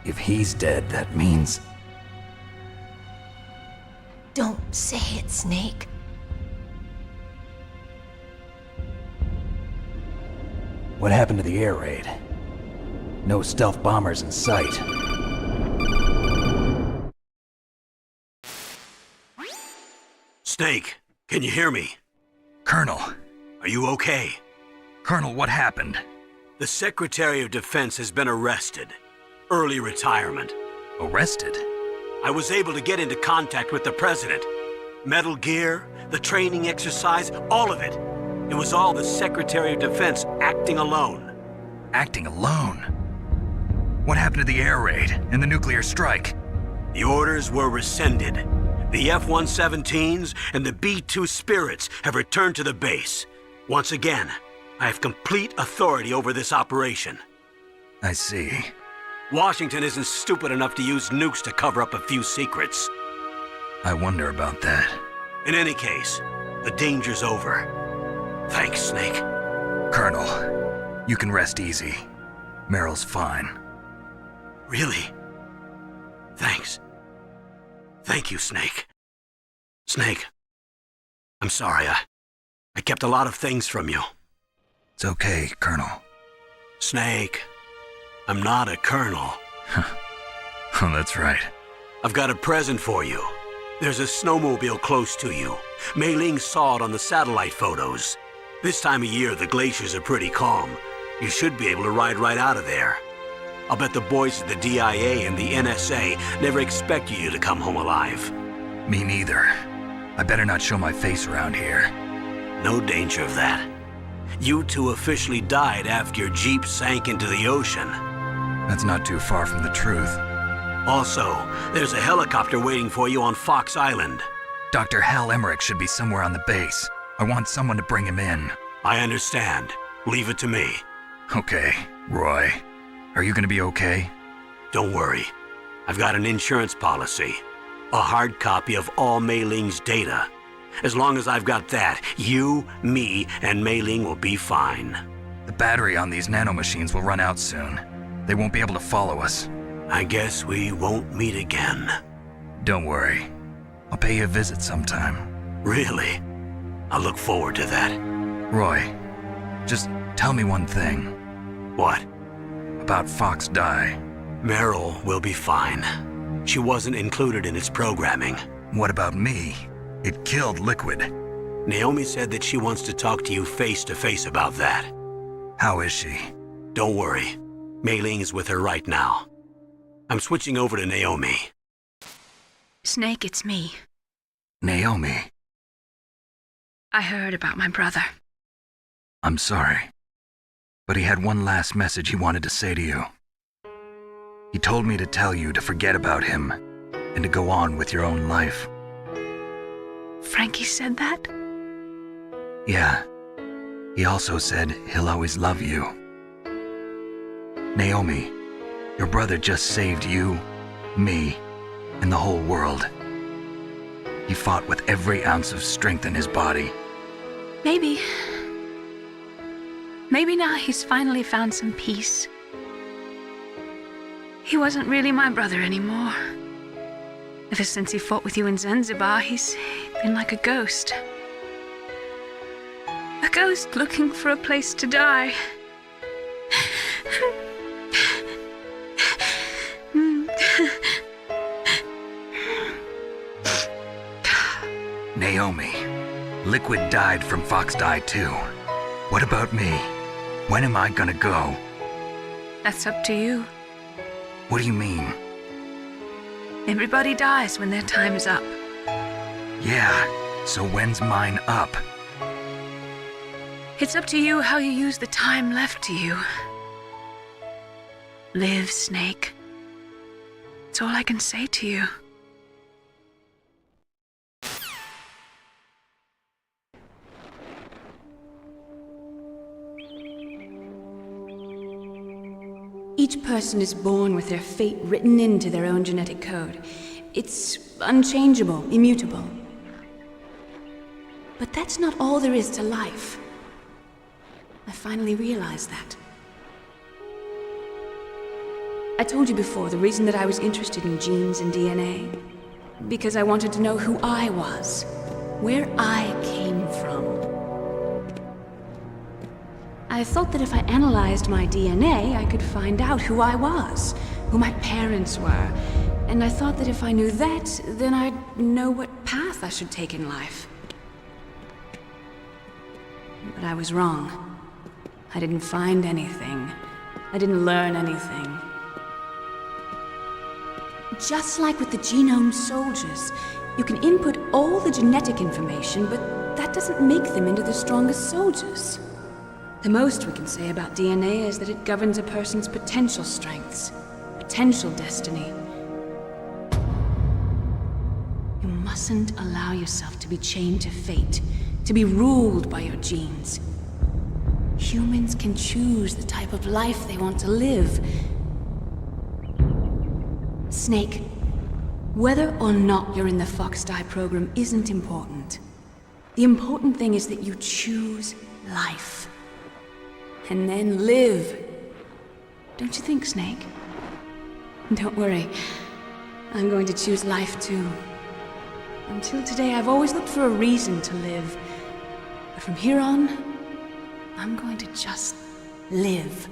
If he's dead, that means... Don't say it, Snake. What happened to the air raid? No stealth bombers in sight. Snake, can you hear me? Colonel. Are you okay? Colonel, what happened? The Secretary of Defense has been arrested. Early retirement. Arrested? I was able to get into contact with the President. Metal Gear, the training exercise, all of it. It was all the Secretary of Defense acting alone. Acting alone? What happened to the air raid and the nuclear strike? The orders were rescinded. The F-117s and the B-2 Spirits have returned to the base. Once again, I have complete authority over this operation. I see. Washington isn't stupid enough to use nukes to cover up a few secrets. I wonder about that. In any case, the danger's over. Thanks, Snake. Colonel, you can rest easy. Meryl's fine. Really? Thanks. Thank you, Snake. Snake, I'm sorry. I kept a lot of things from you. It's okay, Colonel. Snake, I'm not a colonel. Oh, that's right. I've got a present for you. There's a snowmobile close to you. Mei Ling saw it on the satellite photos. This time of year, the glaciers are pretty calm. You should be able to ride right out of there. I'll bet the boys at the DIA and the NSA never expected you to come home alive. Me neither. I better not show my face around here. No danger of that. You two officially died after your Jeep sank into the ocean. That's not too far from the truth. Also, there's a helicopter waiting for you on Fox Island. Dr. Hal Emmerich should be somewhere on the base. I want someone to bring him in. I understand. Leave it to me. Okay, Roy. Are you gonna be okay? Don't worry. I've got an insurance policy. A hard copy of all Mei Ling's data. As long as I've got that, you, me, and Mei Ling will be fine. The battery on these nanomachines will run out soon. They won't be able to follow us. I guess we won't meet again. Don't worry. I'll pay you a visit sometime. Really? I look forward to that. Roy, just tell me one thing. What? About Fox Die. Meryl will be fine. She wasn't included in its programming. What about me? It killed Liquid. Naomi said that she wants to talk to you face to face about that. How is she? Don't worry. Mei Ling is with her right now. I'm switching over to Naomi. Snake, it's me. Naomi. I heard about my brother. I'm sorry. But he had one last message he wanted to say to you. He told me to tell you to forget about him and to go on with your own life. Frankie said that? Yeah. He also said he'll always love you. Naomi, your brother just saved you, me, and the whole world. He fought with every ounce of strength in his body. Maybe. Maybe now he's finally found some peace. He wasn't really my brother anymore. Ever since he fought with you in Zanzibar, he's been like a ghost. A ghost looking for a place to die. Naomi, Liquid died from Fox Die too. What about me? When am I gonna go? That's up to you. What do you mean? Everybody dies when their time is up. Yeah, so when's mine up? It's up to you how you use the time left to you. Live, Snake. That's all I can say to you. Each person is born with their fate written into their own genetic code. It's unchangeable, immutable. But that's not all there is to life. I finally realized that. I told you before the reason that I was interested in genes and DNA. Because I wanted to know who I was, where I came from. I thought that if I analyzed my DNA, I could find out who I was, who my parents were. And I thought that if I knew that, then I'd know what path I should take in life. But I was wrong. I didn't find anything. I didn't learn anything. Just like with the genome soldiers, you can input all the genetic information, but that doesn't make them into the strongest soldiers. The most we can say about DNA is that it governs a person's potential strengths, potential destiny. You mustn't allow yourself to be chained to fate, to be ruled by your genes. Humans can choose the type of life they want to live. Snake, whether or not you're in the Fox-Die program isn't important. The important thing is that you choose life. And then live. Don't you think, Snake? Don't worry. I'm going to choose life too. Until today, I've always looked for a reason to live. But from here on, I'm going to just live.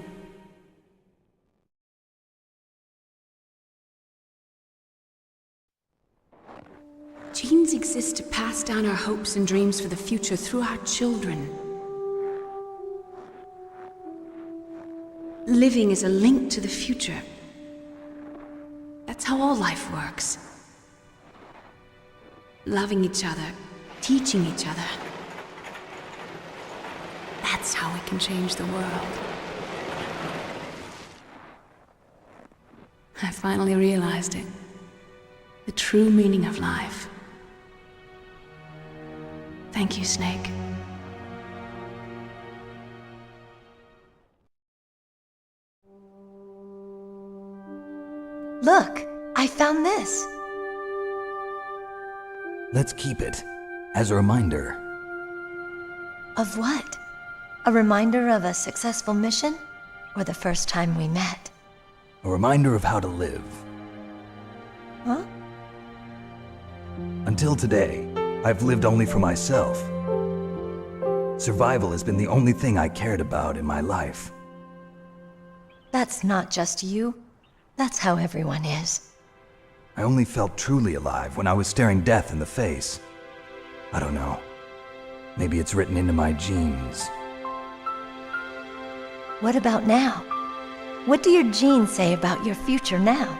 Genes exist to pass down our hopes and dreams for the future through our children. Living is a link to the future. That's how all life works. Loving each other, teaching each other. That's how we can change the world. I finally realized it. The true meaning of life. Thank you, Snake. Look, I found this. Let's keep it as a reminder. Of what? A reminder of a successful mission? Or the first time we met? A reminder of how to live. Huh? Until today, I've lived only for myself. Survival has been the only thing I cared about in my life. That's not just you. That's how everyone is. I only felt truly alive when I was staring death in the face. I don't know. Maybe it's written into my genes. What about now? What do your genes say about your future now?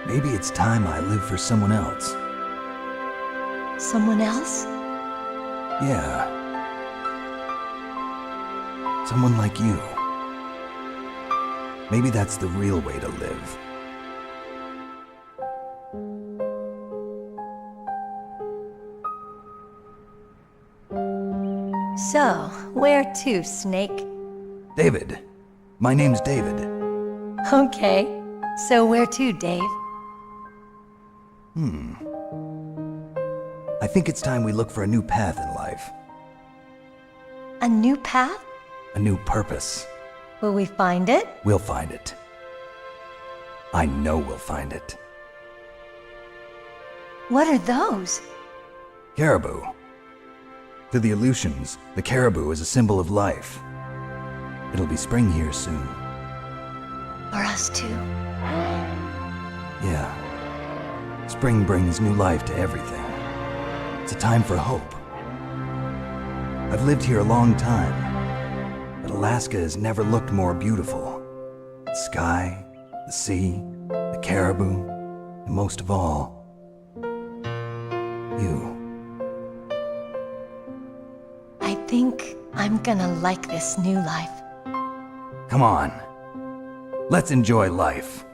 Maybe it's time I live for someone else. Someone else? Yeah. Someone like you. Maybe that's the real way to live. So, where to, Snake? David. My name's David. Okay. So where to, Dave? I think it's time we look for a new path in life. A new path? A new purpose. Will we find it? We'll find it. I know we'll find it. What are those? Caribou. To the Aleutians, the caribou is a symbol of life. It'll be spring here soon. For us too. Yeah. Spring brings new life to everything. It's a time for hope. I've lived here a long time, but Alaska has never looked more beautiful. The sky, the sea, the caribou, and most of all, you. I think I'm gonna like this new life. Come on. Let's enjoy life.